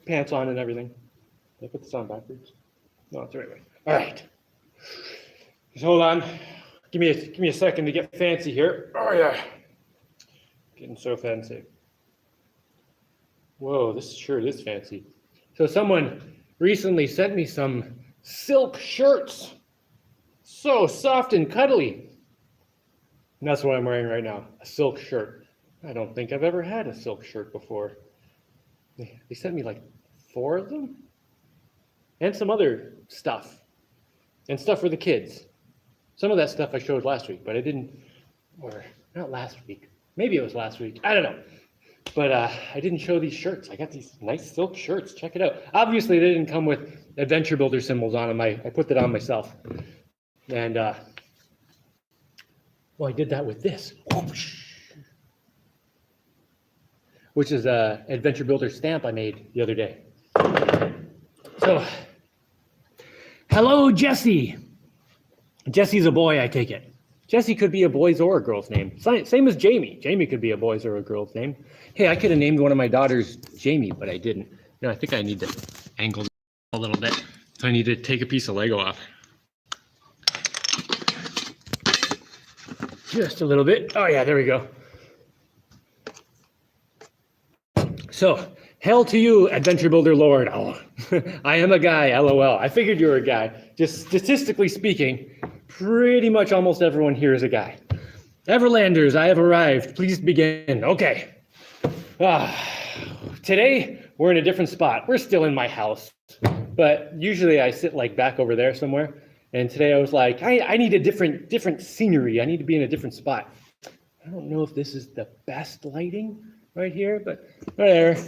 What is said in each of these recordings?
pants on and everything. Did I put this on backwards? No, it's the right way. All right. Just hold on. Give me a second to get fancy here. Oh yeah. Getting so fancy. Whoa, this shirt is fancy. So someone recently sent me some silk shirts. So soft and cuddly. And that's what I'm wearing right now, a silk shirt. I don't think I've ever had a silk shirt before. They sent me like 4 of them. And some other stuff. And stuff for the kids. Some of that stuff I showed last week, but I didn't, or not last week. Maybe it was last week. I don't know. But I didn't show these shirts. I got these nice silk shirts. Check it out. Obviously, they didn't come with Adventure Builder symbols on them. I put that on myself. And, well, I did that with this. Which is an Adventure Builder stamp I made the other day. So, hello, Jesse. Jesse's a boy, I take it. Jesse could be a boy's or a girl's name. Same as Jaimie. Jaimie could be a boy's or a girl's name. Hey, I could have named one of my daughters Jaimie, but I didn't. No, I think I need to angle a little bit. So I need to take a piece of Lego off. Just a little bit. Oh yeah, there we go. So, hail to you, Adventure Builder Lord. Oh, I am a guy, LOL. I figured you were a guy. Just statistically speaking, pretty much almost everyone here is a guy. Everlanders, I have arrived. Please begin. Okay. Today, we're in a different spot. We're still in my house, but usually I sit like back over there somewhere. And today I was like, I need a different scenery. I need to be in a different spot. I don't know if this is the best lighting right here, but whatever.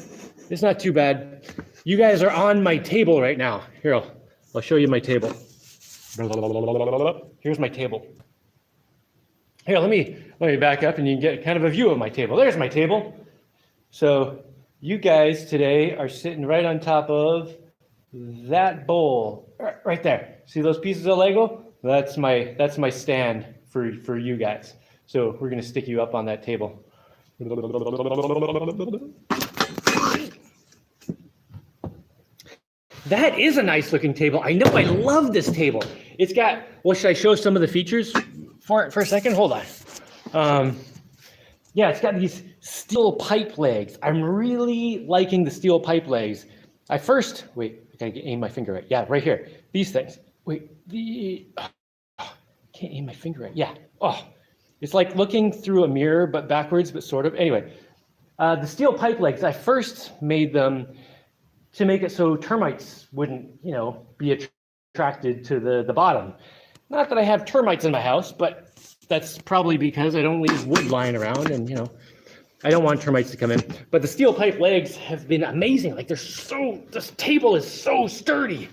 It's not too bad. You guys are on my table right now. Here, I'll show you my table. Here's my table. Here, let me back up and you can get kind of a view of my table. There's my table. So you guys today are sitting right on top of that bowl right there. See those pieces of Lego? That's my stand for you guys. So we're gonna stick you up on that table. That is a nice looking table. I know, I love this table. It's got, well, should I show some of the features for a second? Hold on. Yeah, it's got these steel pipe legs. I'm really liking the steel pipe legs. I gotta aim my finger right. Yeah, right here. These things. Wait, can't aim my finger right. Yeah. Oh, it's like looking through a mirror, but backwards, but sort of. Anyway, the steel pipe legs, I first made them to make it so termites wouldn't, be attracted to the bottom. Not that I have termites in my house, but that's probably because I don't leave wood lying around and, I don't want termites to come in. But the steel pipe legs have been amazing. Like this table is so sturdy.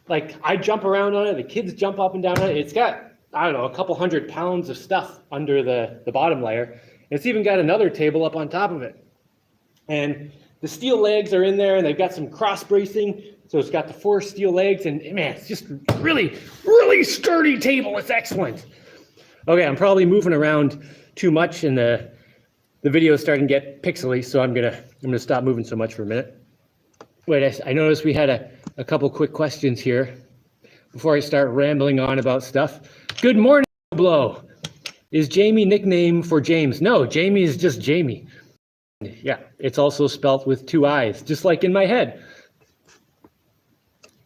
Like I jump around on it, the kids jump up and down on it. It's got, I don't know, a couple 100 pounds of stuff under the bottom layer. It's even got another table up on top of it. And the steel legs are in there and they've got some cross bracing. So it's got the 4 steel legs and man, it's just really, really sturdy table. It's excellent. Okay, I'm probably moving around too much and the video is starting to get pixely, so I'm gonna stop moving so much for a minute. Wait, I noticed we had a couple quick questions here before I start rambling on about stuff. Good morning, Blow. Is Jaimie nickname for James? No, Jaimie is just Jaimie. Yeah, it's also spelt with 2 I's, just like in my head.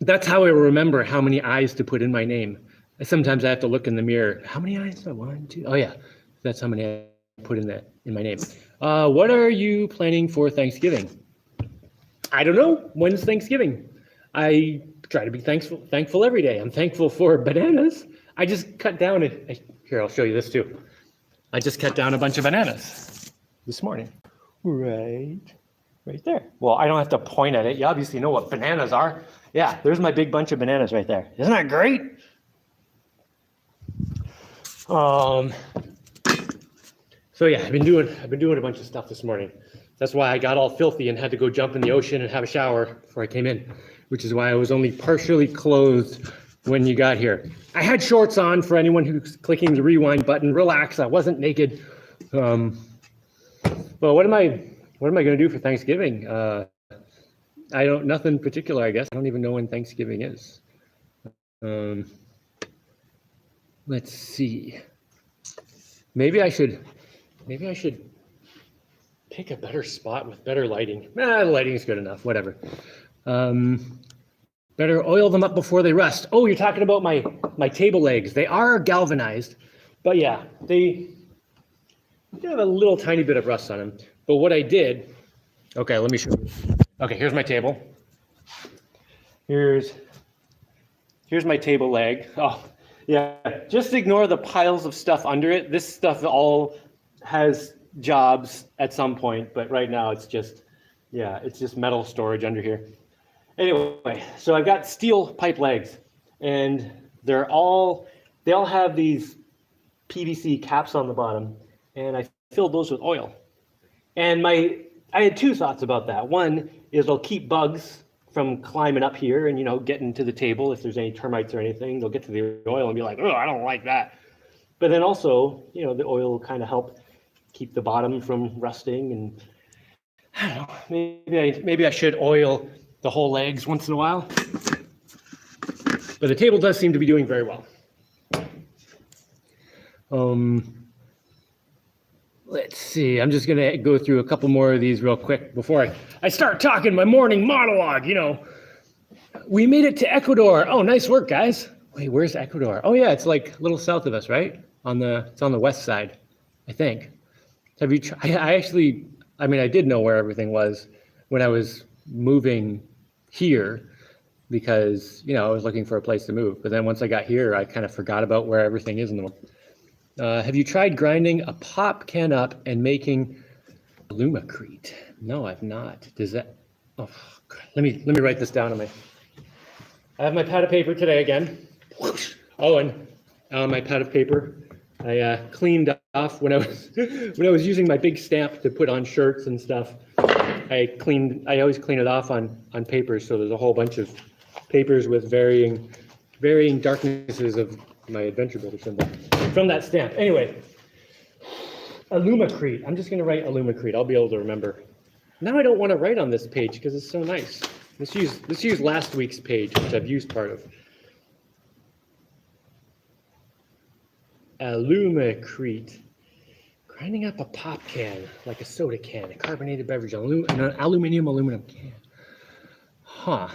That's how I remember how many I's to put in my name. Sometimes I have to look in the mirror. How many I's? 1, 2. Oh yeah, that's how many I put in my name. What are you planning for Thanksgiving? I don't know. When's Thanksgiving? I try to be thankful every day. I'm thankful for bananas. I just cut down here, I'll show you this too. I just cut down a bunch of bananas this morning. Right there. Well, I don't have to point at it. You obviously know what bananas are. Yeah, there's my big bunch of bananas right there. Isn't that great? So yeah, I've been doing a bunch of stuff this morning. That's why I got all filthy and had to go jump in the ocean and have a shower before I came in, which is why I was only partially clothed when you got here. I had shorts on for anyone who's clicking the rewind button. Relax, I wasn't naked. But what am I going to do for Thanksgiving? nothing particular, I guess. I don't even know when Thanksgiving is. Let's see. Maybe I should pick a better spot with better lighting. The lighting's good enough, whatever. Better oil them up before they rust. Oh, you're talking about my table legs. They are galvanized, but yeah, they have a little tiny bit of rust on them. But what I did, okay, let me show you. Okay, here's my table. Here's my table leg. Oh, yeah, just ignore the piles of stuff under it. This stuff all has jobs at some point, but right now it's just metal storage under here. Anyway, so I've got steel pipe legs, and they all have these PVC caps on the bottom, and I filled those with oil. And I had two thoughts about that. One is it'll keep bugs from climbing up here and getting to the table. If there's any termites or anything, they'll get to the oil and be like, oh, I don't like that. But then also, the oil will kind of help keep the bottom from rusting. And I don't know, maybe I should oil the whole legs once in a while. But the table does seem to be doing very well. Let's see, I'm just gonna go through a couple more of these real quick before I start talking my morning monologue. We made it to Ecuador. Oh, nice work, guys. Wait, where's Ecuador? Oh yeah, it's like a little south of us, right? It's on the west side, I think. Have you tried? I did know where everything was when I was moving here because, I was looking for a place to move. But then once I got here, I kind of forgot about where everything is in the world. Have you tried grinding a pop can up and making alumacrete? No, I've not. Does that? Oh, let me write this down I have my pad of paper today again. Oh, and on my pad of paper, I cleaned off when I was using my big stamp to put on shirts and stuff. I always clean it off on papers, so there's a whole bunch of papers with varying darknesses of my adventure builder symbol from that stamp. Anyway, alumacrete. I'm just going to write alumacrete. I'll be able to remember. Now I don't want to write on this page because it's so nice. Let's use last week's page, which I've used part of. Alumacrete. Grinding up a pop can, like a soda can, a carbonated beverage, an aluminum can. Huh.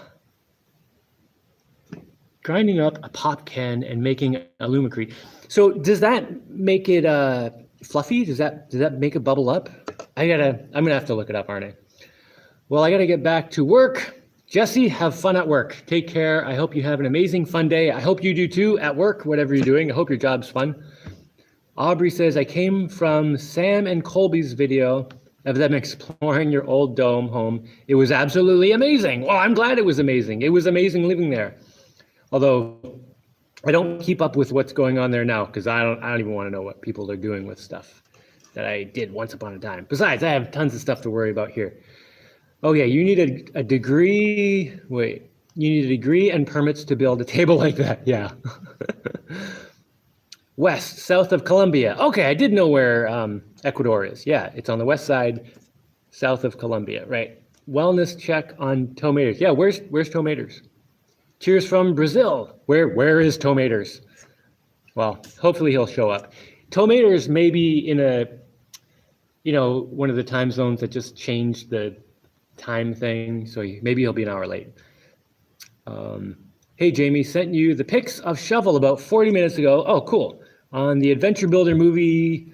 Grinding up a pop can and making alumacrete. So does that make it fluffy? Does that make it bubble up? I'm gonna have to look it up, aren't I? Well, I gotta get back to work. Jesse, have fun at work. Take care. I hope you have an amazing fun day. I hope you do too at work, whatever you're doing. I hope your job's fun. Aubrey says, I came from Sam and Colby's video of them exploring your old dome home. It was absolutely amazing. Well, I'm glad it was amazing. It was amazing living there. Although I don't keep up with what's going on there now because I don't even want to know what people are doing with stuff that I did once upon a time. Besides, I have tons of stuff to worry about here. Oh yeah, you need a degree. Wait, you need a degree and permits to build a table like that. Yeah. West, south of Colombia. Okay, I did know where Ecuador is. Yeah, it's on the west side, south of Colombia. Right. Wellness check on Tomaters. Yeah, where's Tomaters? Cheers from Brazil. Where is Tomaters? Well, hopefully he'll show up. Tomaters may be in one of the time zones that just changed the time thing, so maybe he'll be an hour late. Hey, Jaimie, sent you the pics of Shovel about 40 minutes ago. Oh, cool. On the Adventure Builder movie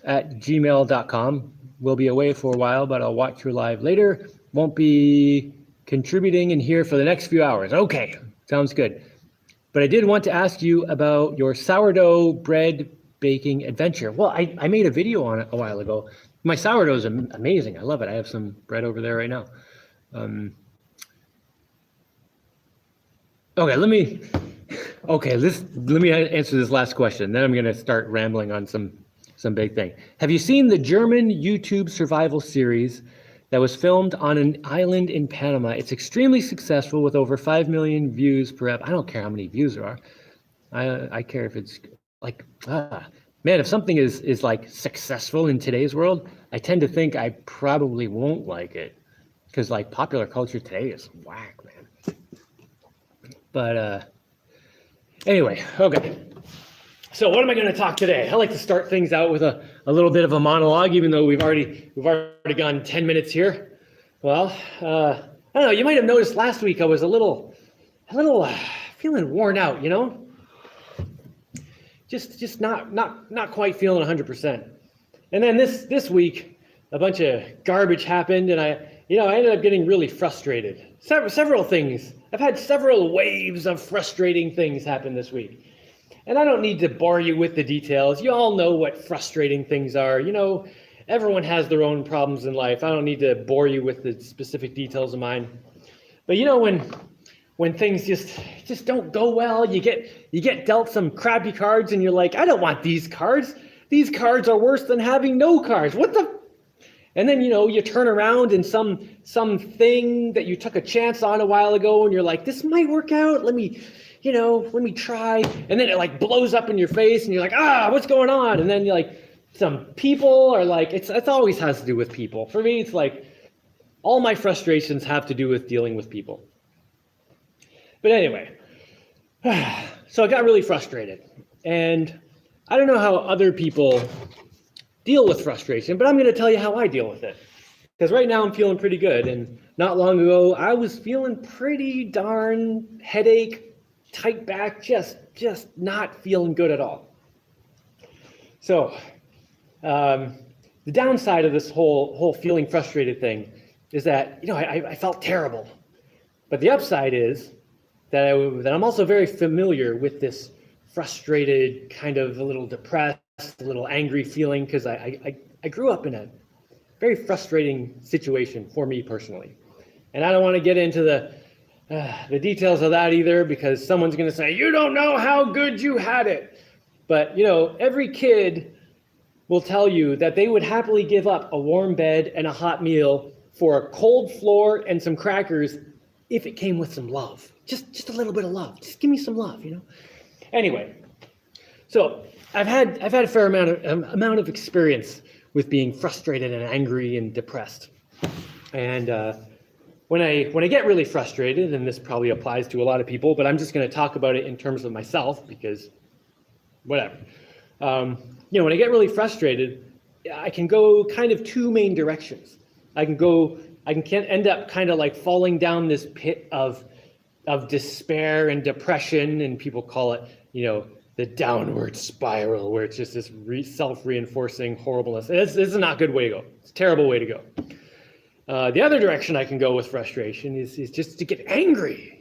at gmail.com. We'll be away for a while, but I'll watch you live later. Won't be contributing in here for the next few hours. Okay, sounds good. But I did want to ask you about your sourdough bread baking adventure. Well, I made a video on it a while ago. My sourdough is amazing. I love it. I have some bread over there right now. Okay, let me answer this last question. Then I'm going to start rambling on some big thing. Have you seen the German YouTube survival series that was filmed on an island in Panama? It's extremely successful with over 5 million views per ep. I don't care how many views there are. I care if it's like, man, if something is like successful in today's world, I tend to think I probably won't like it. because like popular culture today is whack, man. But anyway, okay. So what am I going to talk today? I like to start things out with a little bit of a monologue, even though we've already gone 10 minutes here. Well, I don't know. You might have noticed last week I was a little feeling worn out. Just not quite feeling 100%. And then this week, a bunch of garbage happened, and I ended up getting really frustrated. Several things. I've had several waves of frustrating things happen this week. And I don't need to bore you with the details. You all know what frustrating things are. Everyone has their own problems in life. I don't need to bore you with the specific details of mine. But when things just don't go well, you get dealt some crappy cards, and you're like, I don't want these cards. These cards are worse than having no cards. What the? And then you turn around and something that you took a chance on a while ago, and you're like, this might work out. Let me try. And then it like blows up in your face, and you're like, what's going on? And then you're like, some people are like, it's always has to do with people. For me, it's like all my frustrations have to do with dealing with people. But anyway, so I got really frustrated, and I don't know how other people deal with frustration, but I'm going to tell you how I deal with it. Because right now I'm feeling pretty good, and not long ago I was feeling pretty darn headache, tight back, just not feeling good at all. So the downside of this whole feeling frustrated thing is that I felt terrible, but the upside is that I'm also very familiar with this frustrated, kind of a little depressed, a little angry feeling, because I grew up in a very frustrating situation for me personally, and I don't want to get into the details of that either, because someone's going to say, you don't know how good you had it. But every kid will tell you that they would happily give up a warm bed and a hot meal for a cold floor and some crackers if it came with some love. Just a little bit of love. Just give me some love, Anyway, so I've had a fair amount of experience with being frustrated and angry and depressed. And when I get really frustrated, and this probably applies to a lot of people, but I'm just going to talk about it in terms of myself, because whatever. When I get really frustrated, I can go kind of two main directions. I can end up kind of like falling down this pit of despair and depression, and people call it, the downward spiral, where it's just this self-reinforcing horribleness. This is not a good way to go. It's a terrible way to go. The other direction I can go with frustration is just to get angry,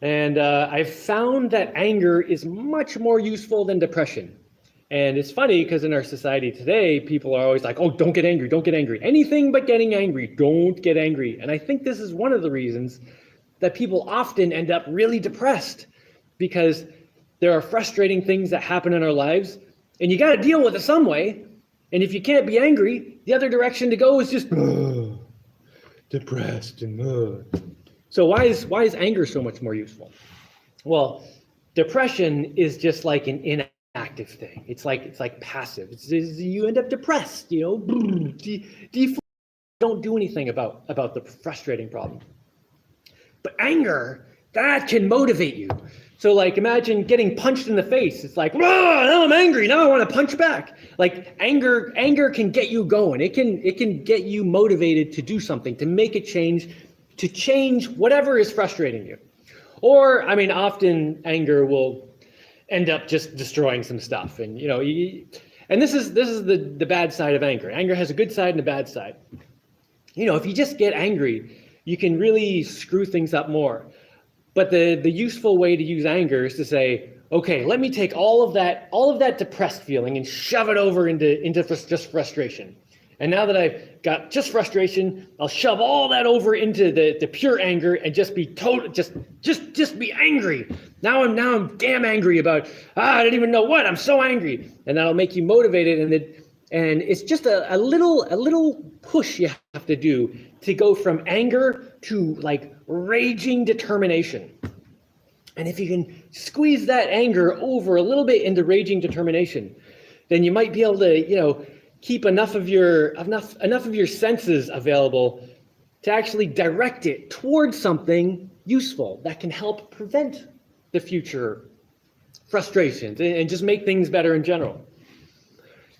And I've found that anger is much more useful than depression. And it's funny because in our society today, people are always like, oh, don't get angry, don't get angry. Anything but getting angry, don't get angry. And I think this is one of the reasons that people often end up really depressed, because there are frustrating things that happen in our lives, and you got to deal with it some way. And if you can't be angry, the other direction to go is just depressed and So why is anger so much more useful? Well, depression is just like an inactive thing. It's like passive. You end up depressed. Don't do anything about the frustrating problem. But anger, that can motivate you. So like imagine getting punched in the face. It's like, now I'm angry. Now I want to punch back. Like anger can get you going. It can get you motivated to do something, to make a change, to change whatever is frustrating you. Or, often anger will end up just destroying some stuff. And and this is the bad side of anger. Anger has a good side and a bad side. If you just get angry, you can really screw things up more. But the useful way to use anger is to say, okay, let me take all of that depressed feeling and shove it over into just frustration. And now that I've got just frustration, I'll shove all that over into the pure anger and just be just be angry. Now I'm damn angry about, I don't even know what, I'm so angry. And that'll make you motivated, and it's just a little push you have to do to go from anger to like raging determination. And if you can squeeze that anger over a little bit into raging determination, then you might be able to, keep enough of your senses available to actually direct it towards something useful that can help prevent the future frustrations and just make things better in general.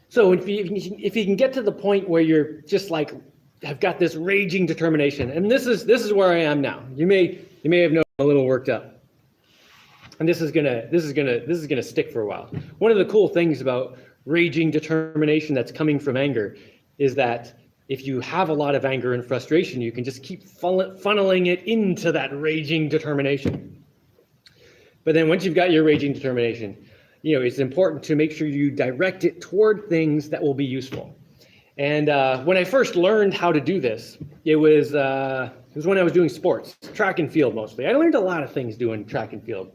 So if you can get to the point where you're just like, have got this raging determination, and this is where I am now. You may have known I'm a little worked up, and this is gonna stick for a while. One of the cool things about raging determination that's coming from anger is that if you have a lot of anger and frustration, you can just keep funneling it into that raging determination. But then once you've got your raging determination, it's important to make sure you direct it toward things that will be useful. And when I first learned how to do this, it was when I was doing sports, track and field mostly. I learned a lot of things doing track and field.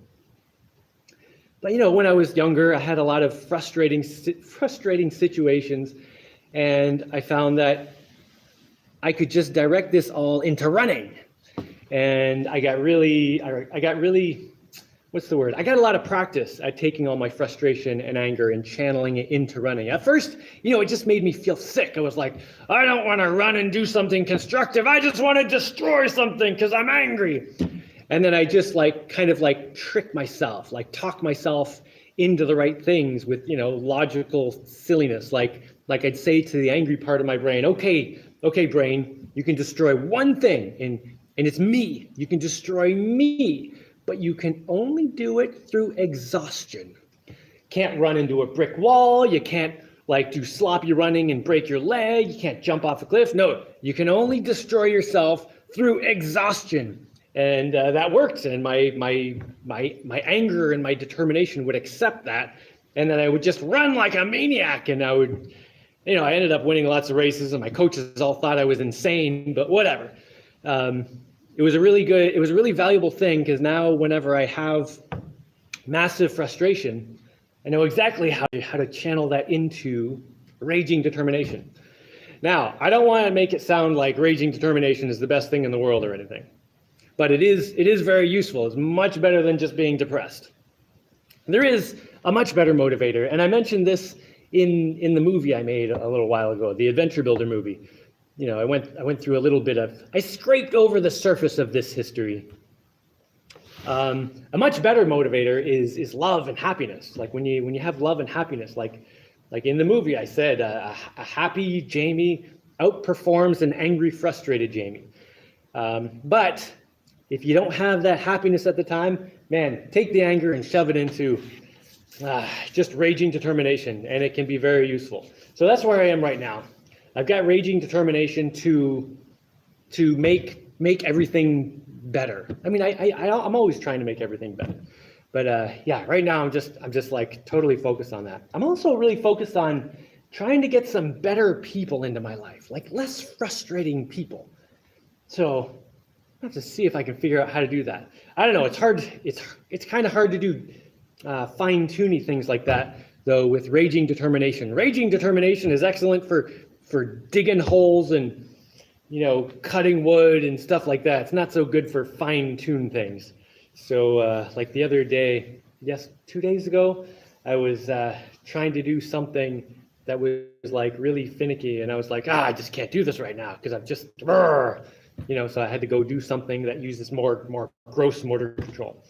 But when I was younger, I had a lot of frustrating situations, and I found that I could just direct this all into running. And I got really, what's the word? I got a lot of practice at taking all my frustration and anger and channeling it into running. At first, it just made me feel sick. I was like, I don't want to run and do something constructive. I just want to destroy something because I'm angry. And then I just kind of trick myself, talk myself into the right things with, logical silliness. Like I'd say to the angry part of my brain, okay, brain, you can destroy one thing and it's me. You can destroy me. But you can only do it through exhaustion. Can't run into a brick wall. You can't do sloppy running and break your leg. You can't jump off a cliff. No, you can only destroy yourself through exhaustion. And that worked. And my anger and my determination would accept that. And then I would just run like a maniac. And I would, I ended up winning lots of races, and my coaches all thought I was insane, but whatever. It was a really valuable thing, because now whenever I have massive frustration, I know exactly how to channel that into raging determination. Now, I don't want to make it sound like raging determination is the best thing in the world or anything, but it is very useful. It's much better than just being depressed. There is a much better motivator, and I mentioned this in the movie I made a little while ago, the Adventure Builder movie. I went through a little bit I scraped over the surface of this history. A much better motivator is love and happiness. Like when you have love and happiness, like in the movie, I said a happy Jaimie outperforms an angry, frustrated Jaimie. But if you don't have that happiness at the time, man, take the anger and shove it into just raging determination, and it can be very useful. So that's where I am right now. I've got raging determination to make everything better. I mean, I'm always trying to make everything better, but yeah, right now I'm just totally focused on that. I'm also really focused on trying to get some better people into my life, less frustrating people. So I have to see if I can figure out how to do that. I don't know. It's hard. It's kind of hard to do fine-tuning things like that, though, with raging determination. Raging determination is excellent for digging holes and cutting wood and stuff like that. It's not so good for fine-tune things. So like the other day, 2 days ago, I was trying to do something that was really finicky, and I was like, I just can't do this right now because I'm just so I had to go do something that uses more gross motor control.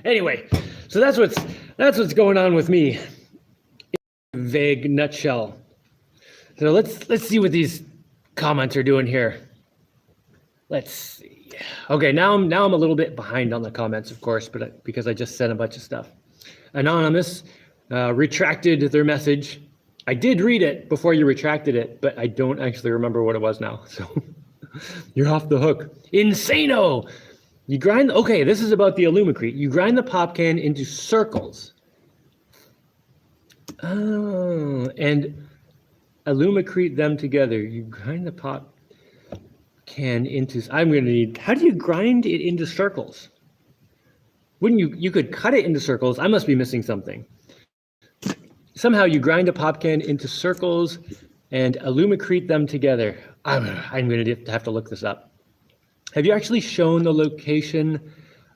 Anyway, so that's what's going on with me in a vague nutshell. So let's see what these comments are doing here. Let's see. Okay, now I'm a little bit behind on the comments, of course, but because I just said a bunch of stuff. Anonymous retracted their message. I did read it before you retracted it, but I don't actually remember what it was now. So you're off the hook. Insano. You grind. Okay, this is about the Alumacrete. You grind the pop can into circles. Oh, and Alumacrete them together. You grind the pop can into. I'm going to need. How do you grind it into circles? Wouldn't you? You could cut it into circles. I must be missing something. Somehow you grind a pop can into circles and Alumacrete them together. I'm going to have to look this up. Have you actually shown the location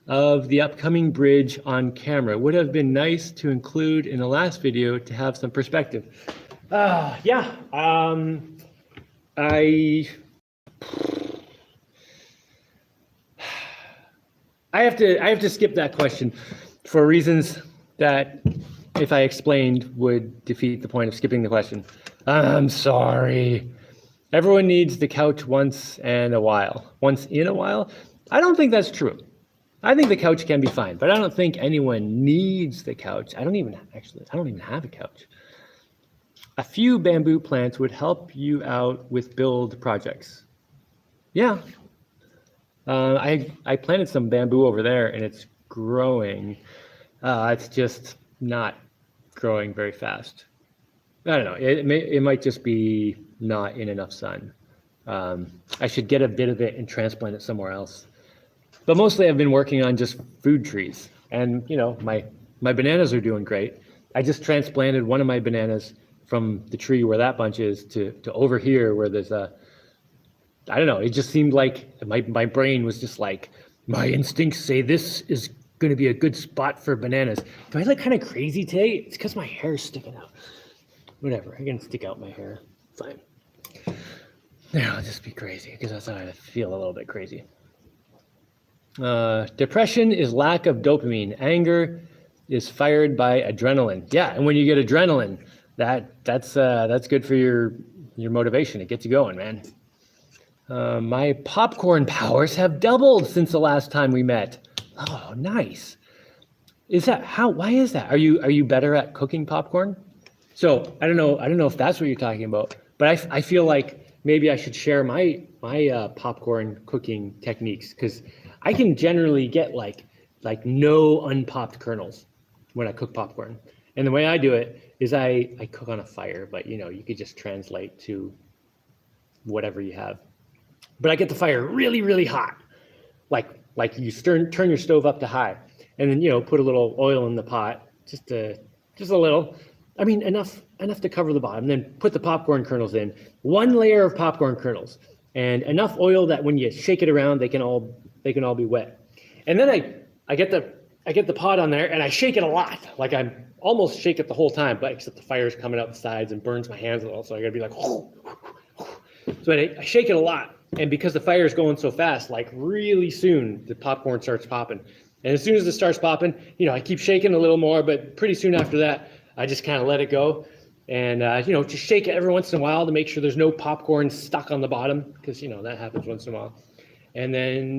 of the upcoming bridge on camera? Would have been nice to include in the last video to have some perspective. Yeah. I have to skip that question for reasons that, if I explained, would defeat the point of skipping the question. I'm sorry. Everyone needs the couch once in a while. Once in a while? I don't think that's true. I think the couch can be fine, but I don't think anyone needs the couch. I don't even have a couch. A few bamboo plants would help you out with build projects. Yeah. I planted some bamboo over there and it's growing. It's just not growing very fast. I don't know. It might just be not in enough sun. I should get a bit of it and transplant it somewhere else. But mostly I've been working on just food trees. And, my bananas are doing great. I just transplanted one of my bananas from the tree where that bunch is to over here where there's I don't know, it just seemed like my brain was just like, my instincts say this is going to be a good spot for bananas. Do I look kind of crazy today? It's because my hair's sticking out. Whatever, I can stick out my hair. Fine. Yeah, I'll just be crazy because that's how I feel a little bit crazy. Depression is lack of dopamine. Anger is fired by adrenaline. Yeah, and when you get adrenaline, that's good for your motivation. It gets you going, man. My popcorn powers have doubled since the last time we met. Oh, nice. Why is that? Are you better at cooking popcorn? So I don't know if that's what you're talking about, but I feel like maybe I should share my popcorn cooking techniques, because I can generally get like no unpopped kernels when I cook popcorn. And the way I do it is I cook on a fire, but you could just translate to whatever you have. But I get the fire really, really hot, like you turn your stove up to high, and then put a little oil in the pot, just a little. I mean, enough to cover the bottom. Then put the popcorn kernels in, one layer of popcorn kernels, and enough oil that when you shake it around, they can all be wet. And then I get the pot on there and I shake it a lot, like I'm almost shake it the whole time, but except the fire's coming out the sides and burns my hands a little, so I gotta be like, so I shake it a lot. And because the fire is going so fast, like really soon the popcorn starts popping. And as soon as it starts popping, I keep shaking a little more, but pretty soon after that, I just kind of let it go. And, just shake it every once in a while to make sure there's no popcorn stuck on the bottom, because, that happens once in a while. And then,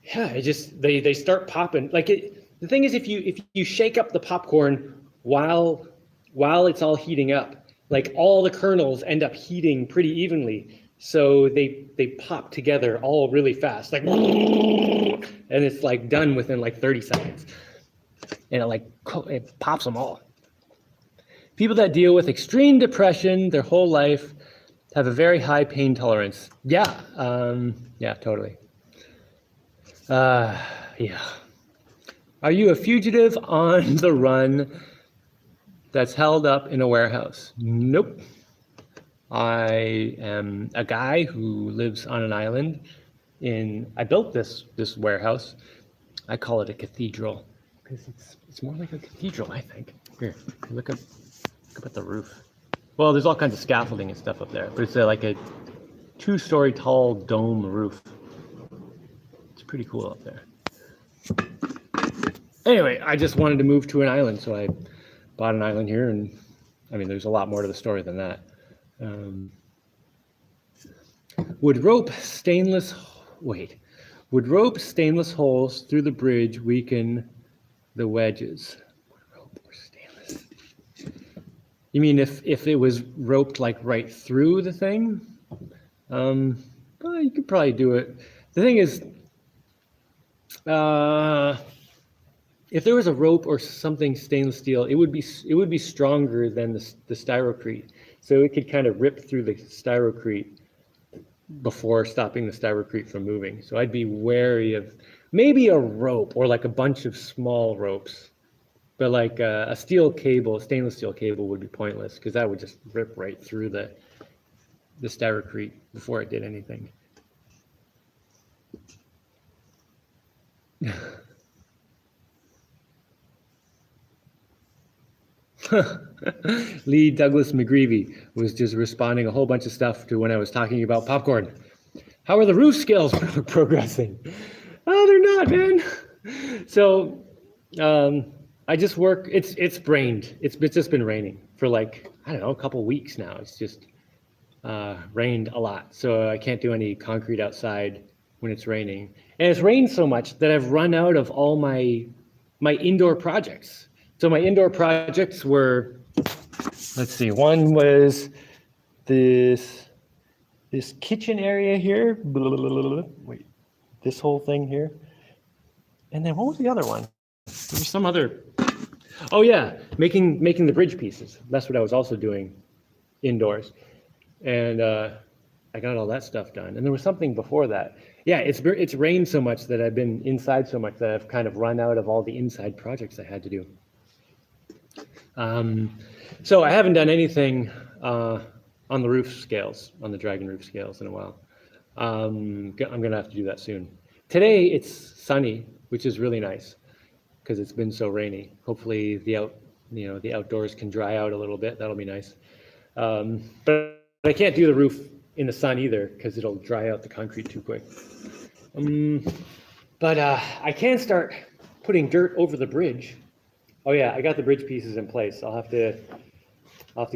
they start popping. The thing is, if you shake up the popcorn while it's all heating up, like all the kernels end up heating pretty evenly. So they pop together all really fast, like, and it's like done within like 30 seconds. And it pops them all. People that deal with extreme depression their whole life have a very high pain tolerance. Yeah, totally. Yeah. Are you a fugitive on the run that's held up in a warehouse? Nope. I am a guy who lives on an island. I built this warehouse. I call it a cathedral because it's more like a cathedral, I think. Here, look up at the roof. Well, there's all kinds of scaffolding and stuff up there, but it's like a 2-story tall dome roof. It's pretty cool up there. Anyway, I just wanted to move to an island, so I bought an island here, and there's a lot more to the story than that. Would rope stainless holes through the bridge weaken the wedges? Rope or stainless? You mean if it was roped like right through the thing? Well, you could probably do it. The thing is, if there was a rope or something stainless steel, it would be stronger than the styrocrete. So it could kind of rip through the styrocrete before stopping the styrocrete from moving. So I'd be wary of maybe a rope or like a bunch of small ropes. But like a stainless steel cable would be pointless, because that would just rip right through the styrocrete before it did anything. Lee Douglas McGreevy was just responding a whole bunch of stuff to when I was talking about popcorn. How are the roof skills progressing? Oh, they're not, man. So I just work. It's rained. It's just been raining for like, I don't know, a couple weeks now. It's just rained a lot, so I can't do any concrete outside when it's raining. And it's rained so much that I've run out of all my indoor projects. So my indoor projects were, let's see, one was this kitchen area here. Wait, this whole thing here. And then what was the other one? There was some other. Oh yeah, making the bridge pieces. That's what I was also doing indoors, and I got all that stuff done. And there was something before that. Yeah, it's rained so much that I've been inside so much that I've kind of run out of all the inside projects I had to do. So I haven't done anything on the roof scales, on the Dragon roof scales in a while. I'm gonna have to do that soon. Today it's sunny, which is really nice because it's been so rainy. Hopefully the outdoors can dry out a little bit. That'll be nice. But I can't do the roof in the sun either because it'll dry out the concrete too quick. But I can start putting dirt over the bridge. Oh yeah, I got the bridge pieces in place. I'll have to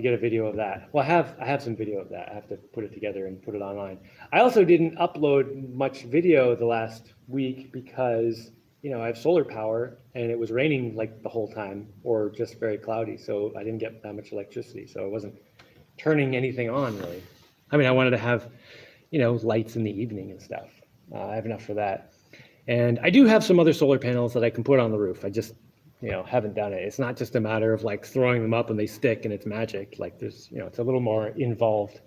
get a video of that. Well, I have some video of that. I have to put it together and put it online. I also didn't upload much video the last week because I have solar power and it was raining like the whole time or just very cloudy, so I didn't get that much electricity, so I wasn't turning anything on really. I mean, I wanted to have lights in the evening and stuff. I have enough for that, and I do have some other solar panels that I can put on the roof. I just haven't done it. It's not just a matter of like throwing them up and they stick and it's magic. Like there's it's a little more involved.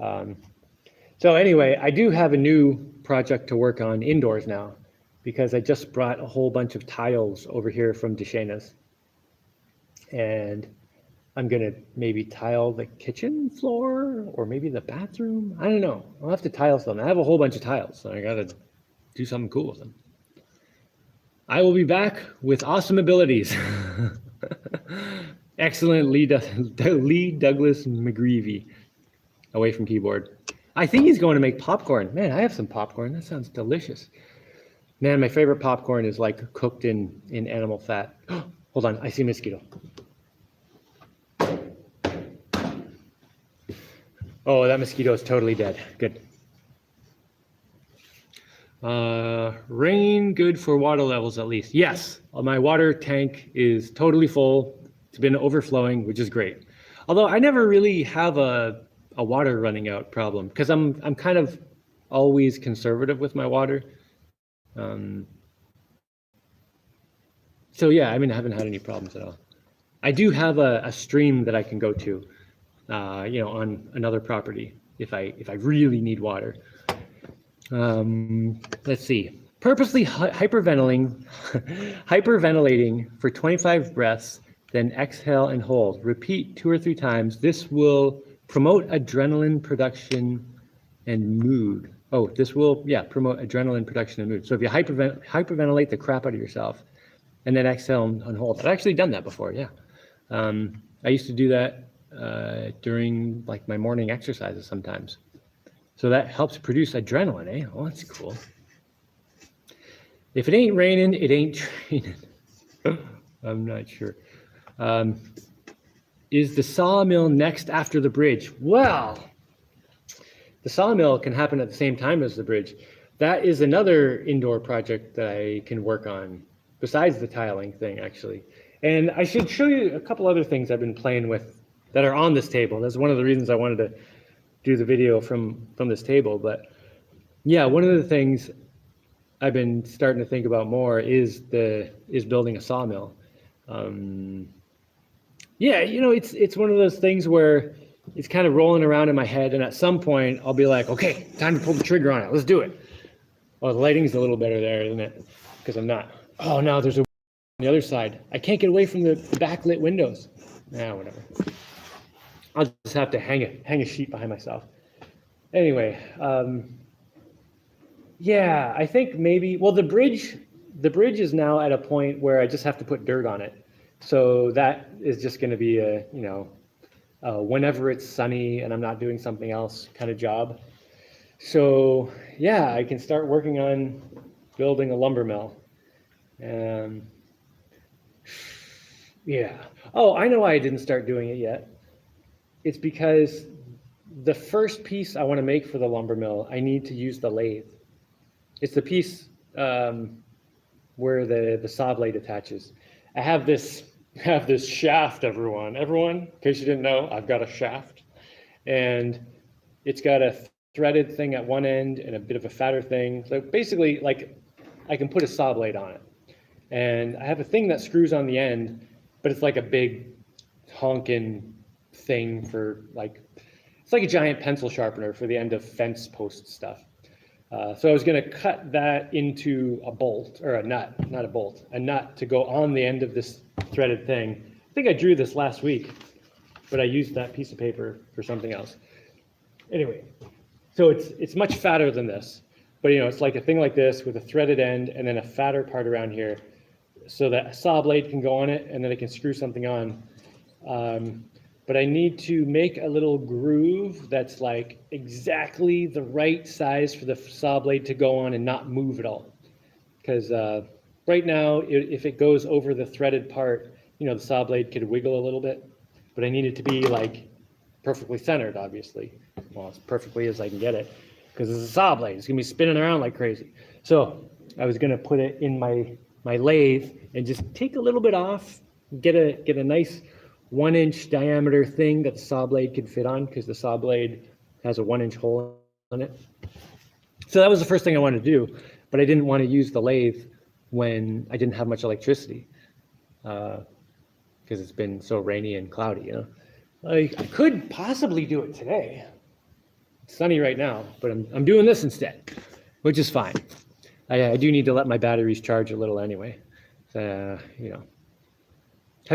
So anyway, I do have a new project to work on indoors now because I just brought a whole bunch of tiles over here from Deshaina's, and I'm gonna maybe tile the kitchen floor or maybe the bathroom. I don't know. I'll have to tile something. I have a whole bunch of tiles, so I gotta do something cool with them. I will be back with awesome abilities. Excellent Lee Douglas McGreevy, away from keyboard. I think he's going to make popcorn. Man, I have some popcorn. That sounds delicious. Man, my favorite popcorn is like cooked in animal fat. Hold on, I see a mosquito. Oh, that mosquito is totally dead. Good. Rain good for water levels at least. Yes, my water tank is totally full. It's been overflowing, which is great. Although I never really have a water running out problem because I'm kind of always conservative with my water. So yeah, I mean, I haven't had any problems at all. I do have a stream that I can go to, on another property if I really need water. Let's see. Purposely hyperventilating for 25 breaths, then exhale and hold. Repeat 2 or 3 times. This will promote adrenaline production and mood. Oh, this will, promote adrenaline production and mood. So if you hyperventilate the crap out of yourself and then exhale and hold. I've actually done that before, yeah. I used to do that during like my morning exercises sometimes. So that helps produce adrenaline, eh? Oh, that's cool. If it ain't raining, it ain't training. I'm not sure. Is the sawmill next after the bridge? Well, the sawmill can happen at the same time as the bridge. That is another indoor project that I can work on besides the tiling thing, actually. And I should show you a couple other things I've been playing with that are on this table. That's one of the reasons I wanted to do the video from this table. But yeah, one of the things I've been starting to think about more is building a sawmill. Yeah, it's one of those things where it's kind of rolling around in my head, and at some point I'll be like, okay, time to pull the trigger on it. Let's do it. Oh, the lighting's a little better there, isn't it? Because I'm not. Oh no, there's a on the other side. I can't get away from the backlit windows. Nah, whatever. I'll just have to hang a sheet behind myself. Anyway, yeah, I think maybe, well, the bridge is now at a point where I just have to put dirt on it. So that is just going to be a, whenever it's sunny and I'm not doing something else kind of job. So yeah, I can start working on building a lumber mill. Yeah. Oh, I know why I didn't start doing it yet. It's because the first piece I want to make for the lumber mill, I need to use the lathe. It's the piece where the saw blade attaches. I have this shaft, everyone. Everyone, in case you didn't know, I've got a shaft. And it's got a threaded thing at one end and a bit of a fatter thing. So basically, like, I can put a saw blade on it. And I have a thing that screws on the end, but it's like a big honking thing for like, it's like a giant pencil sharpener for the end of fence post stuff. So I was going to cut that into a bolt, or a nut, not a bolt, a nut to go on the end of this threaded thing. I think I drew this last week, but I used that piece of paper for something else. Anyway, so it's much fatter than this, but it's like a thing like this with a threaded end and then a fatter part around here, so that a saw blade can go on it and then it can screw something on. But I need to make a little groove that's like exactly the right size for the saw blade to go on and not move at all. Because right now, if it goes over the threaded part, the saw blade could wiggle a little bit, but I need it to be like perfectly centered, obviously. Well, as perfectly as I can get it, because it's a saw blade. It's gonna be spinning around like crazy. So I was gonna put it in my lathe and just take a little bit off, get a nice 1-inch diameter thing that the saw blade could fit on, because the saw blade has a 1-inch hole in it. So that was the first thing I wanted to do, but I didn't want to use the lathe when I didn't have much electricity, because it's been so rainy and cloudy. I could possibly do it today. It's sunny right now, but I'm doing this instead, which is fine. I do need to let my batteries charge a little anyway. Have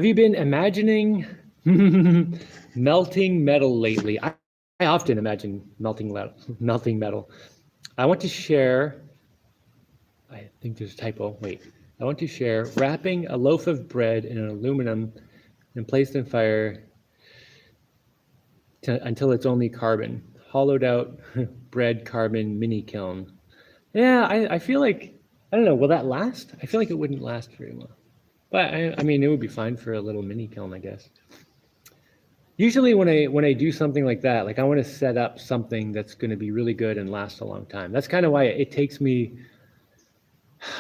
you been imagining melting metal lately? I often imagine melting metal. I want to share, I think there's a typo, wait. I want to share wrapping a loaf of bread in an aluminum and placed in fire until it's only carbon. Hollowed out bread carbon mini kiln. Yeah, I feel like, I don't know, will that last? I feel like it wouldn't last very long. But I mean, it would be fine for a little mini kiln, I guess. Usually when I do something like that, like I want to set up something that's going to be really good and last a long time. That's kind of why it takes me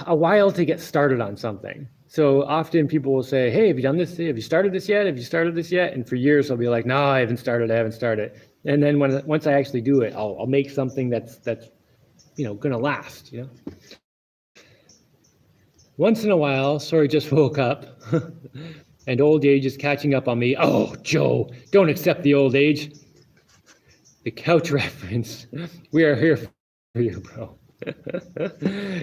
a while to get started on something. So often people will say, hey, have you done this? Have you started this yet? Have you started this yet? And for years I'll be like, no, I haven't started. And then once I actually do it, I'll make something that's going to last. Once in a while, sorry, just woke up, and old age is catching up on me. Oh, Joe, don't accept the old age. The couch reference. We are here for you, bro.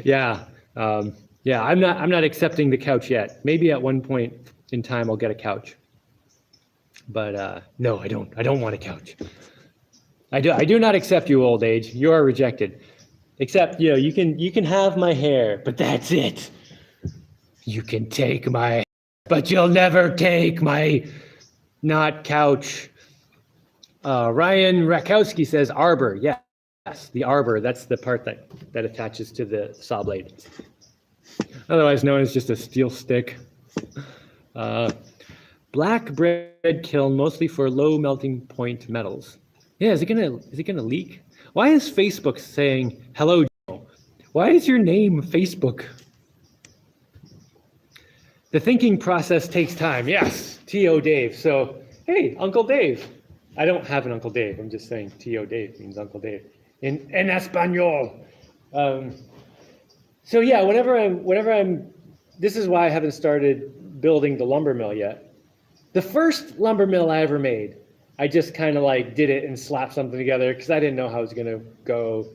Yeah, I'm not accepting the couch yet. Maybe at one point in time I'll get a couch. But no, I don't. I don't want a couch. I do not accept you, old age. You are rejected. Except, you can have my hair, but that's it. You can take my, but you'll never take my not couch. Ryan Rakowski says arbor. Yes, the arbor. That's the part that attaches to the saw blade. Otherwise known as just a steel stick. Black bread kiln, mostly for low melting point metals. Yeah, is it gonna leak? Why is Facebook saying hello, Joe? Why is your name Facebook? The thinking process takes time. Yes, T.O. Dave. So, hey, Uncle Dave. I don't have an Uncle Dave. I'm just saying T.O. Dave means Uncle Dave in Espanol. So yeah, whenever I'm, this is why I haven't started building the lumber mill yet. The first lumber mill I ever made, I just kind of like did it and slapped something together because I didn't know how it was going to go.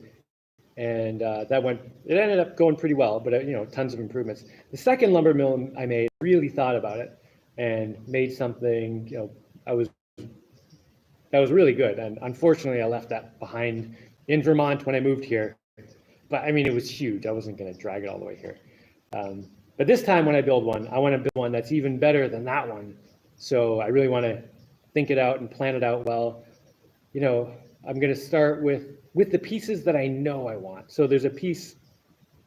And it ended up going pretty well, but tons of improvements. The second lumber mill I made, really thought about it and made something, that was really good. And unfortunately, I left that behind in Vermont when I moved here. But I mean, it was huge. I wasn't going to drag it all the way here. But this time when I build one, I want to build one that's even better than that one. So I really want to think it out and plan it out well. I'm going to start with the pieces that I know I want. So there's a piece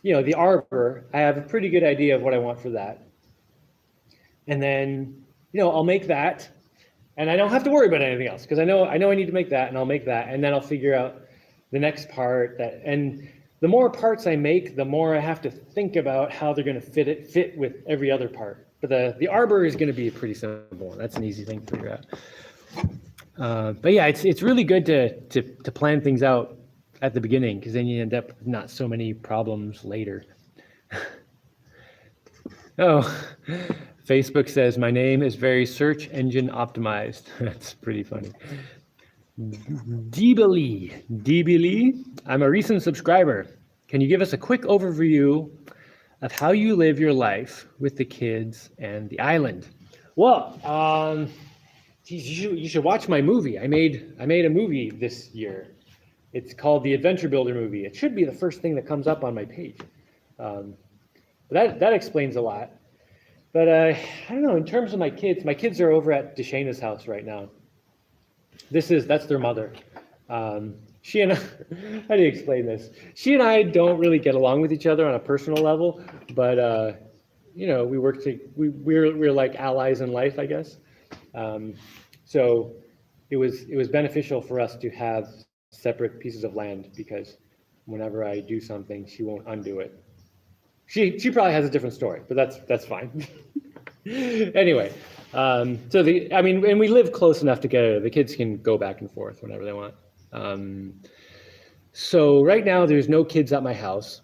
the arbor, I have a pretty good idea of what I want for that. And then, I'll make that, and I don't have to worry about anything else because I know I need to make that, and I'll make that, and then I'll figure out the next part and the more parts I make, the more I have to think about how they're going to fit with every other part. But the arbor is going to be a pretty simple one. That's an easy thing to figure out. But yeah, it's really good to plan things out at the beginning because then you end up with not so many problems later. Oh, Facebook says my name is very search engine optimized. That's pretty funny. DB I'm a recent subscriber. Can you give us a quick overview of how you live your life with the kids and the island? Well, you should watch my movie. I made a movie this year. It's called the Adventure Builder movie. It should be the first thing that comes up on my page. But that explains a lot. But I don't know, in terms of my kids are over at Deshaina's house right now. That's their mother. She and I, how do you explain this? She and I don't really get along with each other on a personal level, but we work we're like allies in life, I guess. So it was beneficial for us to have separate pieces of land because whenever I do something, she won't undo it. She probably has a different story, but that's fine. Anyway, and we live close enough together. The kids can go back and forth whenever they want. So right now there's no kids at my house.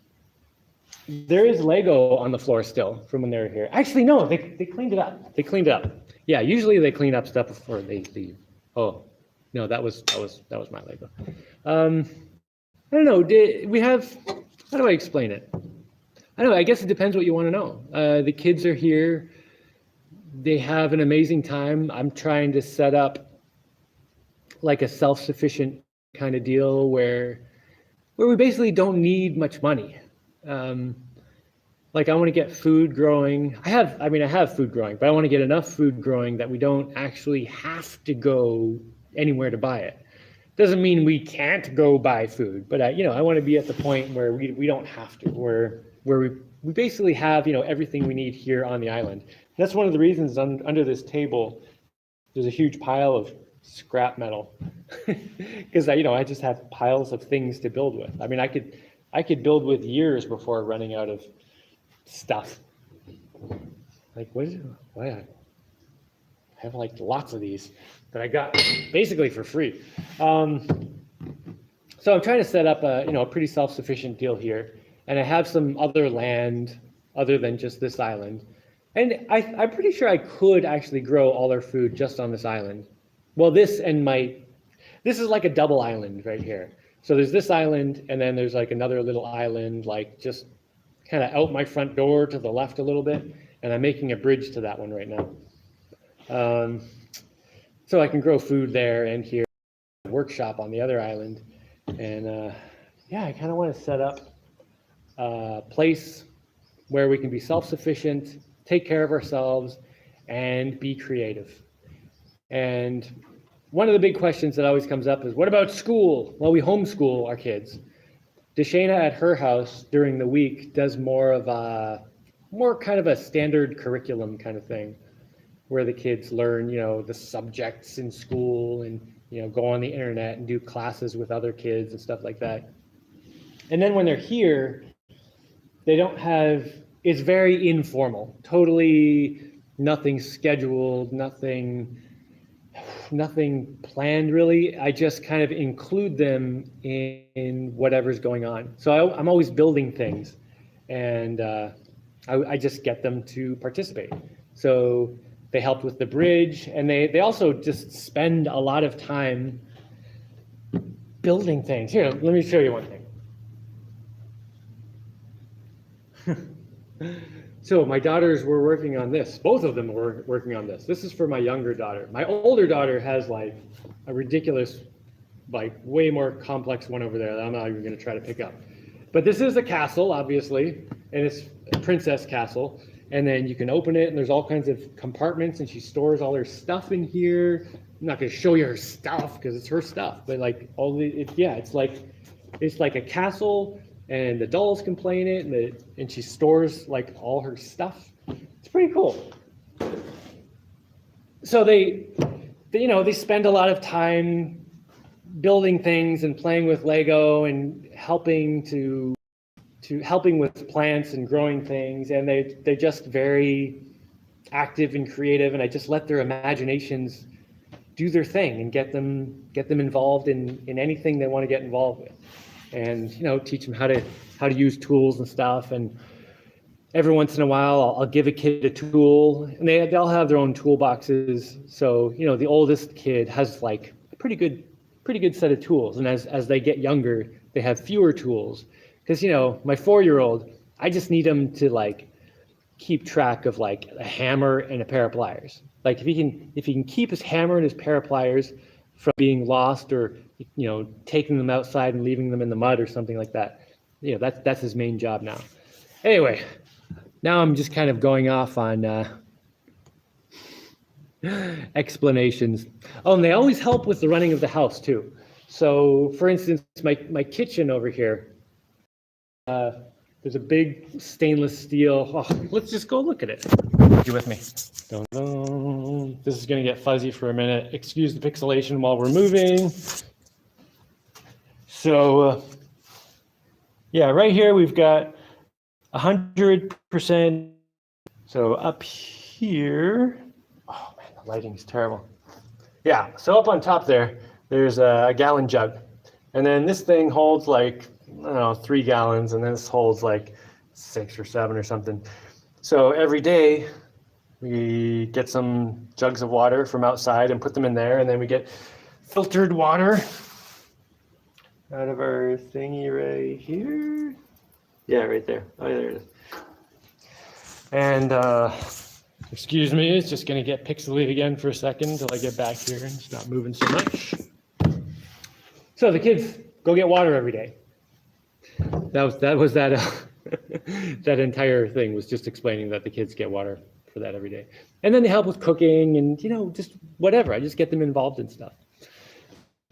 There is Lego on the floor still from when they were here. Actually, no, they cleaned it up. They cleaned it up. Yeah, usually they clean up stuff before they leave. Oh, no, that was my Lego. I don't know. How do I explain it? I don't know. I guess it depends what you want to know. The kids are here. They have an amazing time. I'm trying to set up like a self-sufficient kind of deal where we basically don't need much money. Like I want to get food growing. I have food growing, but I want to get enough food growing that we don't actually have to go anywhere to buy it. Doesn't mean we can't go buy food, but I want to be at the point where we don't have to, where we basically have everything we need here on the island. That's one of the reasons under this table there's a huge pile of scrap metal because I just have piles of things to build with. I mean, I could build with years before running out of stuff. Like why I have like lots of these that I got basically for free. So I'm trying to set up a pretty self-sufficient deal here, and I have some other land other than just this island. And I'm pretty sure I could actually grow all our food just on this island. Well, this is like a double island right here. So there's this island, and then there's like another little island, like just kind of out my front door to the left a little bit, and I'm making a bridge to that one right now. So I can grow food there and here, a workshop on the other island. And I kind of want to set up a place where we can be self-sufficient, take care of ourselves, and be creative. And one of the big questions that always comes up is, what about school? Well, we homeschool our kids. Deshaina at her house during the week does more kind of a standard curriculum kind of thing, where the kids learn, the subjects in school and, go on the internet and do classes with other kids and stuff like that. And then when they're here, it's very informal, totally nothing scheduled, nothing planned really. I just kind of include them in whatever's going on. So I'm always building things, and I just get them to participate. So they helped with the bridge, and they also just spend a lot of time building things. Here, let me show you one thing. So my daughters were working on this. Both of them were working on this. This is for my younger daughter. My older daughter has like a ridiculous, like way more complex one over there that I'm not even going to try to pick up. But this is a castle, obviously, and it's a princess castle. And then you can open it, and there's all kinds of compartments, and she stores all her stuff in here. I'm not going to show you her stuff because it's her stuff, but like it's like a castle and the dolls can play in it, and she stores like all her stuff. It's pretty cool. So they spend a lot of time building things and playing with Lego and helping with plants and growing things, and they're just very active and creative, and I just let their imaginations do their thing and get them involved in anything they want to get involved with, and teach them how to use tools and stuff. And every once in a while I'll give a kid a tool, and they all have their own toolboxes. So the oldest kid has like a pretty good set of tools, and as they get younger they have fewer tools, because my 4-year-old, I just need him to like keep track of like a hammer and a pair of pliers. Like if he can keep his hammer and his pair of pliers from being lost, or taking them outside and leaving them in the mud or something like that, that's his main job now. Anyway, now I'm just kind of going off on explanations. Oh, and they always help with the running of the house too. So for instance, my kitchen over here, there's a big stainless steel. Oh, let's just go look at it. You with me? Dun, dun. This is going to get fuzzy for a minute. Excuse the pixelation while we're moving. So yeah, right here we've got 100%. So up here, oh man, the lighting is terrible. Yeah, so up on top there's a gallon jug. And then this thing holds like, I don't know, 3 gallons, and then this holds like 6 or 7 or something. So every day we get some jugs of water from outside and put them in there, and then we get filtered water out of our thingy right here. Yeah, right there. Oh, yeah, there it is. And excuse me, it's just going to get pixely again for a second until I get back here and it's not moving so much. So the kids go get water every day. That that entire thing was just explaining that the kids get water for that every day. And then they help with cooking and, just whatever. I just get them involved in stuff.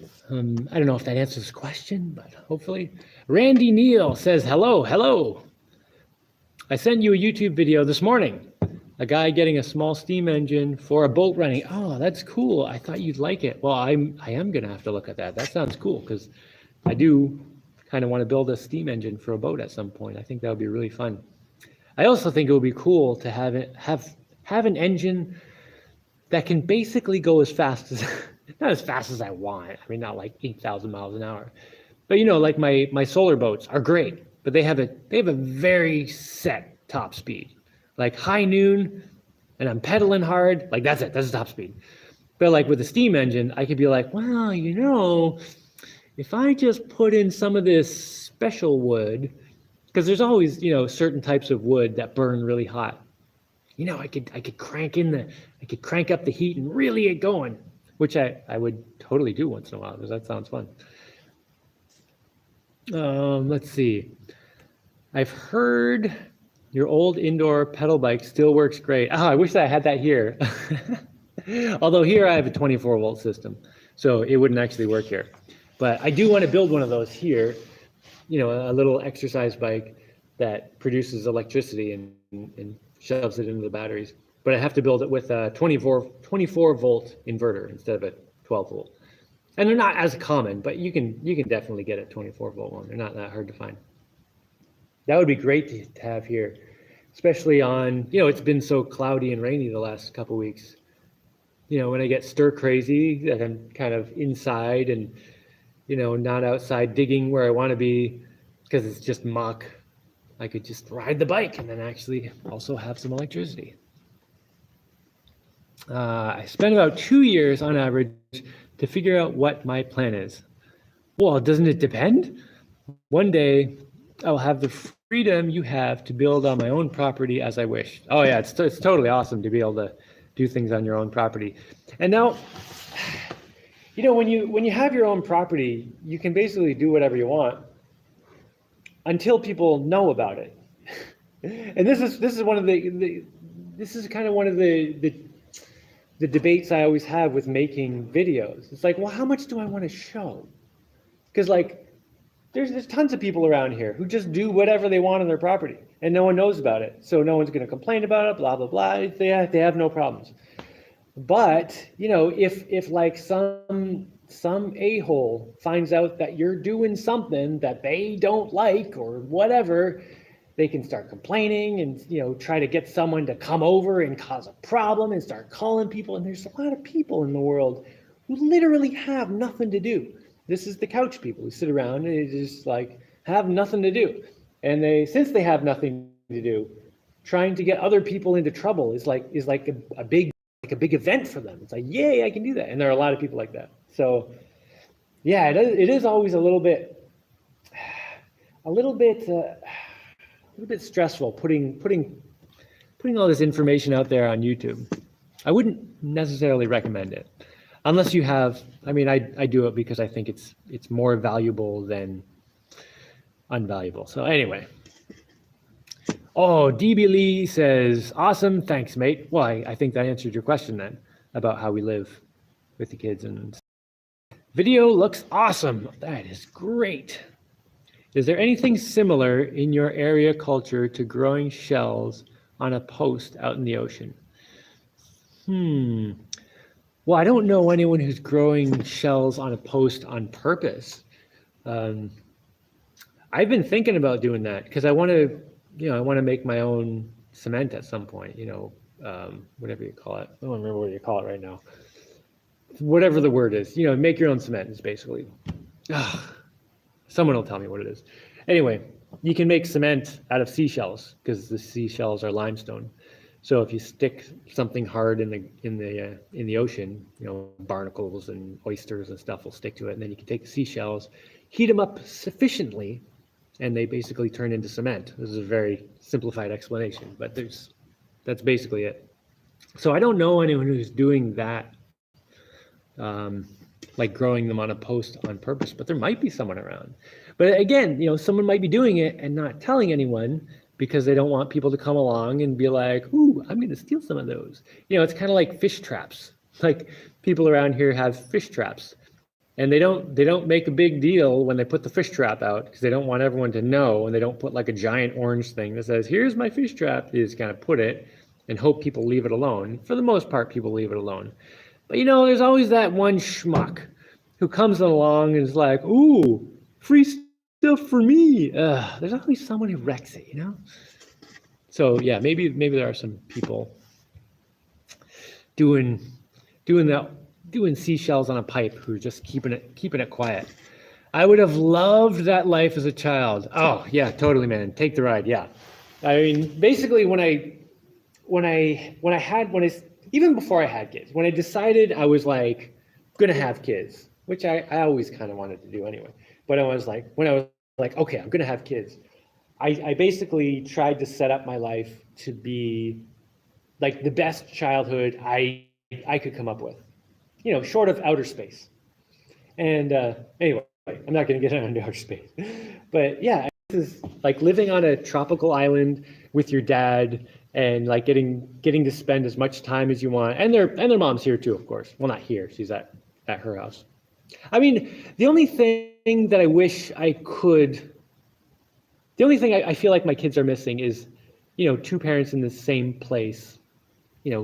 I don't know if that answers the question, but hopefully. Randy Neal says, hello. I sent you a YouTube video this morning. A guy getting a small steam engine for a boat running. Oh, that's cool. I thought you'd like it. Well, I am going to have to look at that. That sounds cool, because I do kind of want to build a steam engine for a boat at some point. I think that would be really fun. I also think it would be cool to have an engine that can basically go as fast as, not as fast as I want. I mean, not like 8,000 miles an hour, but like my solar boats are great, but they have a very set top speed, like high noon, and I'm pedaling hard. Like that's it. That's the top speed. But like with a steam engine, I could be like, well, if I just put in some of this special wood, because there's always, certain types of wood that burn really hot. I could crank up the heat and really get going, which I would totally do once in a while, because that sounds fun. Let's see. I've heard your old indoor pedal bike still works great. Oh, I wish that I had that here. Although here I have a 24-volt system, so it wouldn't actually work here. But I do want to build one of those here, a little exercise bike that produces electricity and shoves it into the batteries. But I have to build it with a 24-volt inverter instead of a 12-volt. And they're not as common, but you can definitely get a 24-volt one. They're not that hard to find. That would be great to have here, especially on, it's been so cloudy and rainy the last couple weeks. When I get stir crazy, that I'm kind of inside and, not outside digging where I want to be because it's just muck, I could just ride the bike and then actually also have some electricity. I spent about 2 years on average to figure out what my plan is. Well, doesn't it depend? One day I'll have the freedom you have to build on my own property as I wish. Oh yeah, it's totally awesome to be able to do things on your own property. And now, when you have your own property, you can basically do whatever you want until people know about it. And this is one of the debates I always have with making videos. It's like, well, how much do I want to show? Because like, there's tons of people around here who just do whatever they want on their property, and no one knows about it. So no one's going to complain about it. Blah blah blah. They have no problems. But if like some a-hole finds out that you're doing something that they don't like or whatever, they can start complaining and try to get someone to come over and cause a problem and start calling people. And there's a lot of people in the world who literally have nothing to do. This is the couch people who sit around and they just like have nothing to do. And since they have nothing to do, trying to get other people into trouble is like a big event for them. It's like, yay, I can do that. And there are a lot of people like that. So yeah, it is always a little bit stressful putting all this information out there on YouTube. I wouldn't necessarily recommend it unless you have. I mean, I do it because I think it's more valuable than unvaluable. So anyway. Oh, DB Lee says, awesome, thanks, mate. Well, I think that answered your question then about how we live with the kids. And video looks awesome. That is great. Is there anything similar in your area culture to growing shells on a post out in the ocean? Well, I don't know anyone who's growing shells on a post on purpose. I've been thinking about doing that because I want to make my own cement at some point, whatever you call it. I don't remember what you call it right now. Whatever the word is, make your own cement is basically. Someone will tell me what it is. Anyway, you can make cement out of seashells because the seashells are limestone. So if you stick something hard in the ocean, barnacles and oysters and stuff will stick to it, and then you can take the seashells, heat them up sufficiently, and they basically turn into cement. This is a very simplified explanation, but that's basically it. So I don't know anyone who's doing that, like growing them on a post on purpose, but there might be someone around. But again, someone might be doing it and not telling anyone because they don't want people to come along and be like, ooh, I'm going to steal some of those. It's kind of like fish traps. Like people around here have fish traps. And they don't make a big deal when they put the fish trap out because they don't want everyone to know, and they don't put like a giant orange thing that says, here's my fish trap. They just kind of put it and hope people leave it alone. For the most part, people leave it alone. But there's always that one schmuck who comes along and is like, ooh, free stuff for me. There's always someone who wrecks it, So yeah, maybe there are some people doing seashells on a pipe who are just keeping it quiet. I would have loved that life as a child. Oh yeah, totally, man. Take the ride. Yeah. I mean, basically even before I had kids, when I decided I was like gonna have kids, which I always kind of wanted to do anyway. But when I was like, okay, I'm gonna have kids, I basically tried to set up my life to be like the best childhood I could come up with. Short of outer space. And anyway, I'm not going to get into outer space. But yeah, this is like living on a tropical island with your dad and like getting to spend as much time as you want. And their mom's here too, of course. Well, not here. She's at her house. I mean, the only thing that I wish I could, the only thing I feel like my kids are missing is, two parents in the same place,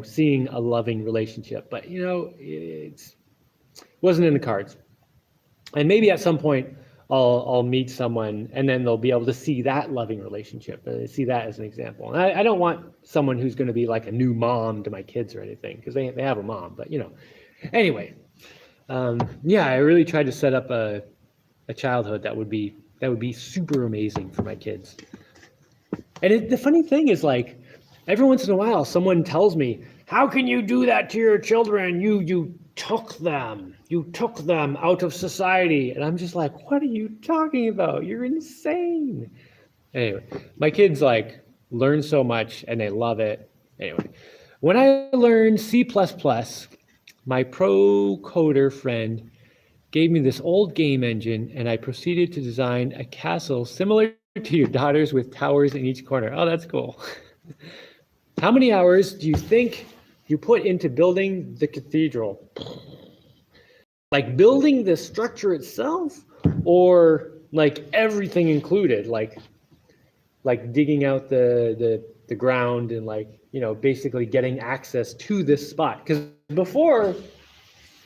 seeing a loving relationship, but it wasn't in the cards. And maybe at some point I'll meet someone and then they'll be able to see that loving relationship, see that as an example. And I don't want someone who's going to be like a new mom to my kids or anything, because they have a mom, but anyway, yeah, I really tried to set up a childhood that would be super amazing for my kids. And the funny thing is, like, every once in a while, someone tells me, how can you do that to your children? You took them out of society. And I'm just like, what are you talking about? You're insane. Anyway, my kids like learn so much and they love it. Anyway, when I learned C++, my pro coder friend gave me this old game engine and I proceeded to design a castle similar to your daughter's with towers in each corner. Oh, that's cool. How many hours do you think you put into building the cathedral? Like building the structure itself, or like everything included, like digging out the ground and like, you know, basically getting access to this spot. Because before,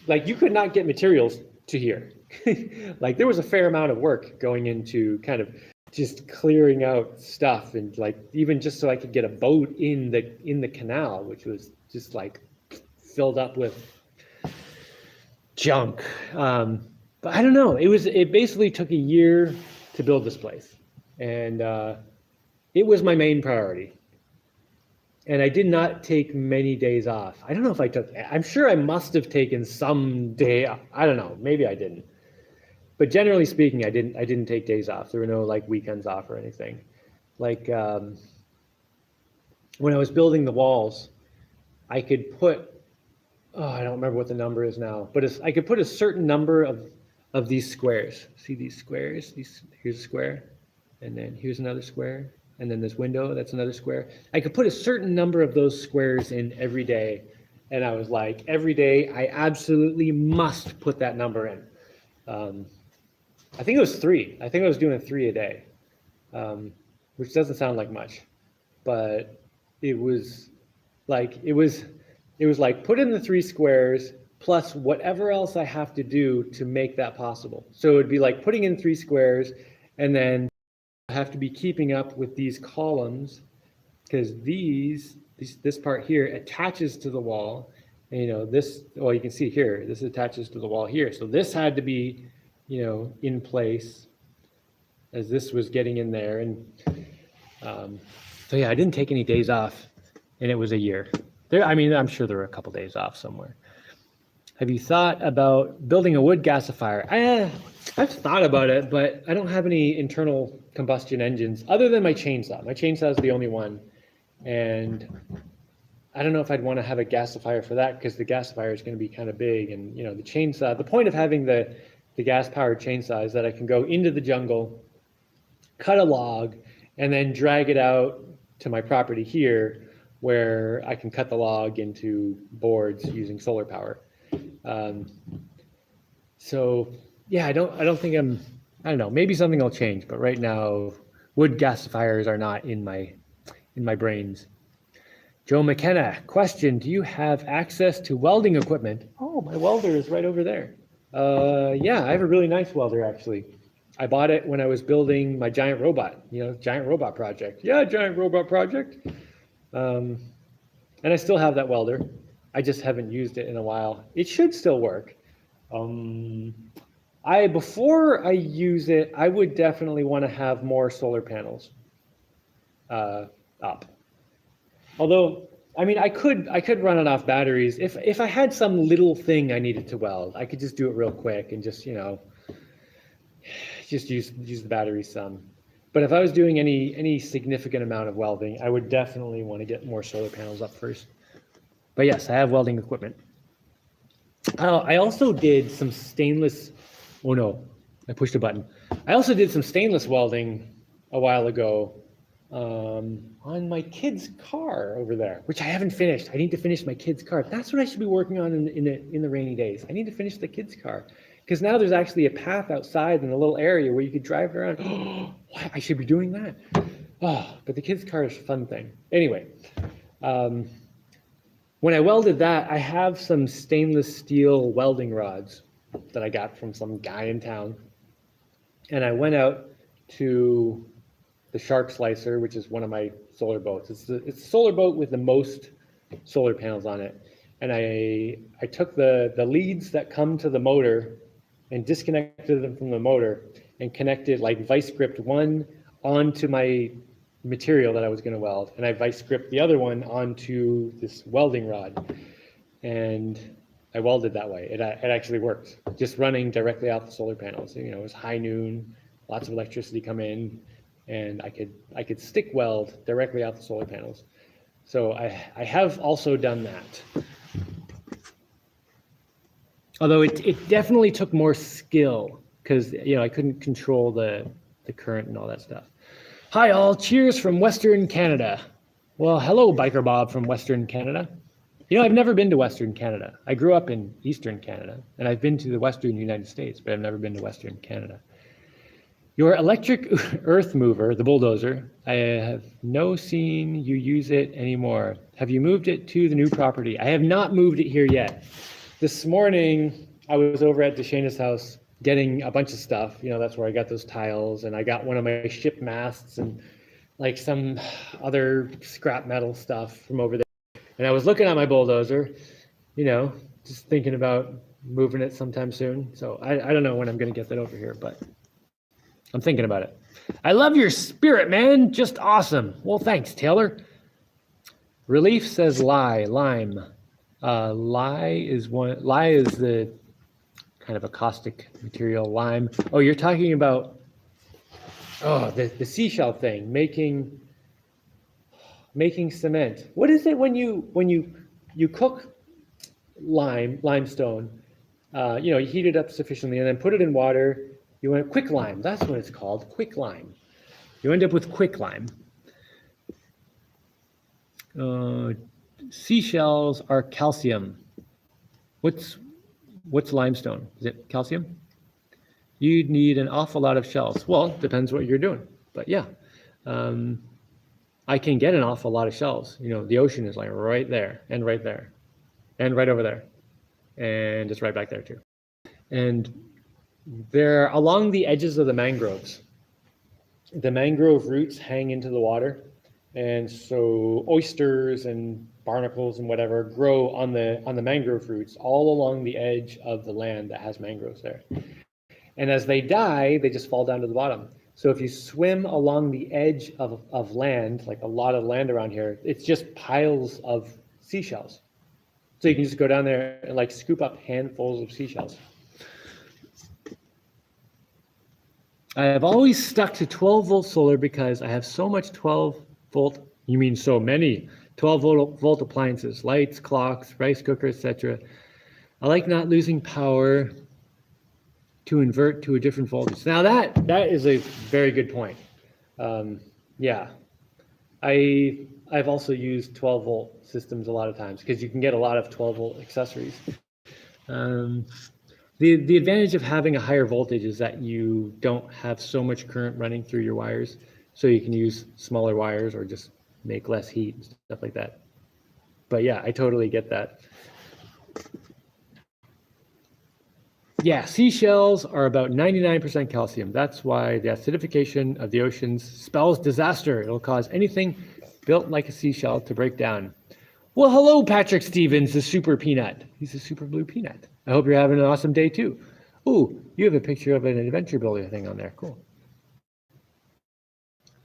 like you could not get materials to here. Like there was a fair amount of work going into kind of just clearing out stuff, and like even just so I could get a boat in the canal, which was just like filled up with junk. But I don't know. It basically took a year to build this place, and it was my main priority. And I did not take many days off. I don't know if I took. I'm sure I must have taken some day. I don't know. Maybe I didn't. But generally speaking, I didn't take days off. There were no like weekends off or anything. Like when I was building the walls, I could put. Oh, I don't remember what the number is now, but I could put a certain number of these squares. See these squares? Here's a square, and then here's another square, and then this window, that's another square. I could put a certain number of those squares in every day, and I was like, every day I absolutely must put that number in. I think it was 3. I think I was doing 3 a day, which doesn't sound like much, but it was like put in the 3 squares plus whatever else I have to do to make that possible. So it would be like putting in 3 squares, and then I have to be keeping up with these columns, because this part here attaches to the wall. And, you know, well, you can see here, this attaches to the wall here. So this had to be, you know, in place as this was getting in there. And so yeah, I didn't take any days off, and it was a year. I mean, I'm sure there were a couple days off somewhere. Have you thought about building a wood gasifier? I've thought about it, but I don't have any internal combustion engines other than my chainsaw. My chainsaw is the only one, and I don't know if I'd want to have a gasifier for that, because the gasifier is going to be kind of big, and you know, the chainsaw. The point of having the gas-powered chainsaw is that I can go into the jungle, cut a log, and then drag it out to my property here, where I can cut the log into boards using solar power. So yeah, I don't think I don't know, maybe something will change, but right now wood gasifiers are not in my brains. Joe McKenna, question, do you have access to welding equipment? Oh, my welder is right over there. Yeah, I have a really nice welder actually. I bought it when I was building my giant robot, you know, giant robot project. Yeah, giant robot project. And I still have that welder. I just haven't used it in a while. It should still work. Before I use it, I would definitely want to have more solar panels up. Although, I mean, I could run it off batteries. If I had some little thing I needed to weld, I could just do it real quick and just, you know, just use the batteries some. But if I was doing any significant amount of welding, I would definitely want to get more solar panels up first. But yes, I have welding equipment. I also did some stainless, oh no, I pushed a button. I also did some stainless welding a while ago on my kid's car over there, which I haven't finished. I need to finish my kid's car. That's what I should be working on in the rainy days. I need to finish the kid's car. Because now there's actually a path outside in a little area where you could drive around. Oh, I should be doing that. Oh, but the kid's car is a fun thing. Anyway, when I welded that, I have some stainless steel welding rods that I got from some guy in town. And I went out to the Shark Slicer, which is one of my solar boats. It's the solar boat with the most solar panels on it. And I took the leads that come to the motor and disconnected them from the motor and connected, like vice gripped one onto my material that I was going to weld, and I vice gripped the other one onto this welding rod, and I welded that way. It actually worked, just running directly out the solar panels. You know, it was high noon, lots of electricity come in, and I could stick weld directly out the solar panels. So I have also done that. Although it definitely took more skill, because you know, I couldn't control the current and all that stuff. Hi all, cheers from Western Canada. Well, hello Biker Bob from Western Canada. You know, I've never been to Western Canada. I grew up in Eastern Canada, and I've been to the Western United States, but I've never been to Western Canada. Your electric earth mover, the bulldozer, I have no seen you use it anymore. Have you moved it to the new property? I have not moved it here yet. This morning, I was over at Deshana's house getting a bunch of stuff. You know, that's where I got those tiles, and I got one of my ship masts and like some other scrap metal stuff from over there. And I was looking at my bulldozer, you know, just thinking about moving it sometime soon. So I don't know when I'm going to get that over here, but I'm thinking about it. I love your spirit, man. Just awesome. Well, thanks, Taylor. Relief says lime. Lye is the kind of a caustic material, lime. Oh, you're talking about the seashell thing, making cement. What is it when you cook limestone? You heat it up sufficiently and then put it in water. You want quick lime. That's what it's called, quick lime. You end up with quick lime. Seashells are calcium. What's limestone? Is it calcium? You'd need an awful lot of shells. Well, depends what you're doing. But yeah, I can get an awful lot of shells. The ocean is like right there and right there and right over there. And it's right back there too. And they're along the edges of the mangroves. The mangrove roots hang into the water. And so oysters and barnacles and whatever grow on the mangrove roots all along the edge of the land that has mangroves there. And as they die, they just fall down to the bottom. So if you swim along the edge of land, like a lot of land around here, it's just piles of seashells. So you can just go down there and like scoop up handfuls of seashells. I have always stuck to 12-volt solar because I have so much 12-volt, you mean so many 12-volt appliances, lights, clocks, rice cooker, etc. I like not losing power to invert to a different voltage. Now that is a very good point. Yeah, I've also used 12-volt systems a lot of times because you can get a lot of 12-volt accessories. The advantage of having a higher voltage is that you don't have so much current running through your wires, so you can use smaller wires or just make less heat and stuff like that. But yeah, I totally get that. Yeah, seashells are about 99% calcium. That's why the acidification of the oceans spells disaster. It'll cause anything built like a seashell to break down. Well, hello, Patrick Stevens, the super peanut. He's a super blue peanut. I hope you're having an awesome day too. Ooh, you have a picture of an adventure builder thing on there. Cool.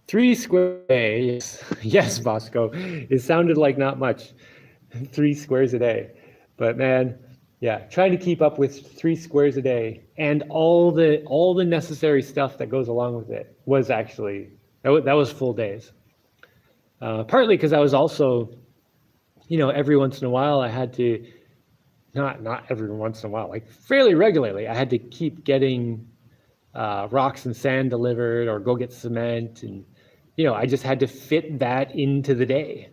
3 squares a day. Yes, yes, Bosco. It sounded like not much. 3 squares a day. But man, yeah, trying to keep up with 3 squares a day and all the necessary stuff that goes along with it was actually, that was full days. Partly because I was also, every once in a while I had to, not every once in a while, like fairly regularly, I had to keep getting rocks and sand delivered or go get cement. And, I just had to fit that into the day.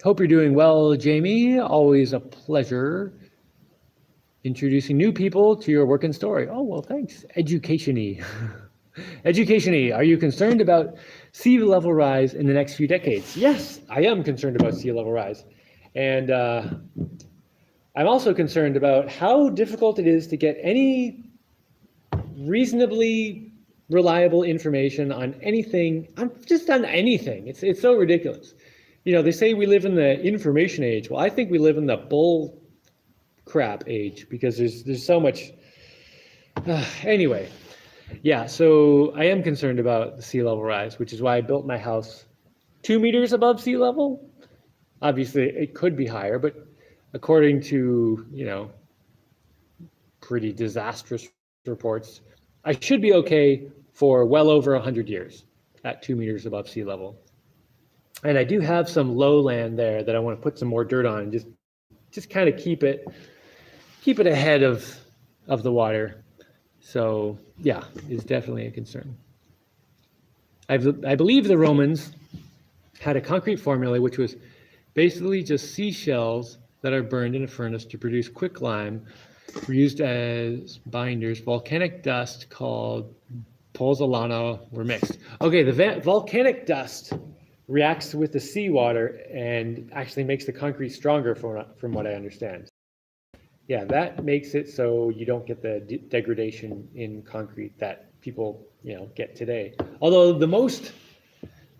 Hope you're doing well, Jaimie. Always a pleasure introducing new people to your work and story. Oh, well, thanks. Education-y. Education-y, are you concerned about sea level rise in the next few decades? Yes, I am concerned about sea level rise. And I'm also concerned about how difficult it is to get any reasonably reliable information on anything, just on anything. It's so ridiculous. They say we live in the information age. Well, I think we live in the bull crap age because there's so much. Anyway, yeah, so I am concerned about the sea level rise, which is why I built my house 2 meters above sea level. Obviously, it could be higher, but according to, pretty disastrous reports, I should be okay for well over 100 years at 2 meters above sea level. And I do have some lowland there that I want to put some more dirt on and just kind of keep it ahead of the water. So yeah, it's definitely a concern. I believe the Romans had a concrete formula which was basically just seashells that are burned in a furnace to produce quicklime were used as binders. Volcanic dust called pozzolano were mixed. Okay, the volcanic dust reacts with the seawater and actually makes the concrete stronger from what I understand. Yeah, that makes it so you don't get the degradation in concrete that people, get today. Although the most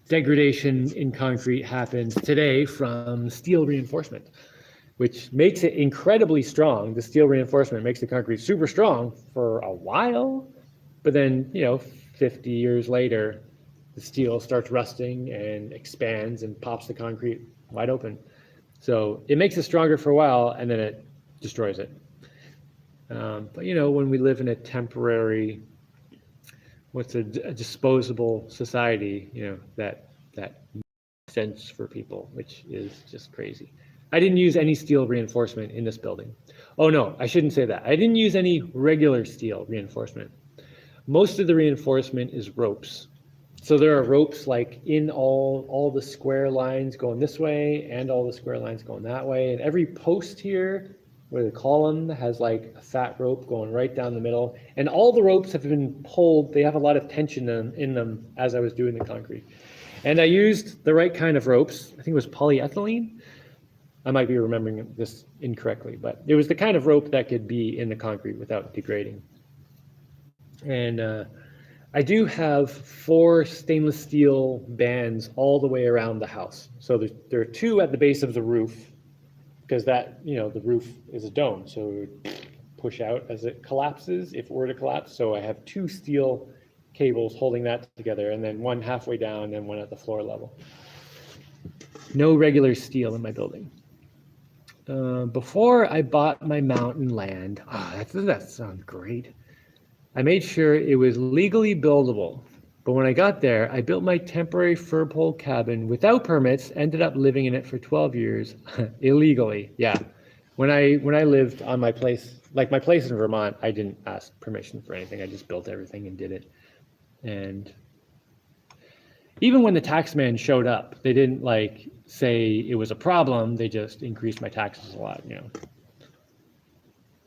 degradation in concrete happens today from steel reinforcement, which makes it incredibly strong. The steel reinforcement makes the concrete super strong for a while, but then, 50 years later, the steel starts rusting and expands and pops the concrete wide open. So it makes it stronger for a while, and then it destroys it. But when we live in a temporary, a disposable society, that makes sense for people, which is just crazy. I didn't use any steel reinforcement in this building. Oh no, I shouldn't say that. I didn't use any regular steel reinforcement. Most of the reinforcement is ropes. So there are ropes like in all the square lines going this way and all the square lines going that way. And every post here where the column has like a fat rope going right down the middle. And all the ropes have been pulled. They have a lot of tension in them as I was doing the concrete. And I used the right kind of ropes. I think it was polyethylene. I might be remembering this incorrectly, but it was the kind of rope that could be in the concrete without degrading. And I do have 4 stainless steel bands all the way around the house. So there are 2 at the base of the roof, because that, the roof is a dome, so it would push out as it collapses, if it were to collapse. So I have 2 steel cables holding that together, and then 1 halfway down and 1 at the floor level. No regular steel in my building. Before I bought my mountain land, that sounds great. I made sure it was legally buildable, but when I got there, I built my temporary fir pole cabin without permits, ended up living in it for 12 years, illegally. Yeah, when I lived on my place, like my place in Vermont, I didn't ask permission for anything. I just built everything and did it. And even when the tax man showed up, they didn't say it was a problem. They just increased my taxes a lot,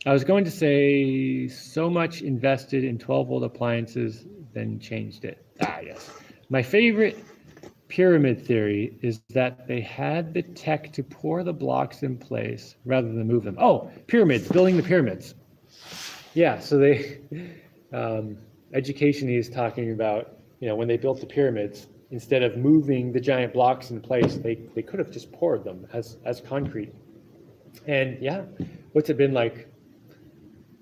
I was going to say so much invested in 12-volt appliances, then changed it. Yes. My favorite pyramid theory is that they had the tech to pour the blocks in place rather than move them. Oh, pyramids, building the pyramids. Yeah, so they, education is talking about, when they built the pyramids, instead of moving the giant blocks in place, they could have just poured them as concrete. And yeah, what's it been like?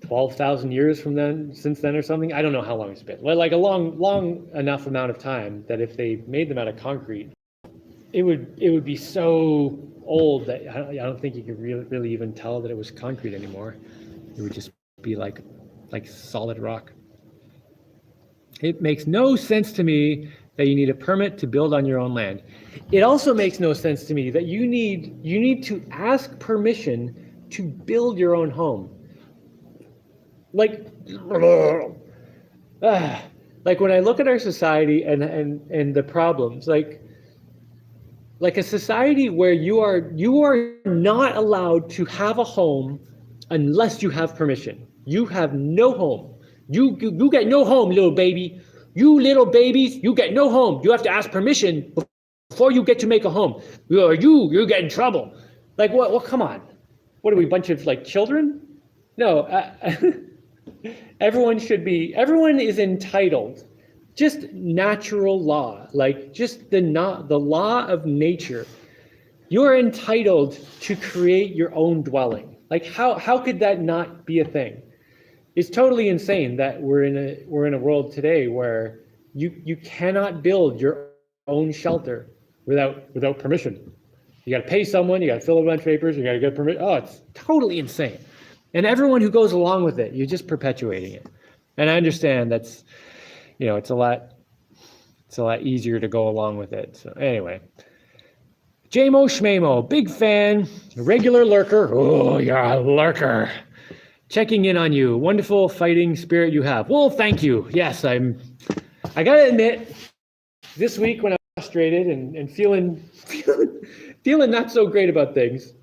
12,000 years since then or something? I don't know how long it's been. Like a long enough amount of time that if they made them out of concrete, it would be so old that I don't think you could really even tell that it was concrete anymore. It would just be like solid rock. It makes no sense to me that you need a permit to build on your own land. It also makes no sense to me that you need to ask permission to build your own home. Like when I look at our society and the problems, like a society where you are not allowed to have a home unless you have permission. You have no home. You get no home, little baby. You little babies, you get no home. You have to ask permission before you get to make a home. You get in trouble. Like what? Well, come on. What are we, a bunch of children? No. Everyone is entitled, just natural law, just the law of nature. You're entitled to create your own dwelling. How could that not be a thing? It's totally insane that we're in a world today where you cannot build your own shelter without permission. You got to pay someone, you got to fill a bunch of papers, you got to get permission. Oh, it's totally insane. And everyone who goes along with it, you're just perpetuating it. And I understand that's, it's a lot easier to go along with it. So anyway, Jaimo Schmamo, big fan, regular lurker. Oh, you're a lurker. Checking in on you. Wonderful fighting spirit you have. Well, thank you. Yes, I gotta admit, this week when I was frustrated and feeling not so great about things,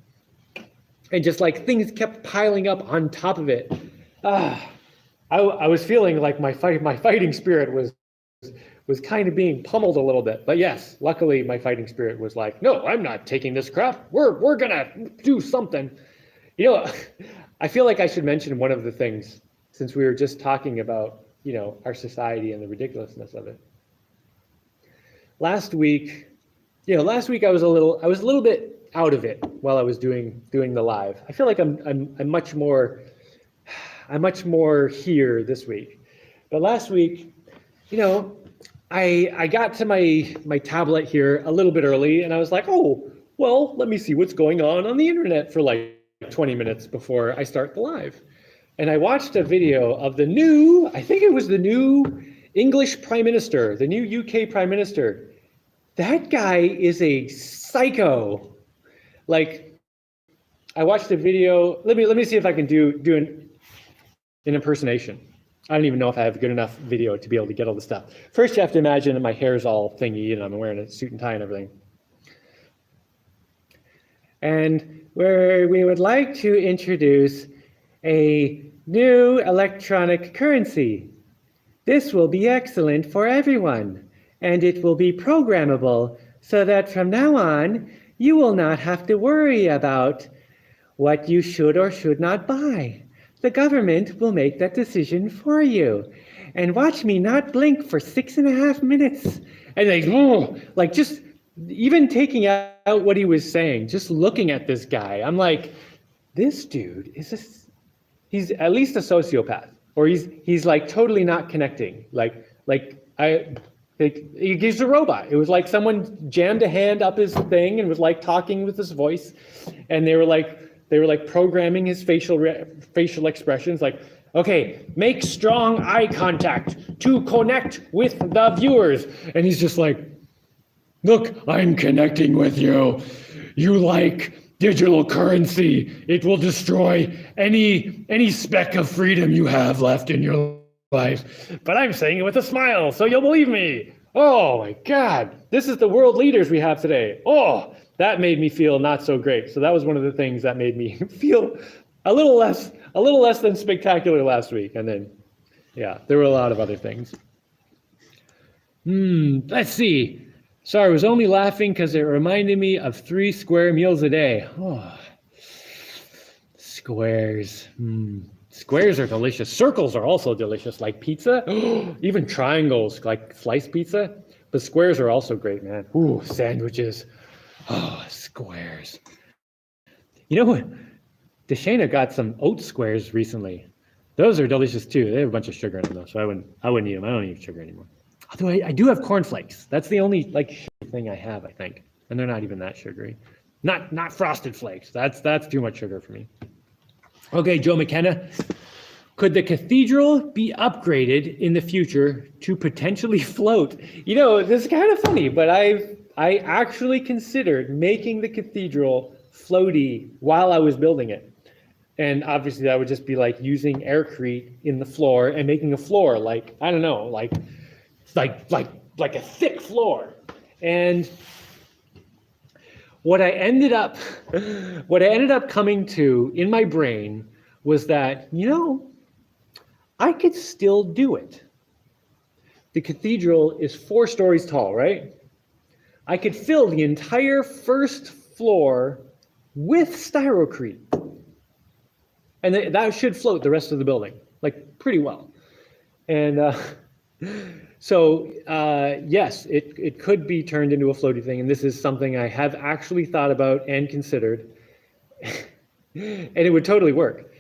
and just like things kept piling up on top of it. I was feeling like my fighting spirit was kind of being pummeled a little bit. But yes, luckily my fighting spirit was like, no, I'm not taking this crap. We're gonna do something. You know, I feel like I should mention one of the things, since we were just talking about, our society and the ridiculousness of it. Last week I was a little bit out of it while I was doing the live. I feel like I'm much more here this week. But last week, I got to my tablet here a little bit early, and I was like, oh, well, let me see what's going on the internet for like 20 minutes before I start the live. And I watched a video of I think it was the new English Prime Minister, the new UK Prime Minister. That guy is a psycho. Like, I watched a video. Let me see if I can do an impersonation. I don't even know if I have good enough video to be able to get all the stuff. First, you have to imagine that my hair's all thingy and I'm wearing a suit and tie and everything. And where we would like to introduce a new electronic currency. This will be excellent for everyone, and it will be programmable so that from now on, you will not have to worry about what you should or should not buy. The government will make that decision for you. And watch me not blink for 6.5 minutes. And like just even taking out what he was saying, just looking at this guy, I'm like, this dude he's at least a sociopath, or he's like totally not connecting. He's a robot. It was like someone jammed a hand up his thing and was like talking with his voice, and they were like programming his facial expressions, like, okay, make strong eye contact to connect with the viewers. And he's just like, look, I'm connecting with you. You like digital currency. It will destroy any speck of freedom you have left in your life. But I'm saying it with a smile, so you'll believe me. Oh my God, this is the world leaders we have today. Oh, that made me feel not so great. So that was one of the things that made me feel a little less than spectacular last week. And then, yeah, there were a lot of other things. Let's see. Sorry, I was only laughing because it reminded me of 3 square meals a day. Oh, squares. Squares are delicious. Circles are also delicious, like pizza. Even triangles, like sliced pizza. But squares are also great, man. Ooh, sandwiches. Oh, squares. You know what? Deshana got some oat squares recently. Those are delicious too. They have a bunch of sugar in them though, so I wouldn't eat them. I don't eat sugar anymore. Although I do have cornflakes. That's the only thing I have, I think. And they're not even that sugary. Not frosted flakes. That's too much sugar for me. Okay, Joe McKenna. Could the cathedral be upgraded in the future to potentially float? This is kind of funny, but I actually considered making the cathedral floaty while I was building it. And obviously that would just be like using aircrete in the floor and making a floor like a thick floor. And what I ended up coming to in my brain was that, I could still do it. The cathedral is 4 stories tall, right? I could fill the entire first floor with styrocrete. And that should float the rest of the building, like pretty well. And so yes, it could be turned into a floaty thing. And this is something I have actually thought about and considered. And it would totally work.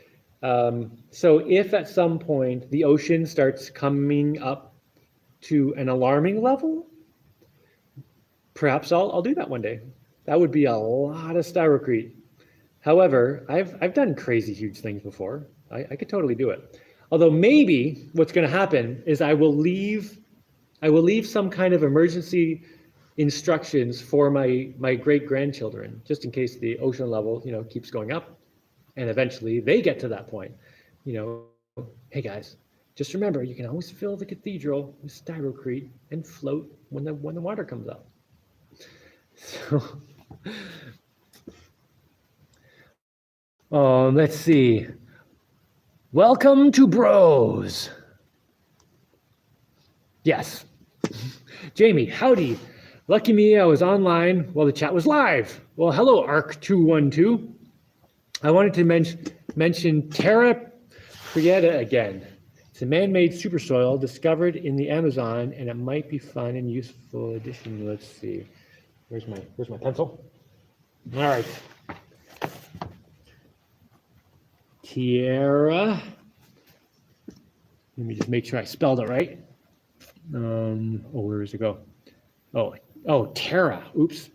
So if at some point the ocean starts coming up to an alarming level, perhaps I'll do that one day. That would be a lot of styrocrete. However, I've done crazy huge things before. I could totally do it. Although maybe what's going to happen is I will leave some kind of emergency instructions for my great grandchildren, just in case the ocean level keeps going up, and eventually they get to that point. Hey guys, just remember you can always fill the cathedral with styrocrete and float when the water comes up. So. Let's see. Welcome to Bros. Yes. Jaimie, howdy. Lucky me, I was online while the chat was live. Well, hello, ARC212. I wanted to mention Terra Prieta again. It's a man-made super soil discovered in the Amazon, and it might be fun and useful addition. Let's see. Where's my pencil? All right. Tierra. Let me just make sure I spelled it right. Where does it go? Oh, Terra. Oops.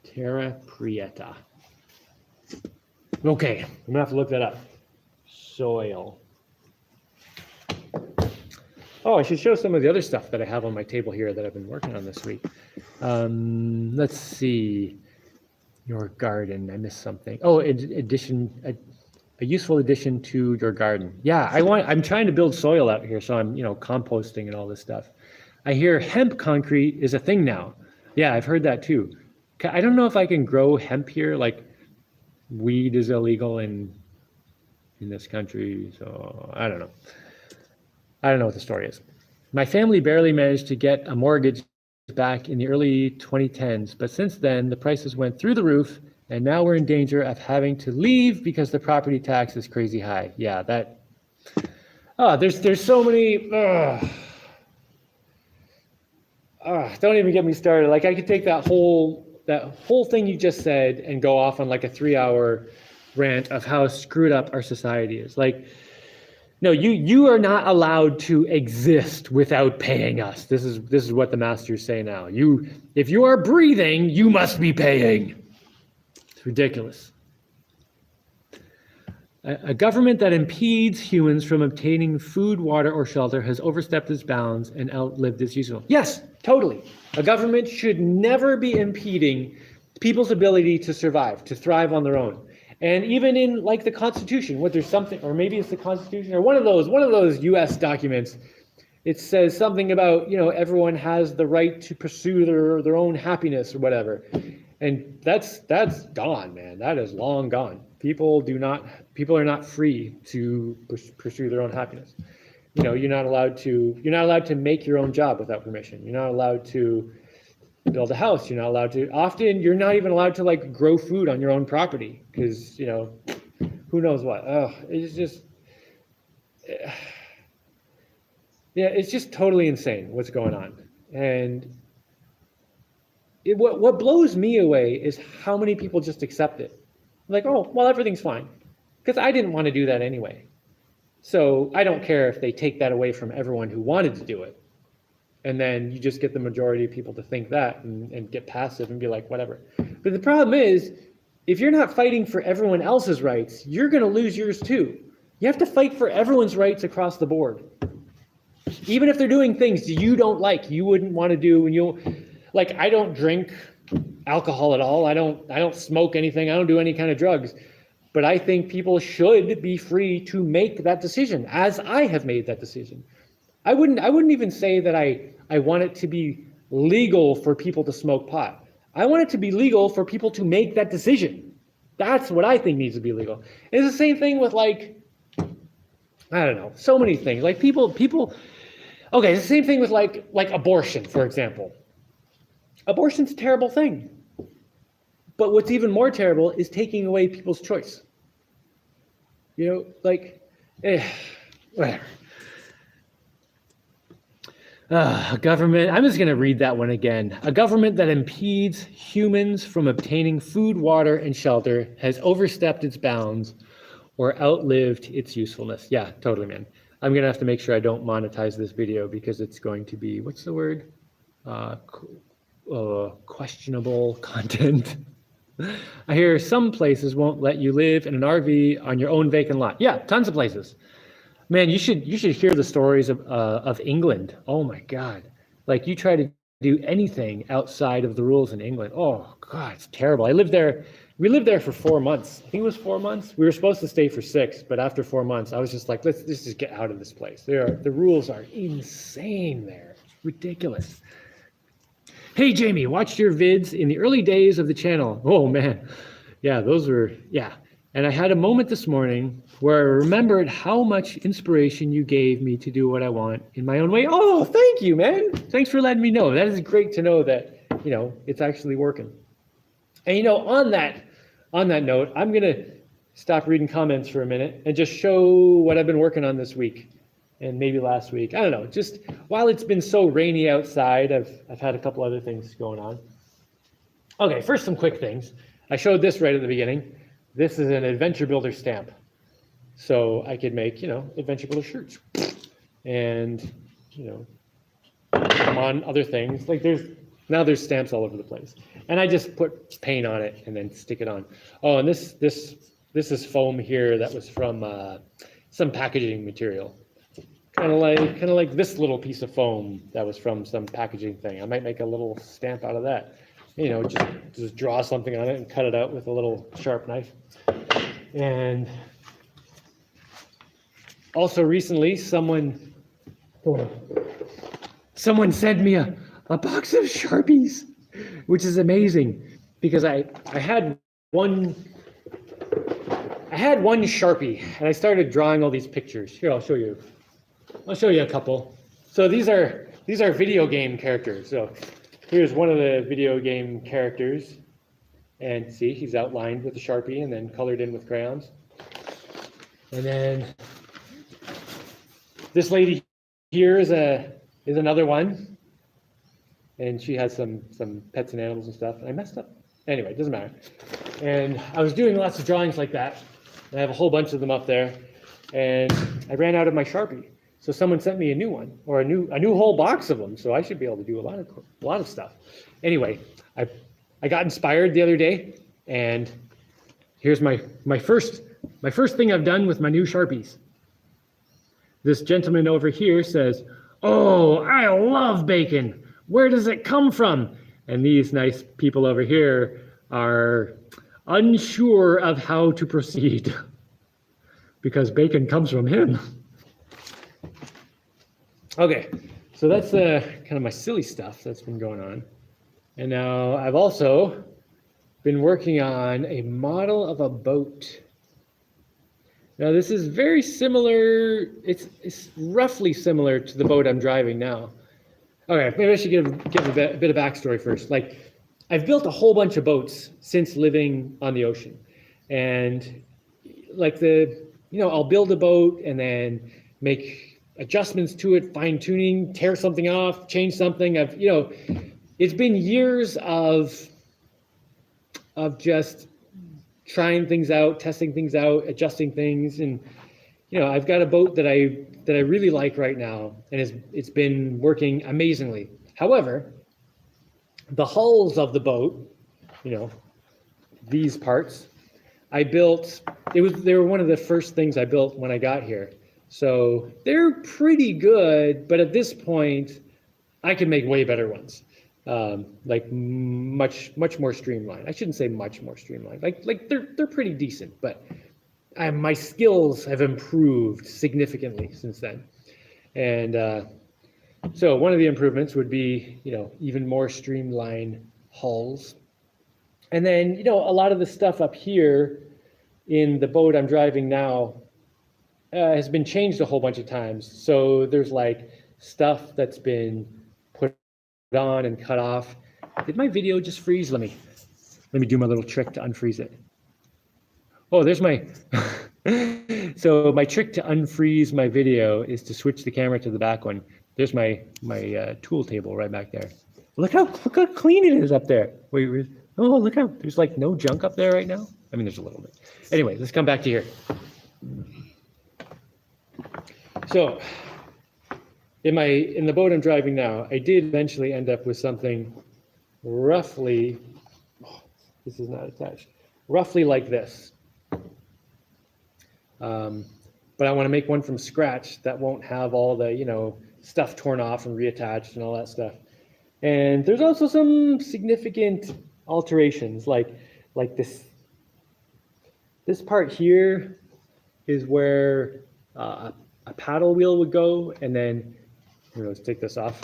Terra Prieta. Okay, I'm gonna have to look that up. Soil. Oh, I should show some of the other stuff that I have on my table here that I've been working on this week. Let's see. Your garden. I missed something. Oh, a useful addition to your garden. Yeah, I'm trying to build soil out here, so I'm composting and all this stuff. I hear hemp concrete is a thing now. Yeah, I've heard that too. I don't know if I can grow hemp here. Like, weed is illegal in this country, so I don't know. I don't know what the story is. My family barely managed to get a mortgage back in the early 2010s, but since then the prices went through the roof, and now we're in danger of having to leave because the property tax is crazy high. Yeah, there's so many. Don't even get me started. Like, I could take that whole thing you just said and go off on like a 3-hour rant of how screwed up our society is. Like, no, you are not allowed to exist without paying us. This is what the masters say now. If you are breathing, you must be paying. It's ridiculous. A government that impedes humans from obtaining food, water, or shelter has overstepped its bounds and outlived its usefulness. Yes, totally. A government should never be impeding people's ability to survive, to thrive on their own. And even in like the Constitution, there's something, or maybe it's the Constitution, or one of those U.S. documents, it says something about everyone has the right to pursue their own happiness or whatever, and that's gone, man. That is long gone. People are not free to pursue their own happiness. You're not allowed to make your own job without permission. You're not allowed to build a house. You're not allowed to. Often, you're not even allowed to like grow food on your own property because who knows what. It's just, yeah, it's just totally insane what's going on. And what blows me away is how many people just accept it. Like, oh, well, everything's fine, because I didn't want to do that anyway. So I don't care if they take that away from everyone who wanted to do it. And then you just get the majority of people to think that and get passive and be like, whatever. But the problem is, if you're not fighting for everyone else's rights, you're going to lose yours too. You have to fight for everyone's rights across the board. Even if they're doing things you don't like, you wouldn't want to do, like, I don't drink alcohol at all. I don't smoke anything. I don't do any kind of drugs. But I think people should be free to make that decision, as I have made that decision. I wouldn't even say that I want it to be legal for people to smoke pot. I want it to be legal for people to make that decision. That's what I think needs to be legal. It's the same thing with, like, I don't know, so many things. Like people. Okay, it's the same thing with like abortion, for example. Abortion's a terrible thing. But what's even more terrible is taking away people's choice. Whatever. A government, I'm just going to read that one again. A government that impedes humans from obtaining food, water, and shelter has overstepped its bounds or outlived its usefulness. Yeah, totally, man. I'm going to have to make sure I don't monetize this video because it's going to be, what's the word? Questionable content. I hear some places won't let you live in an RV on your own vacant lot. Yeah, tons of places. Man, you should hear the stories of England. Oh my God. Like, you try to do anything outside of the rules in England. Oh God, it's terrible. We lived there for 4 months. I think it was 4 months. We were supposed to stay for 6, but after 4 months, I was just like, let's just get out of this place. The rules are insane there. It's ridiculous. Hey, Jaimie, watched your vids in the early days of the channel. Oh, man. Yeah, those were, yeah. And I had a moment this morning where I remembered how much inspiration you gave me to do what I want in my own way. Oh, thank you, man. Thanks for letting me know. That is great to know that, it's actually working. And, on that note, I'm going to stop reading comments for a minute and just show what I've been working on this week and maybe last week. I don't know, just while it's been so rainy outside, I've had a couple other things going on. Okay, first some quick things. I showed this right at the beginning. This is an Adventure Builder stamp. So I could make, Adventure Builder shirts and, put them on other things. Like there's stamps all over the place. And I just put paint on it and then stick it on. Oh, and this is foam here that was from some packaging material. Kind of like this little piece of foam that was from some packaging thing. I might make a little stamp out of that. Just draw something on it and cut it out with a little sharp knife. And also recently, someone sent me a box of Sharpies, which is amazing because I had one Sharpie and I started drawing all these pictures. Here, I'll show you a couple. So these are video game characters. So here's one of the video game characters. And see, he's outlined with a Sharpie and then colored in with crayons. And then this lady here is another one. And she has some pets and animals and stuff. I messed up. Anyway, it doesn't matter. And I was doing lots of drawings like that. And I have a whole bunch of them up there. And I ran out of my Sharpie. So someone sent me a new one, or a new whole box of them. So I should be able to do a lot of stuff. Anyway, I got inspired the other day, and here's my first thing I've done with my new Sharpies. This gentleman over here says, "Oh, I love bacon. Where does it come from?" And these nice people over here are unsure of how to proceed because bacon comes from him. Okay, so that's kind of my silly stuff that's been going on. And now I've also been working on a model of a boat. Now this is very similar, it's roughly similar to the boat I'm driving now. Okay, maybe I should give a bit of backstory first. Like, I've built a whole bunch of boats since living on the ocean. And like I'll build a boat and then make adjustments to it, fine tuning, tear something off, change something. It's been years of just trying things out, testing things out, adjusting things, and I've got a boat that I really like right now, and it's been working amazingly. However, the hulls of the boat, these parts, I built. They were one of the first things I built when I got here, so they're pretty good. But at this point, I can make way better ones. Like much more streamlined. I shouldn't say much more streamlined. Like they're pretty decent, but my skills have improved significantly since then. And so one of the improvements would be, even more streamlined hulls. And then, a lot of the stuff up here in the boat I'm driving now has been changed a whole bunch of times. So there's like stuff that's been put on and cut off. Did my video just freeze? Let me do my little trick to unfreeze it. Oh, there's my so my trick to unfreeze my video is to switch the camera to the back one. There's my tool table right back there. Look how clean it is up there. Wait, oh, look how there's like no junk up there right now. I mean, there's a little bit. Anyway, let's come back to here. So in the boat I'm driving now, I did eventually end up with something roughly, this is not attached, roughly like this. But I want to make one from scratch that won't have all the, stuff torn off and reattached and all that stuff. And there's also some significant alterations, like this part here is where a paddle wheel would go, and then let's take this off.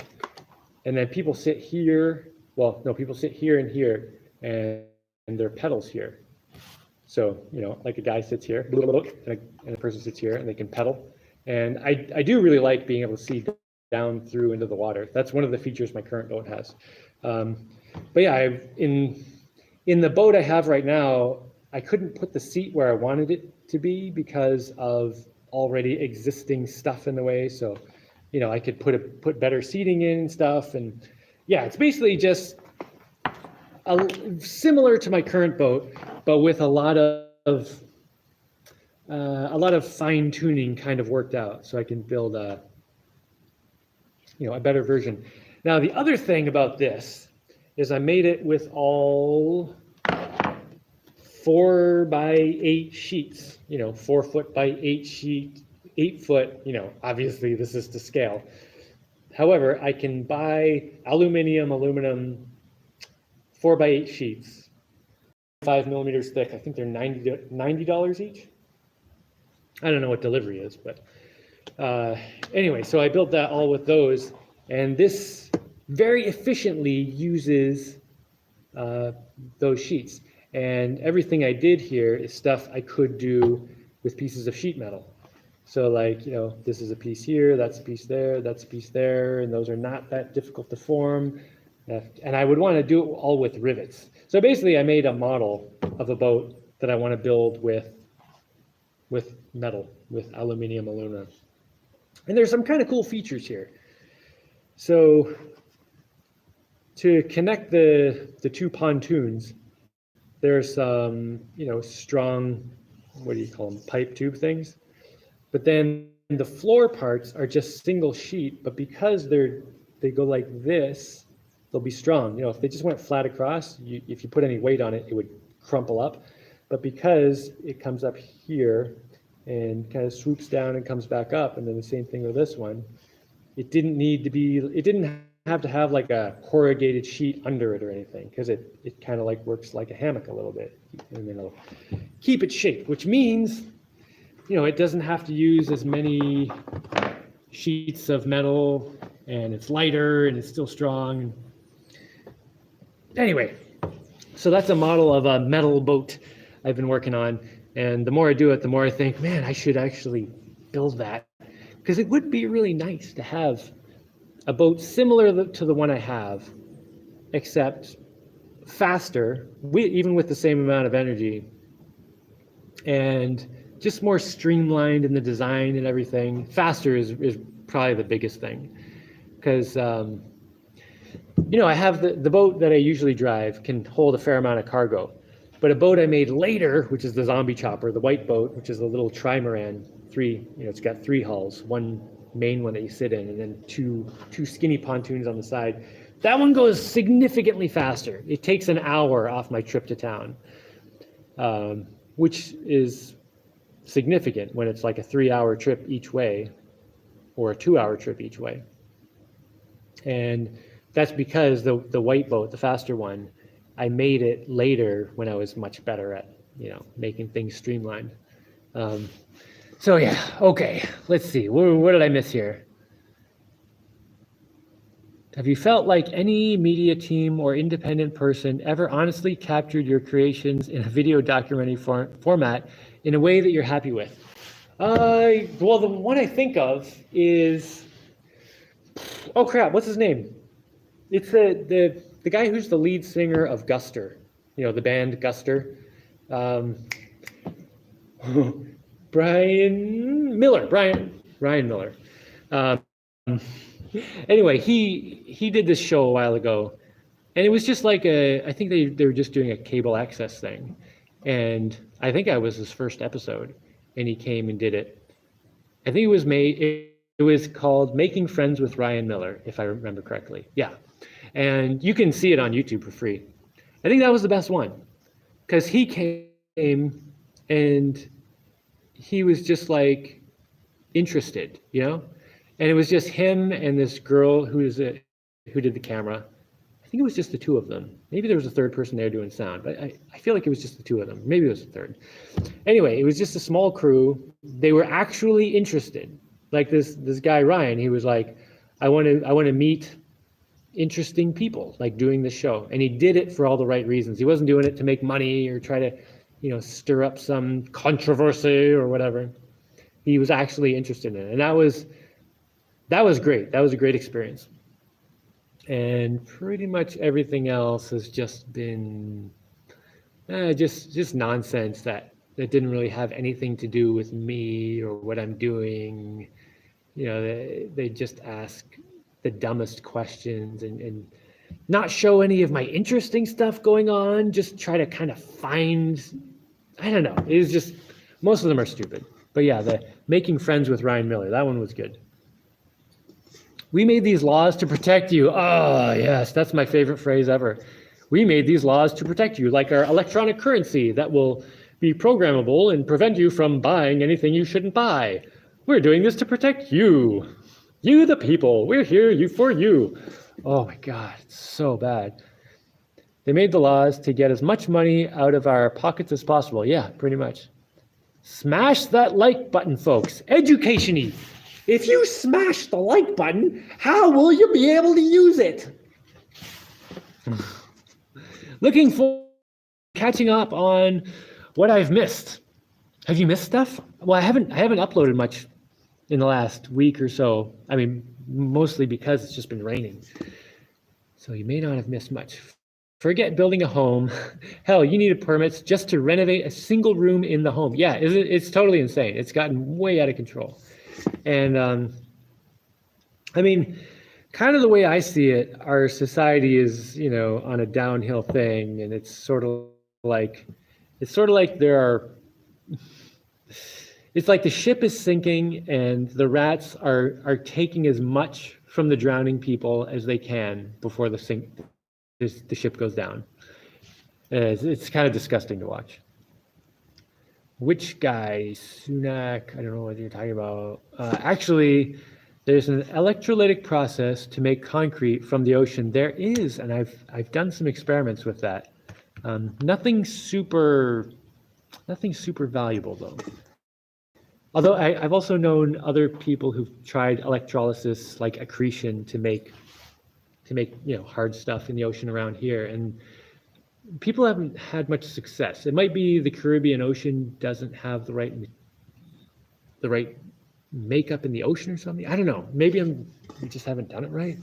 And then people sit here well, no, people sit here and here, and there are pedals here. So, like a guy sits here, and a person sits here, and they can pedal. And I do really like being able to see down through into the water. That's one of the features my current boat has. But yeah, in the boat I have right now, I couldn't put the seat where I wanted it to be because of already existing stuff in the way. So, I could put better seating in and stuff. And yeah, it's basically just similar to my current boat, but with a lot of fine tuning kind of worked out, so I can build a better version. Now, the other thing about this is I made it with all 4x8 sheets, 4 foot by 8 sheet, 8 foot, obviously this is to scale. However, I can buy aluminum 4x8 sheets, 5 millimeters thick. I think they're $90 each. I don't know what delivery is, but anyway, so I built that all with those, and this very efficiently uses those sheets. And everything I did here is stuff I could do with pieces of sheet metal. So like, this is a piece here, that's a piece there, that's a piece there, and those are not that difficult to form. And I would want to do it all with rivets. So basically I made a model of a boat that I want to build with metal, with aluminum. And there's some kind of cool features here. So to connect the two pontoons, there's some, strong, what do you call them, pipe tube things. But then the floor parts are just single sheet, but because they go like this, they'll be strong. If they just went flat across, if you put any weight on it, it would crumple up. But because it comes up here and kind of swoops down and comes back up, and then the same thing with this one, it didn't have to have like a corrugated sheet under it or anything, because it kind of like works like a hammock a little bit, and then it'll keep its shape, which means, it doesn't have to use as many sheets of metal, and it's lighter and it's still strong. Anyway, so that's a model of a metal boat I've been working on, and the more I do it, the more I think, man, I should actually build that, because it would be really nice to have a boat similar to the one I have, except faster, even with the same amount of energy, and just more streamlined in the design and everything. Faster is probably the biggest thing, because I have the boat that I usually drive can hold a fair amount of cargo, but a boat I made later, which is the Zombie Chopper, the white boat, which is a little trimaran, it's got 3 hulls, one main one that you sit in, and then two skinny pontoons on the side. That one goes significantly faster. It takes an hour off my trip to town, which is significant when it's like a 3-hour trip each way or a 2-hour trip each way. And that's because the white boat, the faster one, I made it later when I was much better at making things streamlined. So yeah, okay, let's see, what did I miss here? Have you felt like any media team or independent person ever honestly captured your creations in a video documentary format in a way that you're happy with? Well, the one I think of is, oh crap, what's his name? It's the guy who's the lead singer of Guster, the band Guster. Ryan Miller. Anyway, he did this show a while ago, and it was just like I think they were just doing a cable access thing, and I think I was his first episode, and he came and did it. I think it was called Making Friends with Ryan Miller, if I remember correctly. Yeah, and you can see it on YouTube for free. I think that was the best one, because he came and he was just like interested, and it was just him and this girl who did the camera. I think it was just the two of them. Maybe there was a third person there doing sound, but I feel like it was just the two of them. Maybe it was a third. Anyway, it was just a small crew. They were actually interested. Like this guy Ryan, he was like, I want to meet interesting people, like doing the show. And he did it for all the right reasons. He wasn't doing it to make money or try to, stir up some controversy or whatever. He was actually interested in it. And that was great. That was a great experience. And pretty much everything else has just been just nonsense that didn't really have anything to do with me or what I'm doing. They just ask the dumbest questions and not show any of my interesting stuff going on, just try to kind of find, I don't know. It was just, most of them are stupid. But yeah, the making friends with Ryan Miller, that one was good. We made these laws to protect you. Oh, yes, that's my favorite phrase ever. We made these laws to protect you, like our electronic currency that will be programmable and prevent you from buying anything you shouldn't buy. We're doing this to protect you. You, the people. We're here for you. Oh my God, it's so bad. They made the laws to get as much money out of our pockets as possible. Yeah, pretty much. Smash that like button, folks. Education-y. If you smash the like button, how will you be able to use it? Looking for catching up on what I've missed. Have you missed stuff? Well, I haven't uploaded much in the last week or so. I mean, mostly because it's just been raining. So you may not have missed much. Forget building a home. Hell, you need permits just to renovate a single room in the home. Yeah, it's totally insane. It's gotten way out of control. And I mean, kind of the way I see it, our society is, on a downhill thing, and it's sort of like it's like the ship is sinking and the rats are taking as much from the drowning people as they can before the ship goes down. It's kind of disgusting to watch. Which guy? Sunak? I don't know what you're talking about. Actually, there's an electrolytic process to make concrete from the ocean. There is, and I've done some experiments with that. Nothing super valuable though. Although I've also known other people who've tried electrolysis, like accretion, to make hard stuff in the ocean around here, and people haven't had much success. It might be the Caribbean Ocean doesn't have the right makeup in the ocean or something. I don't know. Maybe we just haven't done it right.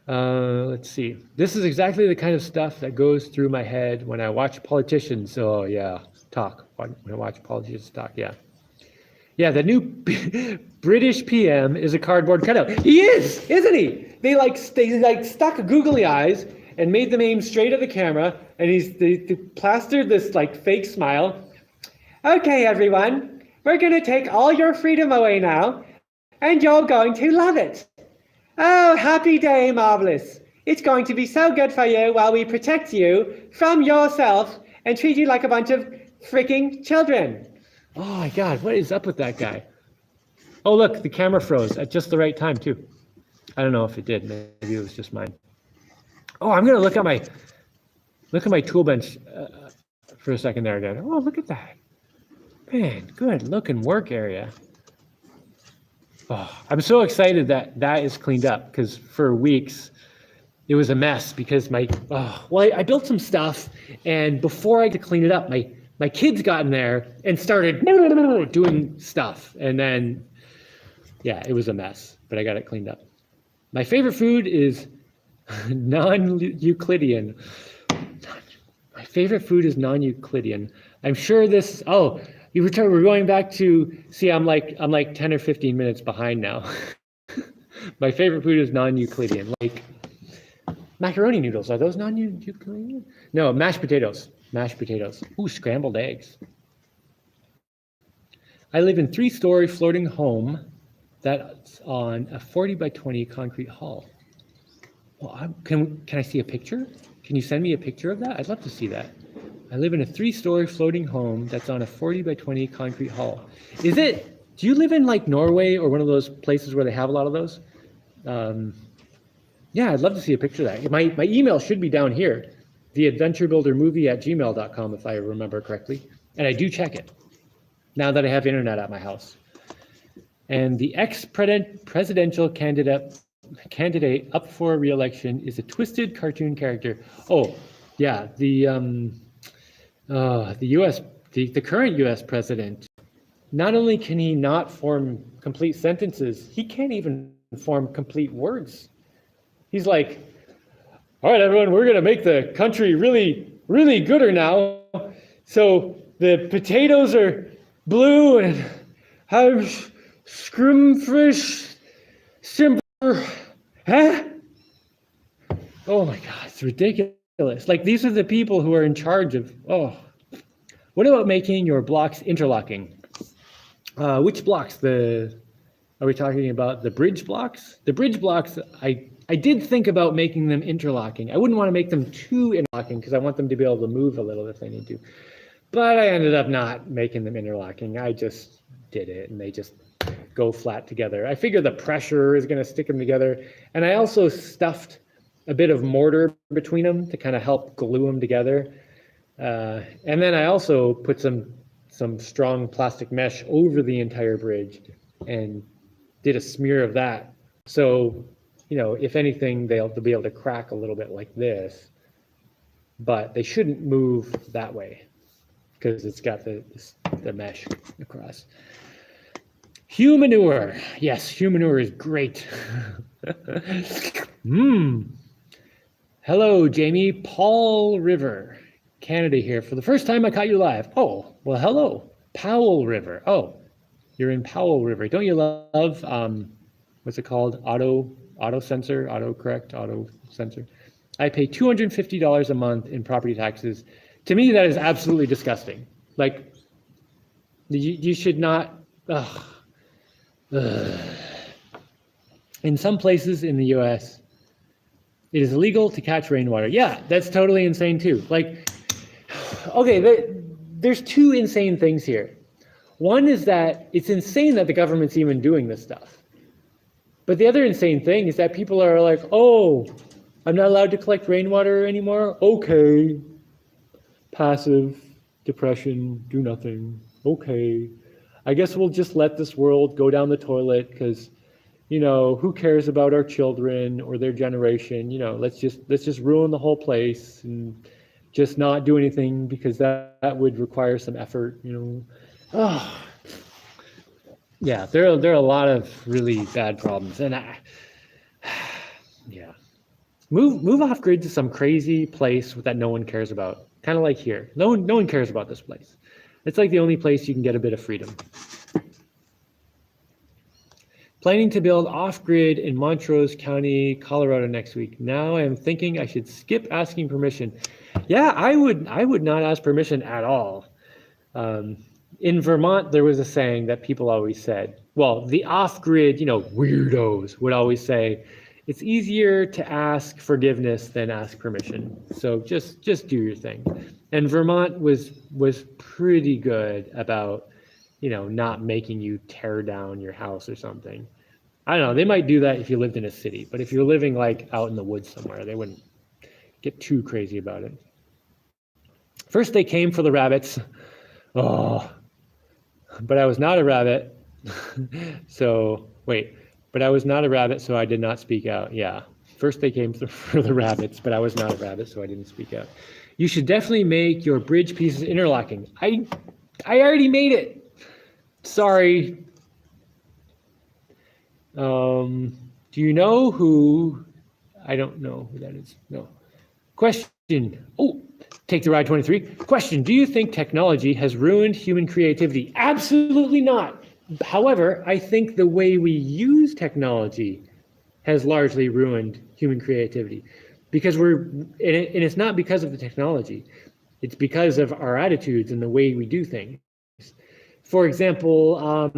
Let's see. This is exactly the kind of stuff that goes through my head when I watch politicians. Oh yeah, talk. When I watch politicians talk, yeah. Yeah, the new British PM is a cardboard cutout. He is, isn't he? They stuck googly eyes and made them aim straight at the camera, and they plastered this fake smile. Okay, everyone, we're going to take all your freedom away now, and you're going to love it. Oh, happy day, marvelous. It's going to be so good for you while we protect you from yourself and treat you like a bunch of freaking children. Oh my God, what is up with that guy? Oh, look, the camera froze at just the right time too. I don't know if it did. Maybe it was just mine. Oh, I'm gonna look at my tool bench for a second there again. Oh, look at that. Man, good looking work area. Oh, I'm so excited that is cleaned up, because for weeks it was a mess because I built some stuff, and before I could clean it up, my kids got in there and started doing stuff, and then yeah, it was a mess, but I got it cleaned up. My favorite food is non-Euclidean. My favorite food is non-Euclidean. I'm sure this. Oh, we're going back to. See, I'm like 10 or 15 minutes behind now. My favorite food is non-Euclidean, like macaroni noodles. Are those non-Euclidean? No, mashed potatoes. Mashed potatoes. Ooh, scrambled eggs. I live in a 3-story floating home that's on a 40 by 20 concrete hall. Well, can I see a picture? Can you send me a picture of that? I'd love to see that. I live in a 3-story floating home that's on a 40 by 20 concrete hall. Do you live in Norway or one of those places where they have a lot of those? Yeah, I'd love to see a picture of that. My email should be down here, theadventurebuildermovie@gmail.com, if I remember correctly. And I do check it now that I have internet at my house. And the ex-presidential candidate candidate up for re-election is a twisted cartoon character. Oh, yeah, the U.S. the current U.S. president. Not only can he not form complete sentences, he can't even form complete words. He's like, all right, everyone, we're going to make the country really, really gooder now. So the potatoes are blue and have scrimfish simper. Huh? Oh my God, it's ridiculous. Like, these are the people who are in charge of, what about making your blocks interlocking? Which blocks? Are we talking about the bridge blocks? The bridge blocks, I did think about making them interlocking. I wouldn't want to make them too interlocking because I want them to be able to move a little if they need to. But I ended up not making them interlocking. I just did it and they just go flat together. I figure the pressure is going to stick them together. And I also stuffed a bit of mortar between them to kind of help glue them together. And then I also put some strong plastic mesh over the entire bridge and did a smear of that. So, if anything, they'll be able to crack a little bit like this, but they shouldn't move that way because it's got the mesh across. Humanure. Yes, humanure is great. Hello, Jaimie. Paul River, Canada here. For the first time, I caught you live. Oh, well, hello. Powell River. Oh, you're in Powell River. Don't you love, what's it called? Auto sensor. I pay $250 a month in property taxes. To me, that is absolutely disgusting. Like, you should not. In some places in the U.S., it is illegal to catch rainwater. Yeah, that's totally insane too. Like, okay, there's two insane things here. One is that it's insane that the government's even doing this stuff. But the other insane thing is that people are like, oh, I'm not allowed to collect rainwater anymore? Okay. Passive, depression, do nothing. Okay. I guess we'll just let this world go down the toilet because, who cares about our children or their generation? Let's just ruin the whole place and just not do anything because that would require some effort, Yeah, there are a lot of really bad problems, and yeah, move off grid to some crazy place that no one cares about. Kind of like here, no one cares about this place. It's like the only place you can get a bit of freedom. Planning to build off grid in Montrose County, Colorado next week. Now I am thinking I should skip asking permission. Yeah, I would not ask permission at all. In Vermont, there was a saying that people always said, well, the off-grid, weirdos would always say, it's easier to ask forgiveness than ask permission. So just do your thing. And Vermont was pretty good about, not making you tear down your house or something. I don't know, they might do that if you lived in a city, but if you're living like out in the woods somewhere, they wouldn't get too crazy about it. First they came for the rabbits. Oh, but I was not a rabbit. But I was not a rabbit, so I did not speak out. Yeah, first they came for the rabbits, but I was not a rabbit, so I didn't speak out. You should definitely make your bridge pieces interlocking. I already made it. Sorry. Do you know who? I don't know who that is. No. Question. Oh, take the ride 23. Question. Do you think technology has ruined human creativity? Absolutely not. However, I think the way we use technology has largely ruined human creativity because and it's not because of the technology. It's because of our attitudes and the way we do things. For example,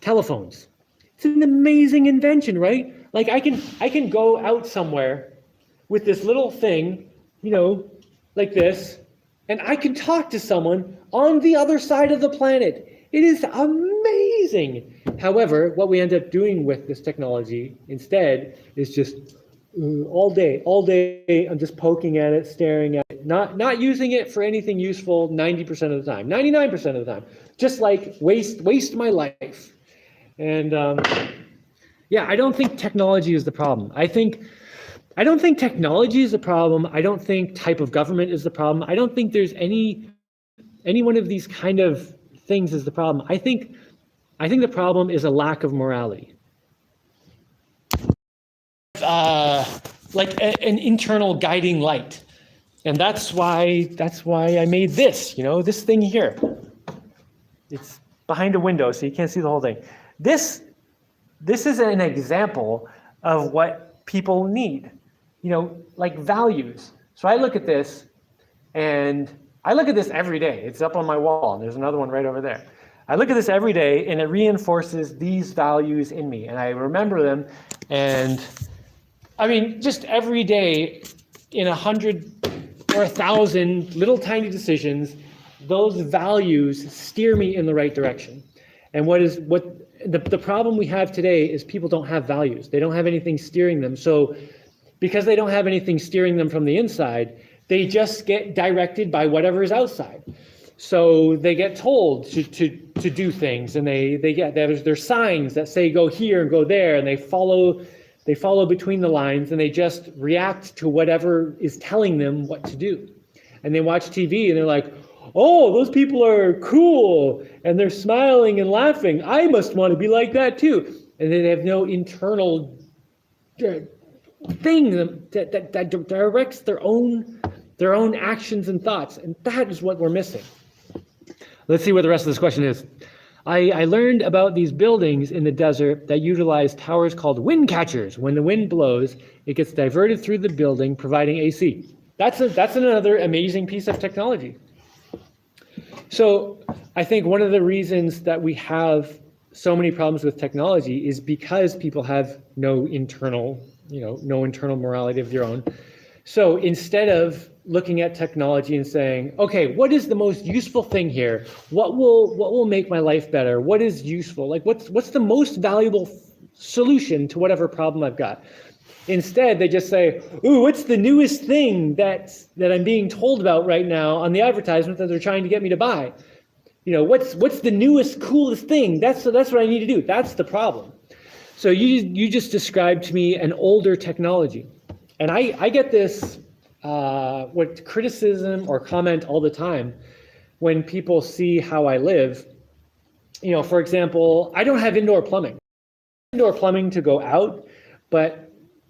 telephones. It's an amazing invention, right? Like I can go out somewhere with this little thing, like this, and I can talk to someone on the other side of the planet. It is amazing. However, what we end up doing with this technology instead is just all day, I'm just poking at it, staring at it, not using it for anything useful 90% of the time, 99% of the time, just like waste my life. And Yeah, I don't think technology is the problem. I don't think technology is the problem. I don't think type of government is the problem. I don't think there's any one of these kind of things is the problem. I think the problem is a lack of morality. Like an internal guiding light. And that's why I made this, this thing here. It's behind a window, so you can't see the whole thing. This is an example of what people need, like values. So I look at this, and I look at this every day. It's up on my wall, and there's another one right over there. I look at this every day, and it reinforces these values in me, and I remember them. And I mean, just every day, in 100 or 1,000 little tiny decisions, those values steer me in the right direction. And the problem we have today is people don't have values. They don't have anything steering them. So because they don't have anything steering them from the inside, they just get directed by whatever is outside. So they get told to do things, and there's signs that say go here and go there, and they follow between the lines, and they just react to whatever is telling them what to do. And they watch TV, and they're like, oh, those people are cool, and they're smiling and laughing. I must want to be like that too. And they have no internal thing that directs their own actions and thoughts. And that is what we're missing. Let's see what the rest of this question is. I learned about these buildings in the desert that utilize towers called wind catchers. When the wind blows, it gets diverted through the building, providing AC. That's another amazing piece of technology. So I think one of the reasons that we have so many problems with technology is because people have no internal morality of their own. So instead of looking at technology and saying, okay, what is the most useful thing here? What will make my life better? What is useful? Like what's the most valuable solution to whatever problem I've got? Instead, they just say, ooh, what's the newest thing that I'm being told about right now on the advertisement that they're trying to get me to buy? What's the newest, coolest thing? That's what I need to do. That's the problem. So you just described to me an older technology. And I get this criticism or comment all the time when people see how I live. For example, I don't have indoor plumbing. Indoor plumbing to go out, but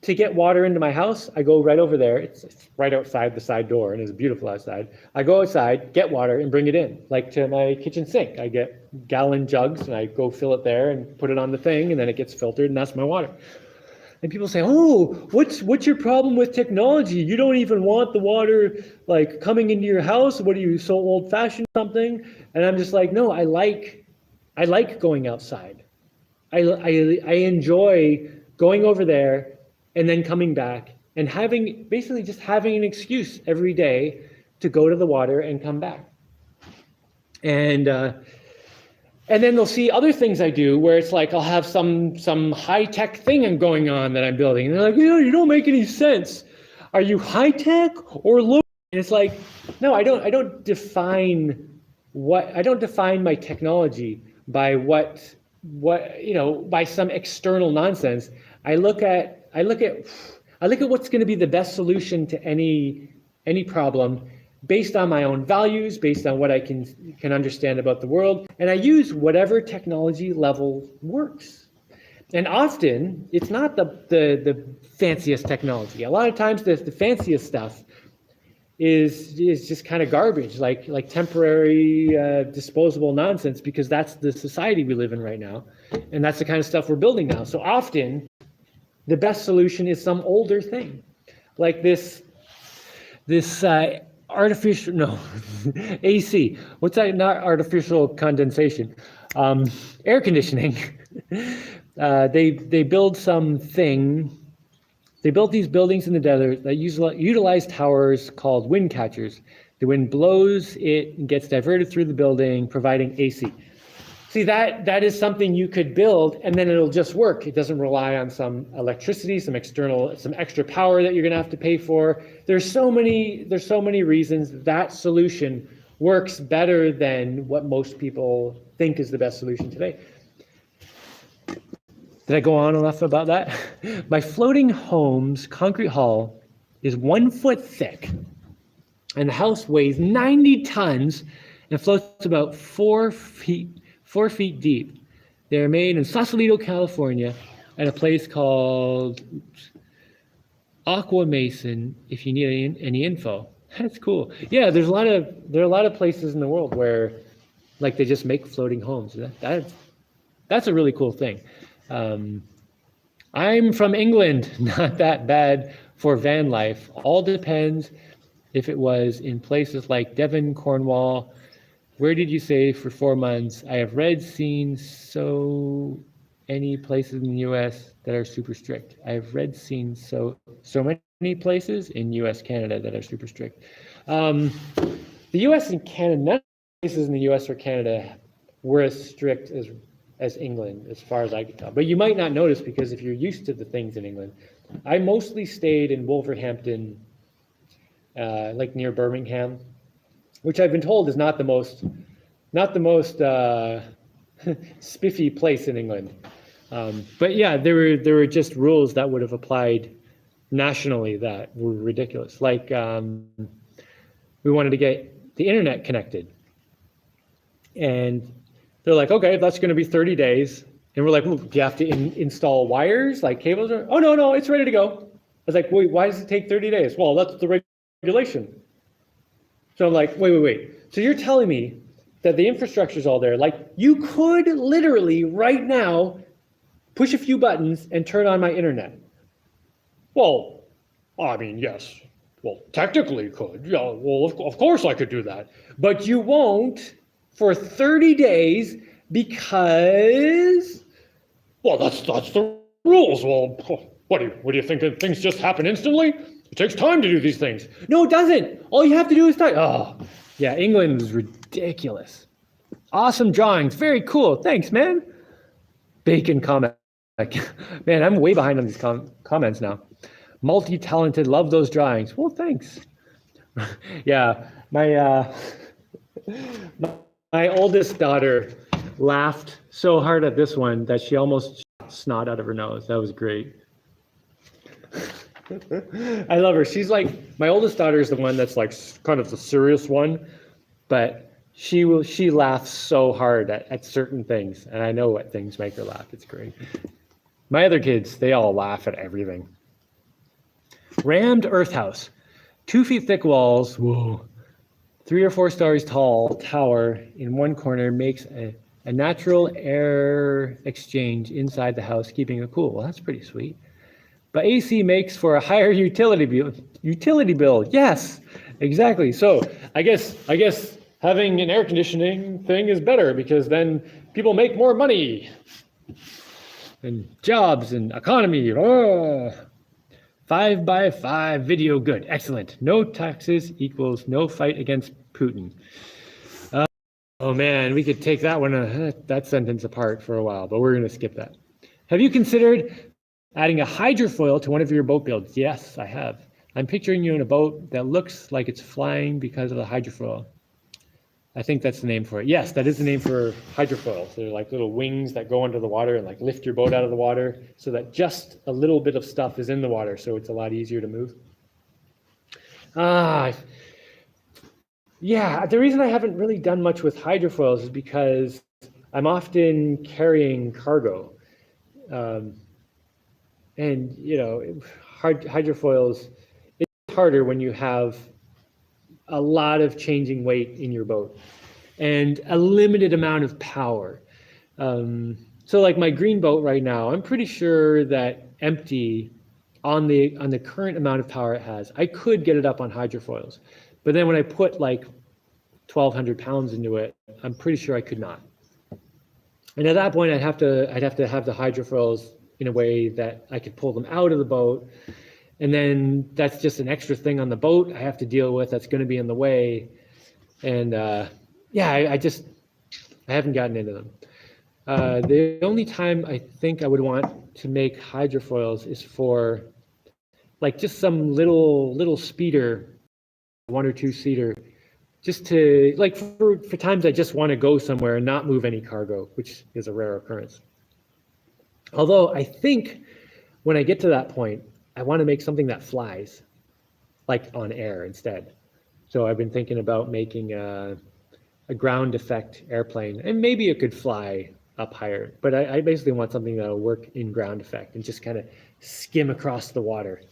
to get water into my house, I go right over there. It's right outside the side door, and it's beautiful outside. I go outside, get water, and bring it in, like to my kitchen sink. I get gallon jugs, and I go fill it there and put it on the thing, and then it gets filtered, and that's my water. And people say, oh, what's your problem with technology? You don't even want the water like coming into your house. What are you, so old-fashioned or something? And I'm just like, no, I like going outside. I enjoy going over there and then coming back and basically just having an excuse every day to go to the water and come back. And then they'll see other things I do where it's like I'll have some high-tech thing going on that I'm building. And they're like, you don't make any sense. Are you high-tech or low? And it's like, no, I don't define my technology by by some external nonsense. I look at what's going to be the best solution to any problem based on my own values, based on what I can understand about the world, and I use whatever technology level works. And often it's not the fanciest technology. A lot of times the fanciest stuff is just kind of garbage, like temporary disposable nonsense, because that's the society we live in right now, and that's the kind of stuff we're building now. So often the best solution is some older thing, like this artificial, AC. What's that? Not artificial condensation. Air conditioning. They build something. They built these buildings in the desert that utilize towers called wind catchers. The wind blows, it gets diverted through the building, providing AC. See, that is something you could build, and then it'll just work. It doesn't rely on some electricity, some extra power that you're going to have to pay for. There's so many reasons that solution works better than what most people think is the best solution today. Did I go on enough about that? My floating home's concrete hull is 1 foot thick, and the house weighs 90 tons and floats about 4 feet deep. They're made in Sausalito, California, at a place called Aqua Mason. If you need any info, that's cool. Yeah, there are a lot of places in the world where, like, they just make floating homes. That's a really cool thing. I'm from England, not that bad for van life. All depends if it was in places like Devon, Cornwall. Where did you say for 4 months? I have seen so many places in the US that are super strict. I have seen so many places in US, Canada that are super strict. The US and Canada, none of the places in the US or Canada were as strict as England, as far as I could tell. But you might not notice, because if you're used to the things in England, I mostly stayed in Wolverhampton, like near Birmingham, which I've been told is not the most spiffy place in England. But yeah, there were just rules that would have applied nationally that were ridiculous. Like, we wanted to get the internet connected, and they're like, okay, that's going to be 30 days. And we're like, well, do you have to install wires, like cables? Oh, no, it's ready to go. I was like, wait, why does it take 30 days? Well, that's the regulation. So I'm like, wait. So you're telling me that the infrastructure's all there? Like, you could literally right now push a few buttons and turn on my internet. Well, I mean, yes. Well, technically you could. Yeah, well, of course I could do that. But you won't for 30 days because, well, that's the rules. Well, what do you think? That things just happen instantly? It takes time to do these things. No, it doesn't. All you have to do is type. Oh, yeah, England is ridiculous. Awesome drawings. Very cool. Thanks, man. Bacon comment. Man, I'm way behind on these comments now. Multi-talented, love those drawings. Well, thanks. Yeah, my oldest daughter laughed so hard at this one that she almost shot snot out of her nose. That was great. I love her. She's like, my oldest daughter is the one that's like kind of the serious one, but she laughs so hard at certain things, and I know what things make her laugh. It's great. My other kids, they all laugh at everything. Rammed earth house, 2 feet thick walls, whoa, 3 or 4 stories tall tower in one corner makes a natural air exchange inside the house, keeping it cool. Well, that's pretty sweet. But AC makes for a higher utility bill. Yes, exactly. So I guess having an air conditioning thing is better, because then people make more money and jobs and economy. Oh. 5x5 video good. Excellent. No taxes equals no fight against Putin. Oh man, we could take that sentence apart for a while, but we're going to skip that. Have you considered adding a hydrofoil to one of your boat builds? Yes, I have. I'm picturing you in a boat that looks like it's flying because of the hydrofoil. I think that's the name for it. Yes, that is the name for hydrofoils. They're like little wings that go under the water and like lift your boat out of the water so that just a little bit of stuff is in the water, so it's a lot easier to move. Yeah, the reason I haven't really done much with hydrofoils is because I'm often carrying cargo. And, hydrofoils, it's harder when you have a lot of changing weight in your boat and a limited amount of power. So like my green boat right now, I'm pretty sure that empty on the current amount of power it has, I could get it up on hydrofoils. But then when I put like 1,200 pounds into it, I'm pretty sure I could not. And at that point, I'd have to have the hydrofoils in a way that I could pull them out of the boat. And then that's just an extra thing on the boat I have to deal with that's going to be in the way. And I haven't gotten into them. The only time I think I would want to make hydrofoils is for like just some little speeder, 1 or 2 seater, just to like for times I just want to go somewhere and not move any cargo, which is a rare occurrence. Although I think when I get to that point, I want to make something that flies, like on air instead. So I've been thinking about making a ground effect airplane, and maybe it could fly up higher. But I basically want something that'll work in ground effect and just kind of skim across the water.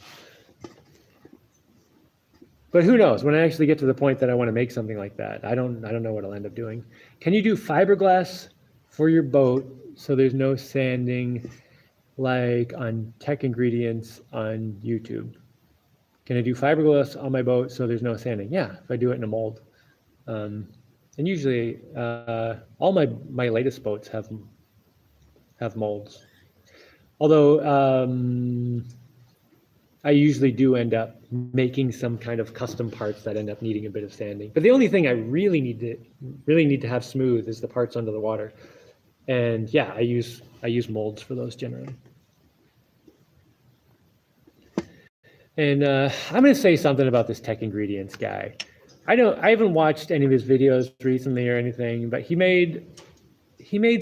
But who knows? When I actually get to the point that I want to make something like that, I don't know what I'll end up doing. Can you do fiberglass for your boat so there's no sanding, like on Tech Ingredients on YouTube? Can I do fiberglass on my boat so there's no sanding? Yeah, if I do it in a mold. And usually, all my latest boats have molds. Although I usually do end up making some kind of custom parts that end up needing a bit of sanding. But the only thing I really need to have smooth is the parts under the water. And yeah, I use molds for those generally. And I'm going to say something about this Tech Ingredients guy. I haven't watched any of his videos recently or anything, but he made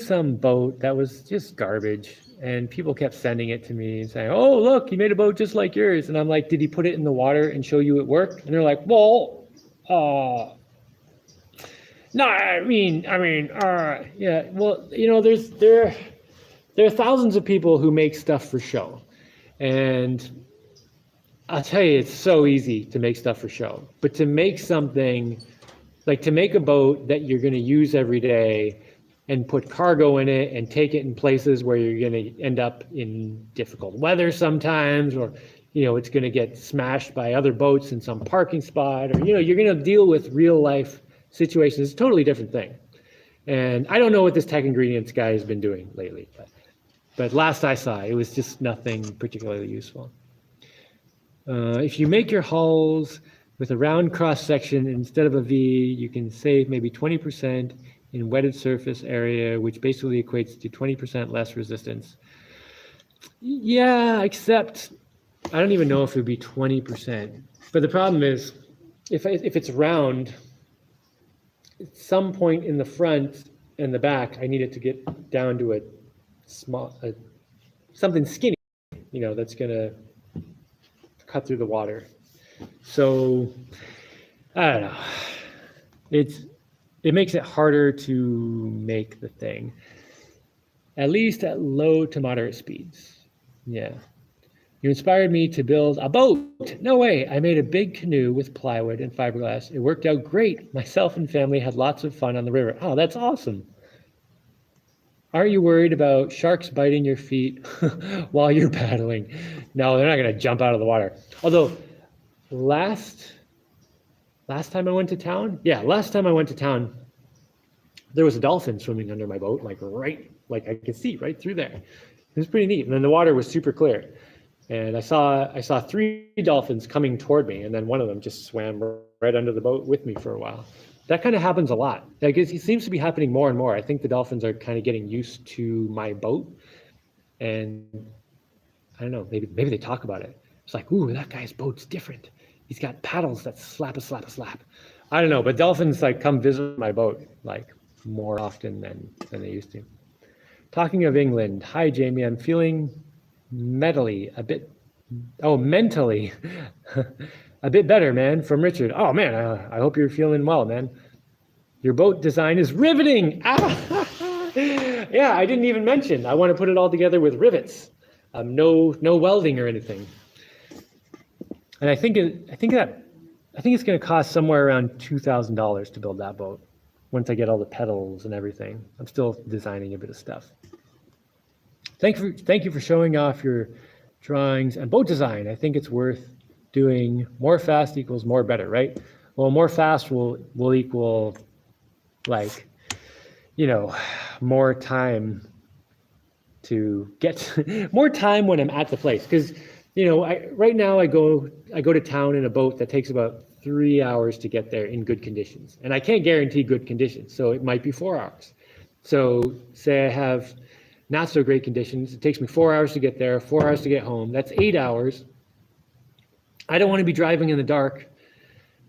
some boat that was just garbage, and people kept sending it to me and saying, "Oh, look, he made a boat just like yours." And I'm like, "Did he put it in the water and show you it worked?" And they're like, "Well, no, yeah. Well, there are thousands of people who make stuff for show, and I'll tell you, it's so easy to make stuff for show. But to make something, like to make a boat that you're going to use every day and put cargo in it and take it in places where you're going to end up in difficult weather sometimes, or it's going to get smashed by other boats in some parking spot, or you're going to deal with real life situations. It's a totally different thing. And I don't know what this Tech Ingredients guy has been doing lately, but last I saw, it was just nothing particularly useful. If you make your hulls with a round cross section instead of a V, you can save maybe 20% in wetted surface area, which basically equates to 20% less resistance. Yeah, except I don't even know if it would be 20%. But the problem is, if it's round, at some point in the front and the back, I need it to get down to a small, something skinny, that's going to cut through the water. So I don't know. It makes it harder to make the thing, at least at low to moderate speeds. Yeah. You inspired me to build a boat. No way. I made a big canoe with plywood and fiberglass. It worked out great. Myself and family had lots of fun on the river. Oh, that's awesome. Aren't you worried about sharks biting your feet while you're paddling? No, they're not going to jump out of the water. Although last time I went to town, there was a dolphin swimming under my boat, like I could see right through there. It was pretty neat. And then the water was super clear. And I saw 3 dolphins coming toward me, and then one of them just swam right under the boat with me for a while. That kind of happens a lot. Like it seems to be happening more and more. I think the dolphins are kind of getting used to my boat, and I don't know, maybe they talk about it. It's like, ooh, that guy's boat's different. He's got paddles that slap a slap a slap. I don't know, but dolphins like come visit my boat like more often than they used to. Talking of England, hi Jaimie, I'm feeling mentally a bit better, man, from Richard. Oh man, I hope you're feeling well, man. Your boat design is riveting. Yeah, I didn't even mention. I want to put it all together with rivets. No welding or anything. And I think it's going to cost somewhere around $2,000 to build that boat once I get all the pedals and everything. I'm still designing a bit of stuff. Thank you for showing off your drawings and boat design. I think it's worth doing. More fast equals more better, right? Well, more fast will equal like, more time to get more time when I'm at the place. Because, right now I go to town in a boat that takes about 3 hours to get there in good conditions. And I can't guarantee good conditions. So it might be 4 hours. So say I have not so great conditions. It takes me 4 hours to get there, 4 hours to get home. That's 8 hours. I don't want to be driving in the dark.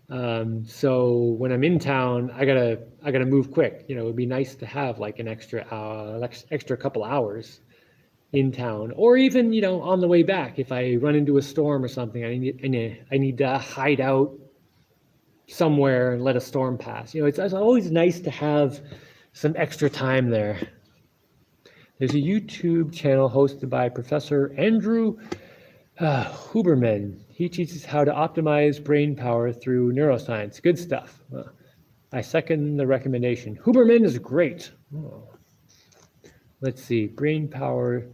So when I'm in town, I gotta move quick. It would be nice to have like an extra couple hours in town, or even, on the way back, if I run into a storm or something, I need to hide out somewhere and let a storm pass. It's always nice to have some extra time there. There's a YouTube channel hosted by Professor Andrew Huberman. He teaches how to optimize brain power through neuroscience. Good stuff. I second the recommendation. Huberman is great. Oh. Let's see, brain power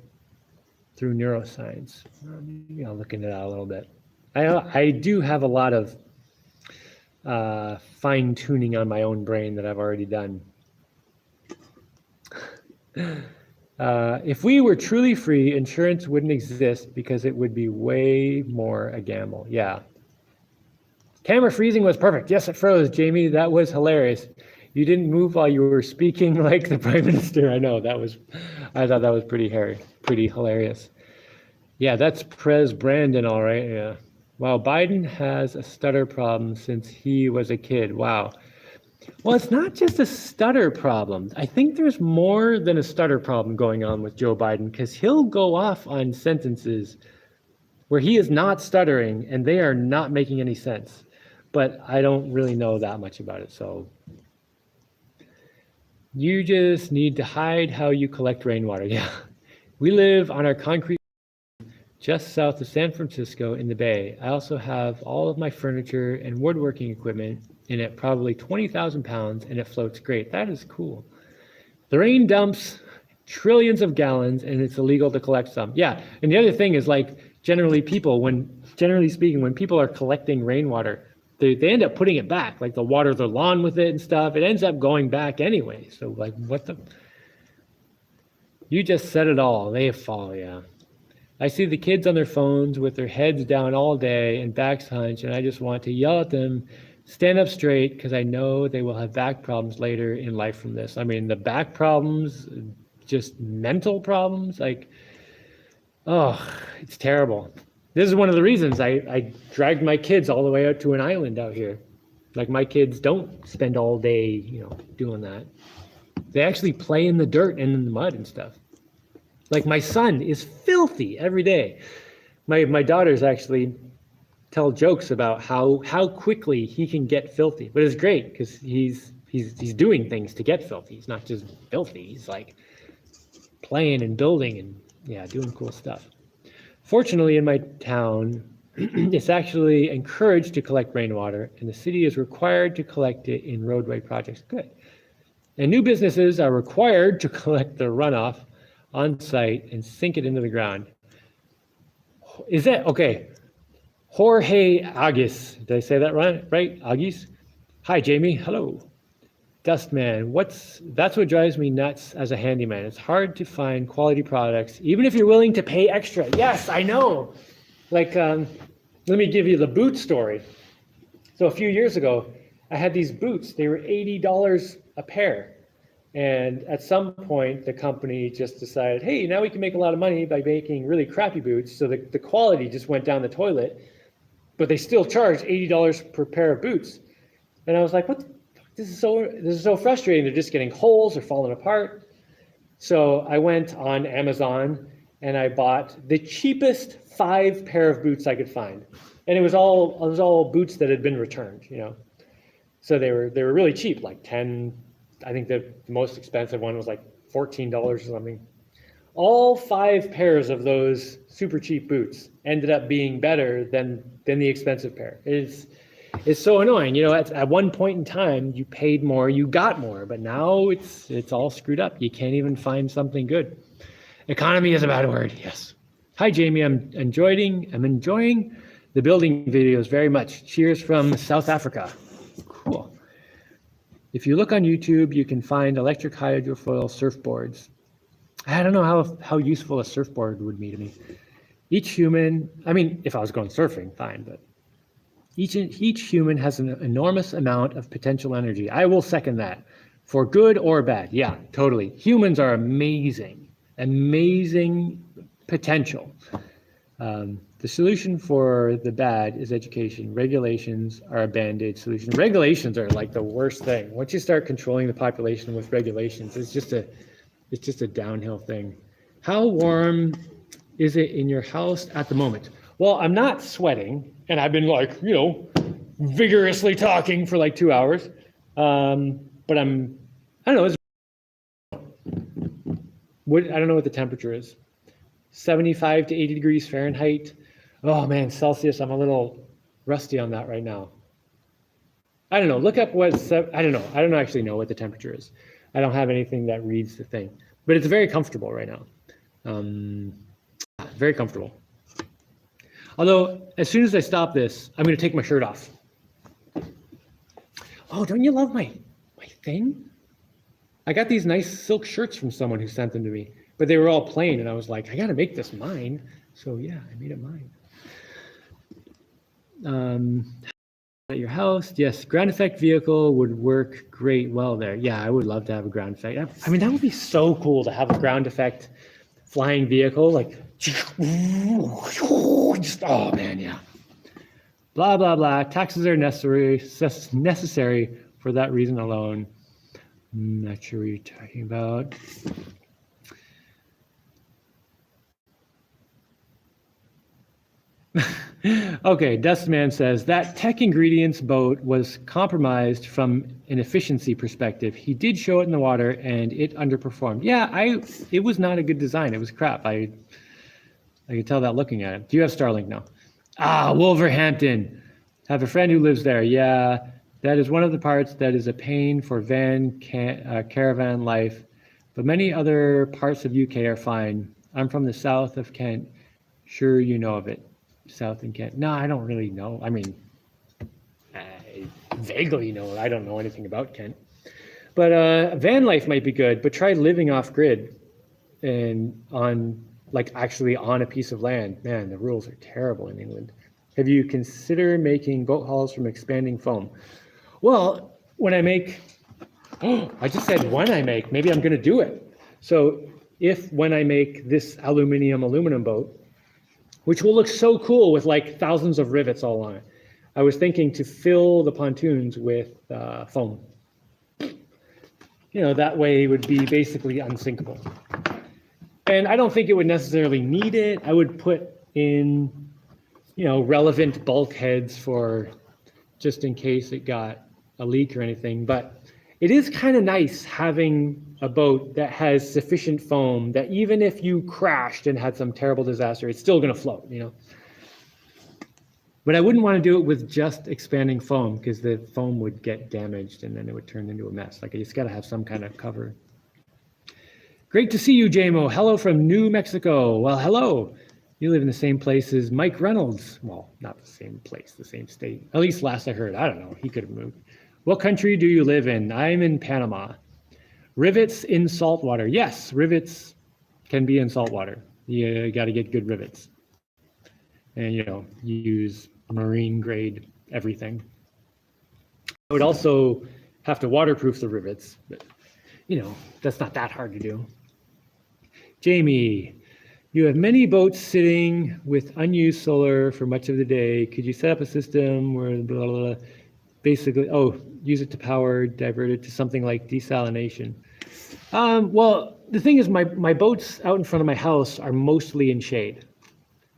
through neuroscience. Maybe I'll look into that a little bit. I do have a lot of fine tuning on my own brain that I've already done. If we were truly free, insurance wouldn't exist because it would be way more a gamble. Yeah. Camera freezing was perfect. Yes, it froze, Jaimie. That was hilarious. You didn't move while you were speaking like the Prime Minister. I know, I thought that was pretty hilarious. Yeah, that's Prez Brandon, all right. Yeah. Wow, Biden has a stutter problem since he was a kid. Wow. Well, it's not just a stutter problem. I think there's more than a stutter problem going on with Joe Biden, because he'll go off on sentences where he is not stuttering and they are not making any sense. But I don't really know that much about it. So you just need to hide how you collect rainwater. Yeah. We live on our concrete just south of San Francisco in the Bay. I also have all of my furniture and woodworking equipment in it, probably 20,000 pounds, and it floats great. That is cool. The rain dumps trillions of gallons, and it's illegal to collect some. Yeah, and the other thing is, like, generally speaking, when people are collecting rainwater, they end up putting it back, like they'll water their lawn with it and stuff. It ends up going back anyway. So, like, what the? You just said it all. They fall, yeah. I see the kids on their phones with their heads down all day and backs hunched, and I just want to yell at them, stand up straight, because I know they will have back problems later in life from this. I mean, the back problems, just mental problems, like, oh, it's terrible. This is one of the reasons I dragged my kids all the way out to an island out here. Like, my kids don't spend all day, doing that. They actually play in the dirt and in the mud and stuff. Like, my son is filthy every day. My daughters actually tell jokes about how quickly he can get filthy. But it's great because he's doing things to get filthy. He's not just filthy. He's like playing and building and doing cool stuff. Fortunately, in my town, it's actually encouraged to collect rainwater, and the city is required to collect it in roadway projects. Good. And new businesses are required to collect the runoff on site and sink it into the ground. Is that okay? Jorge Agis, did I say that right? Agis? Hi, Jaimie. Hello. Dustman, that's what drives me nuts as a handyman. It's hard to find quality products, even if you're willing to pay extra. Yes, I know. Like, let me give you the boot story. So a few years ago, I had these boots. They were $80 a pair. And at some point, the company just decided, hey, now we can make a lot of money by making really crappy boots. So the quality just went down the toilet, but they still charged $80 per pair of boots. And I was like, what? This is so frustrating. They're just getting holes or falling apart. So I went on Amazon and I bought the cheapest 5 pair of boots I could find. And it was all boots that had been returned, So they were really cheap, like 10. I think the most expensive one was like $14 or something. All 5 pairs of those super cheap boots ended up being better than the expensive pair. It's so annoying. At one point in time, you paid more, you got more, but now it's all screwed up. You can't even find something good. Economy is a bad word, yes. Hi, Jaimie. I'm enjoying the building videos very much. Cheers from South Africa. Cool. If you look on YouTube, you can find electric hydrofoil surfboards. I don't know how useful a surfboard would be to me. Each human, if I was going surfing, fine, but each human has an enormous amount of potential energy. I will second that, for good or bad. Yeah, totally. Humans are amazing potential. The solution for the bad is education. Regulations are a band-aid solution. Regulations are like the worst thing. Once you start controlling the population with regulations, it's just a downhill thing. How warm is it in your house at the moment? Well, I'm not sweating, and I've been like, vigorously talking for like 2 hours. But I don't know. I don't know what the temperature is. 75 to 80 degrees Fahrenheit. Oh man, Celsius, I'm a little rusty on that right now. I don't know. Look up I don't know. I don't actually know what the temperature is. I don't have anything that reads the thing, but it's very comfortable right now. Very comfortable. Although, as soon as I stop this, I'm going to take my shirt off. Oh, don't you love my thing? I got these nice silk shirts from someone who sent them to me, but they were all plain, and I was like, I got to make this mine. So yeah, I made it mine. At your house, yes, ground effect vehicle would work great well there. Yeah, I would love to have a ground effect. I mean, that would be so cool to have a ground effect flying vehicle, like, just, oh man, yeah. Blah, blah, blah. Taxes are necessary for that reason alone. I'm not sure what you're talking about. Okay, Dustman says that Tech Ingredients boat was compromised from an efficiency perspective. He did show it in the water and it underperformed. Yeah, it was not a good design. It was crap. I could tell that looking at it. Do you have Starlink now? Wolverhampton. Have a friend who lives there. Yeah, that is one of the parts that is a pain for caravan life, but many other parts of UK are fine. I'm from the south of Kent. Sure you know of it. South in Kent. No, I don't really know. I mean, I vaguely know. I don't know anything about Kent. But van life might be good, but try living off grid and actually on a piece of land. Man, the rules are terrible in England. Have you considered making boat hulls from expanding foam? Well, when I make, I just said when I make, maybe I'm going to do it. So when I make this aluminum boat, which will look so cool with like thousands of rivets all on it, I was thinking to fill the pontoons with foam. That way it would be basically unsinkable. And I don't think it would necessarily need it. I would put in, relevant bulkheads for just in case it got a leak or anything. But it is kind of nice having a boat that has sufficient foam that even if you crashed and had some terrible disaster, it's still going to float, But I wouldn't want to do it with just expanding foam because the foam would get damaged and then it would turn into a mess. Like, it's got to have some kind of cover. Great to see you, Jaimo. Hello from New Mexico. Well, hello. You live in the same place as Mike Reynolds. Well, not the same place, the same state. At least last I heard. I don't know. He could have moved. What country do you live in? I'm in Panama. Rivets in salt water. Yes, rivets can be in salt water. You got to get good rivets. And, use marine grade everything. I would also have to waterproof the rivets, but, that's not that hard to do. Jaimie, you have many boats sitting with unused solar for much of the day. Could you set up a system where blah, blah, blah, basically, use it to power, divert it to something like desalination? Well, the thing is, my boats out in front of my house are mostly in shade.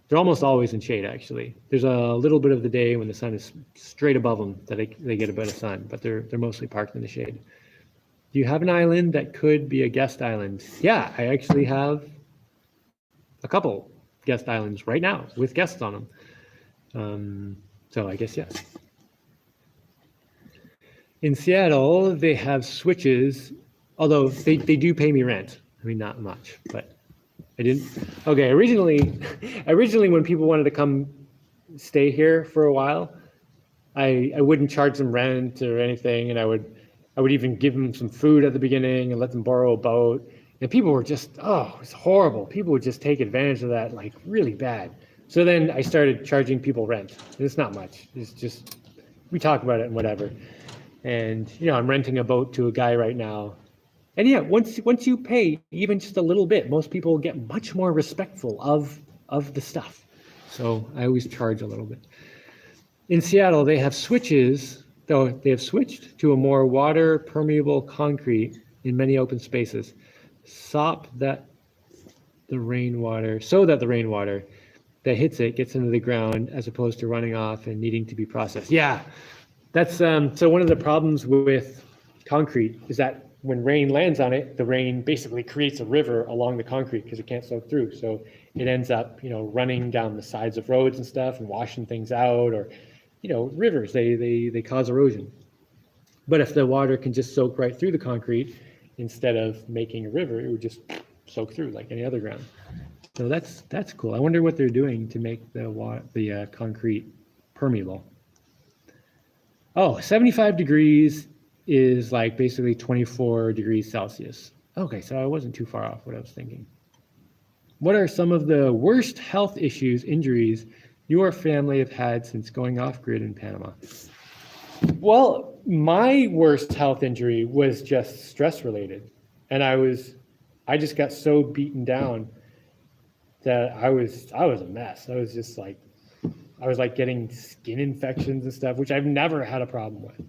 They're almost always in shade, actually. There's a little bit of the day when the sun is straight above them that they get a bit of sun, but they're mostly parked in the shade. Do you have an island that could be a guest island? Yeah, I actually have a couple guest islands right now with guests on them. So I guess yes. In Seattle, they have switches, although they do pay me rent. I mean, not much, but I didn't. Okay, originally when people wanted to come stay here for a while, I wouldn't charge them rent or anything, and I would even give them some food at the beginning and let them borrow a boat. And people were just, it's horrible. People would just take advantage of that, like really bad. So then I started charging people rent. It's not much. It's just, we talk about it and whatever. And, I'm renting a boat to a guy right now. And yeah, once you pay even just a little bit, most people get much more respectful of the stuff. So I always charge a little bit. In Seattle, they have switches, though they have switched to a more water permeable concrete in many open spaces. Stop that the rainwater, so that the rainwater that hits it gets into the ground as opposed to running off and needing to be processed. Yeah, that's so one of the problems with concrete is that when rain lands on it, the rain basically creates a river along the concrete because it can't soak through. So it ends up, running down the sides of roads and stuff and washing things out, or, rivers, they cause erosion. But if the water can just soak right through the concrete instead of making a river, it would just soak through like any other ground. So that's cool. I wonder what they're doing to make the concrete permeable. Oh, 75 degrees is like basically 24 degrees Celsius. Okay, so I wasn't too far off what I was thinking. What are some of the worst health issues, injuries your family have had since going off-grid in Panama? Well, my worst health injury was just stress related. And I just got so beaten down that I was a mess. I was like getting skin infections and stuff, which I've never had a problem with.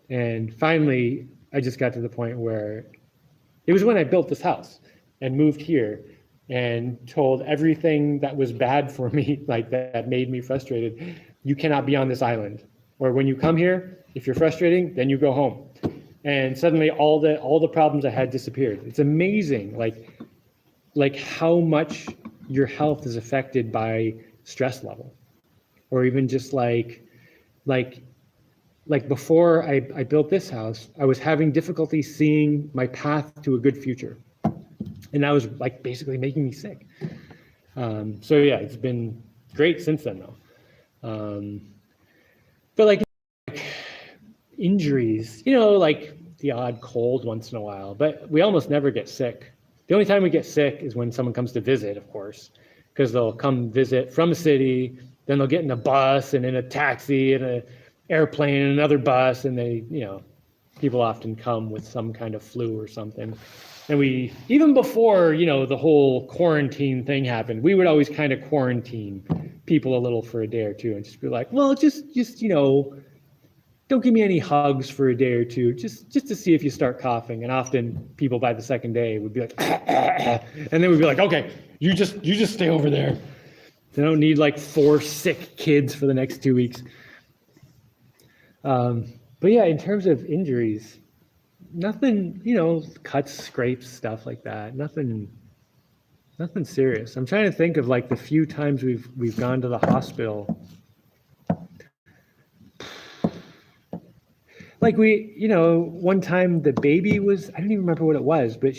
And finally, I just got to the point where it was when I built this house and moved here and told everything that was bad for me, like that made me frustrated, you cannot be on this island. Or when you come here, if you're frustrating, then you go home. And suddenly all the problems I had disappeared. It's amazing, like how much your health is affected by stress level. Or even just like before I built this house, I was having difficulty seeing my path to a good future. And that was like basically making me sick. So yeah, it's been great since then though. But like injuries, like the odd cold once in a while, but we almost never get sick. The only time we get sick is when someone comes to visit, of course, because they'll come visit from a city, then they'll get in a bus and in a taxi and an airplane and another bus, and they, people often come with some kind of flu or something. And we, even before, the whole quarantine thing happened, we would always kind of quarantine people a little for a day or two and just be like, well, just don't give me any hugs for a day or two, just to see if you start coughing. And often people by the second day would be like, and then we'd be like, okay, you just stay over there. They don't need like 4 sick kids for the next 2 weeks. But yeah, in terms of injuries, nothing, cuts, scrapes, stuff like that. Nothing serious. I'm trying to think of like the few times we've gone to the hospital. Like one time the baby was, I don't even remember what it was, but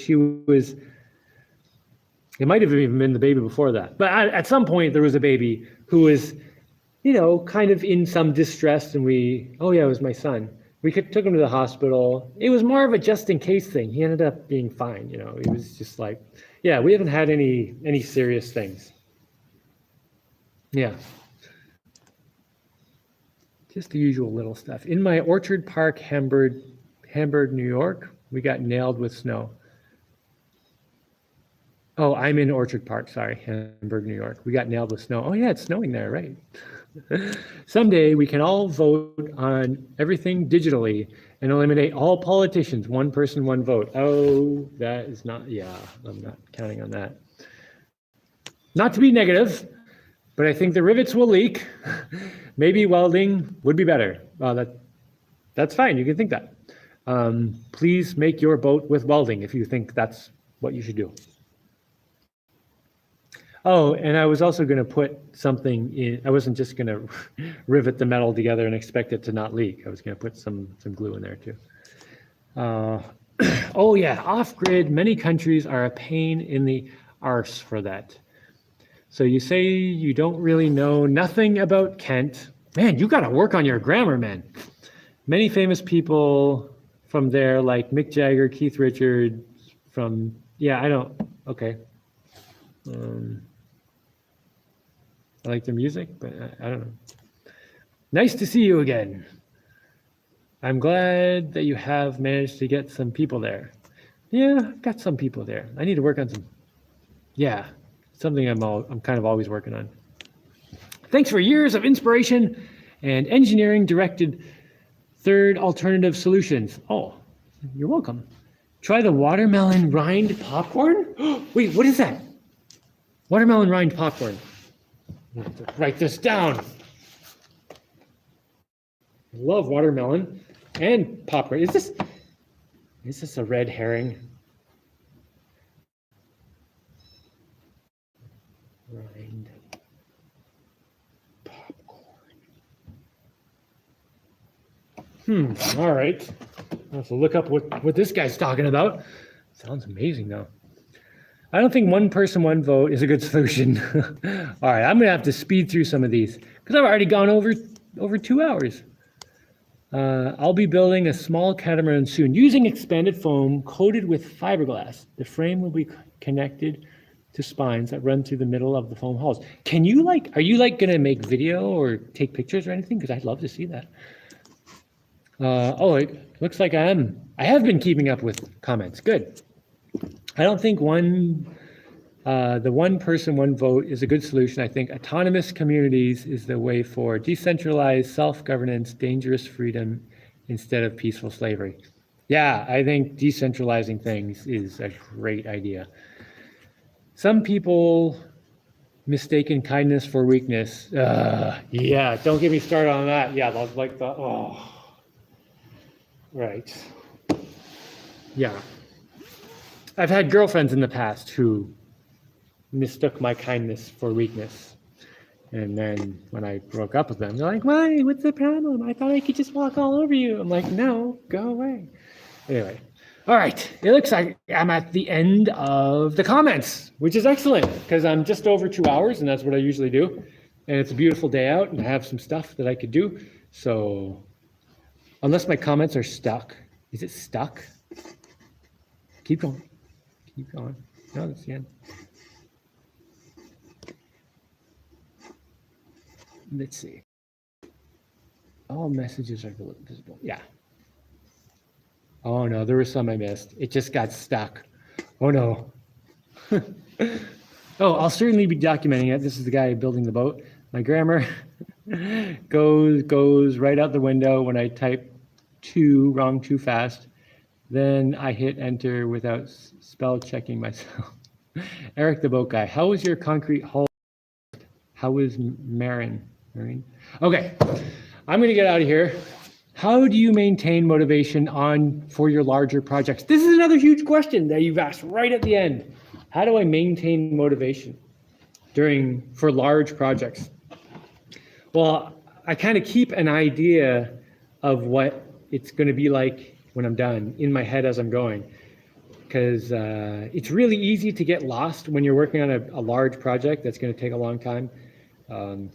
it might have even been the baby before that. But at some point there was a baby who was, kind of in some distress, and it was my son. We took him to the hospital. It was more of a just in case thing. He ended up being fine. It was just like, yeah, we haven't had any serious things. Yeah. Just the usual little stuff. In my Orchard Park, Hamburg, New York, we got nailed with snow. Oh, I'm in Orchard Park, sorry, Hamburg, New York. We got nailed with snow. Oh yeah, it's snowing there, right? Someday we can all vote on everything digitally and eliminate all politicians, one person, one vote. Oh, that is not, yeah, I'm not counting on that. Not to be negative, but I think the rivets will leak. Maybe welding would be better. That's fine, you can think that. Please make your boat with welding if you think that's what you should do. Oh, and I was also going to put something in. I wasn't just going to rivet the metal together and expect it to not leak. I was going to put some glue in there too. Oh yeah, off-grid. Many countries are a pain in the arse for that. So you say you don't really know nothing about Kent. Man, you got to work on your grammar, man. Many famous people from there, like Mick Jagger, Keith Richards, okay. I like their music, but I don't know. Nice to see you again. I'm glad that you have managed to get some people there. Yeah, I've got some people there. I need to work on some. Yeah, something I'm kind of always working on. Thanks for years of inspiration and engineering directed third alternative solutions. Oh, you're welcome. Try the watermelon rind popcorn. Wait, what is that? Watermelon rind popcorn. Write this down. I love watermelon and popcorn. Is this a red herring? Rind popcorn. All right. I'll have to look up what this guy's talking about. Sounds amazing though. I don't think one person, one vote is a good solution. All right, I'm gonna have to speed through some of these because I've already gone over 2 hours. I'll be building a small catamaran soon using expanded foam coated with fiberglass. The frame will be connected to spines that run through the middle of the foam hulls. Are you gonna make video or take pictures or anything? Because I'd love to see that. It looks like I have been keeping up with comments. Good. I don't think the one person, one vote is a good solution. I think autonomous communities is the way for decentralized self-governance, dangerous freedom instead of peaceful slavery. Yeah, I think decentralizing things is a great idea. Some people mistaken kindness for weakness. Yeah, don't get me started on that. Yeah, like the, oh. Right. Yeah. I've had girlfriends in the past who mistook my kindness for weakness. And then when I broke up with them, they're like, why? What's the problem? I thought I could just walk all over you. I'm like, no, go away. Anyway, all right. It looks like I'm at the end of the comments, which is excellent because I'm just over 2 hours and that's what I usually do. And it's a beautiful day out and I have some stuff that I could do. So unless my comments are stuck, is it stuck? Keep going. Keep going. No, that's the end. Let's see. All messages are visible. Yeah. Oh no, there were some I missed. It just got stuck. Oh no. Oh, I'll certainly be documenting it. This is the guy building the boat. My grammar goes right out the window when I type wrong too fast. Then I hit enter without spell checking myself. Eric the boat guy, how was your concrete hull? How was Marine? Okay, I'm gonna get out of here. How do you maintain motivation for your larger projects? This is another huge question that you've asked right at the end. How do I maintain motivation for large projects? Well, I kind of keep an idea of what it's gonna be like when I'm done in my head as I'm going. Because it's really easy to get lost when you're working on a large project that's going to take a long time and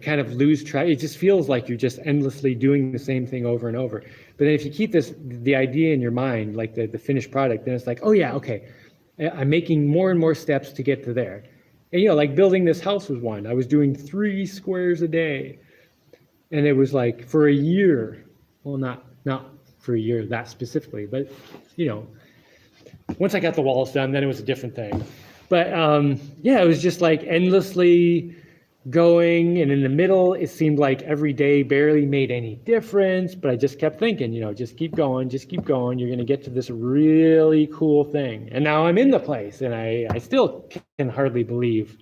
kind of lose track. It just feels like you're just endlessly doing the same thing over and over. But then if you keep the idea in your mind, like the finished product, then it's like, oh yeah, okay, I'm making more and more steps to get to there. And like building this house was one. I was doing 3 squares a day. And it was like for a year, well, not for a year that specifically, but once I got the walls done, then it was a different thing. But yeah, it was just like endlessly going, and in the middle, it seemed like every day barely made any difference, but I just kept thinking, just keep going, you're gonna get to this really cool thing. And now I'm in the place, and I still can hardly believe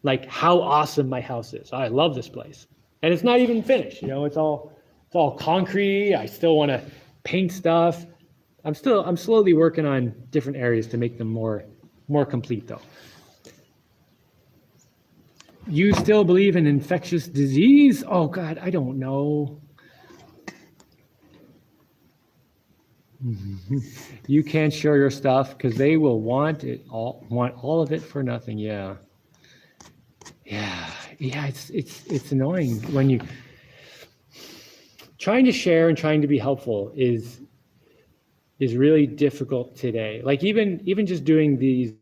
like how awesome my house is. I love this place. And it's not even finished, it's all concrete. I still wanna paint stuff. I'm slowly working on different areas to make them more complete though. You still believe in infectious disease? Oh God, I don't know. You can't share your stuff because they will want all of it for nothing. Yeah. It's annoying when you trying to share and trying to be helpful is really difficult today. Like even just doing these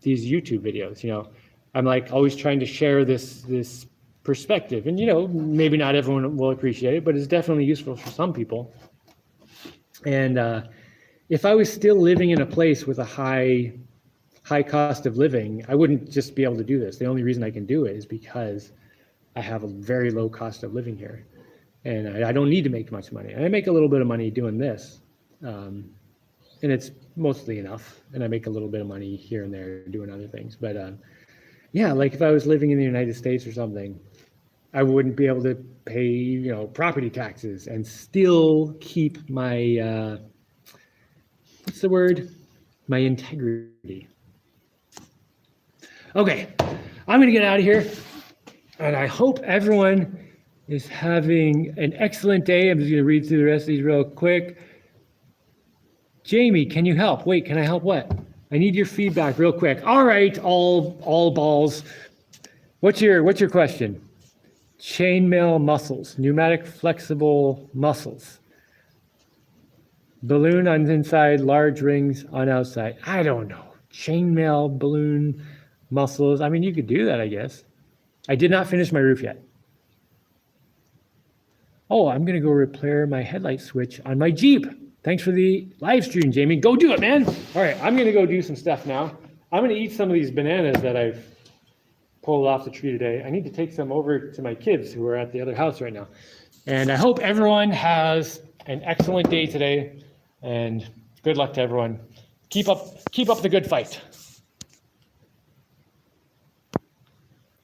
YouTube videos, I'm like always trying to share this perspective, and maybe not everyone will appreciate it, but it's definitely useful for some people. And if I was still living in a place with a high cost of living, I wouldn't just be able to do this. The only reason I can do it is because I have a very low cost of living here, and I don't need to make much money. And I make a little bit of money doing this, and it's mostly enough. And I make a little bit of money here and there doing other things, but Yeah, like if I was living in the United States or something, I wouldn't be able to pay, property taxes and still keep my, what's the word? My integrity. Okay, I'm gonna get out of here, and I hope everyone is having an excellent day. I'm just gonna read through the rest of these real quick. Jaimie, can you help? Wait, can I help what? I need your feedback real quick. All right, all balls. What's your question? Chainmail muscles, pneumatic flexible muscles. Balloon on inside, large rings on outside. I don't know. Chainmail, balloon, muscles. I mean, you could do that, I guess. I did not finish my roof yet. Oh, I'm going to go repair my headlight switch on my Jeep. Thanks for the live stream, Jaimie. Go do it, man. All right, I'm going to go do some stuff now. I'm going to eat some of these bananas that I've pulled off the tree today. I need to take some over to my kids who are at the other house right now. And I hope everyone has an excellent day today, and good luck to everyone. Keep up the good fight.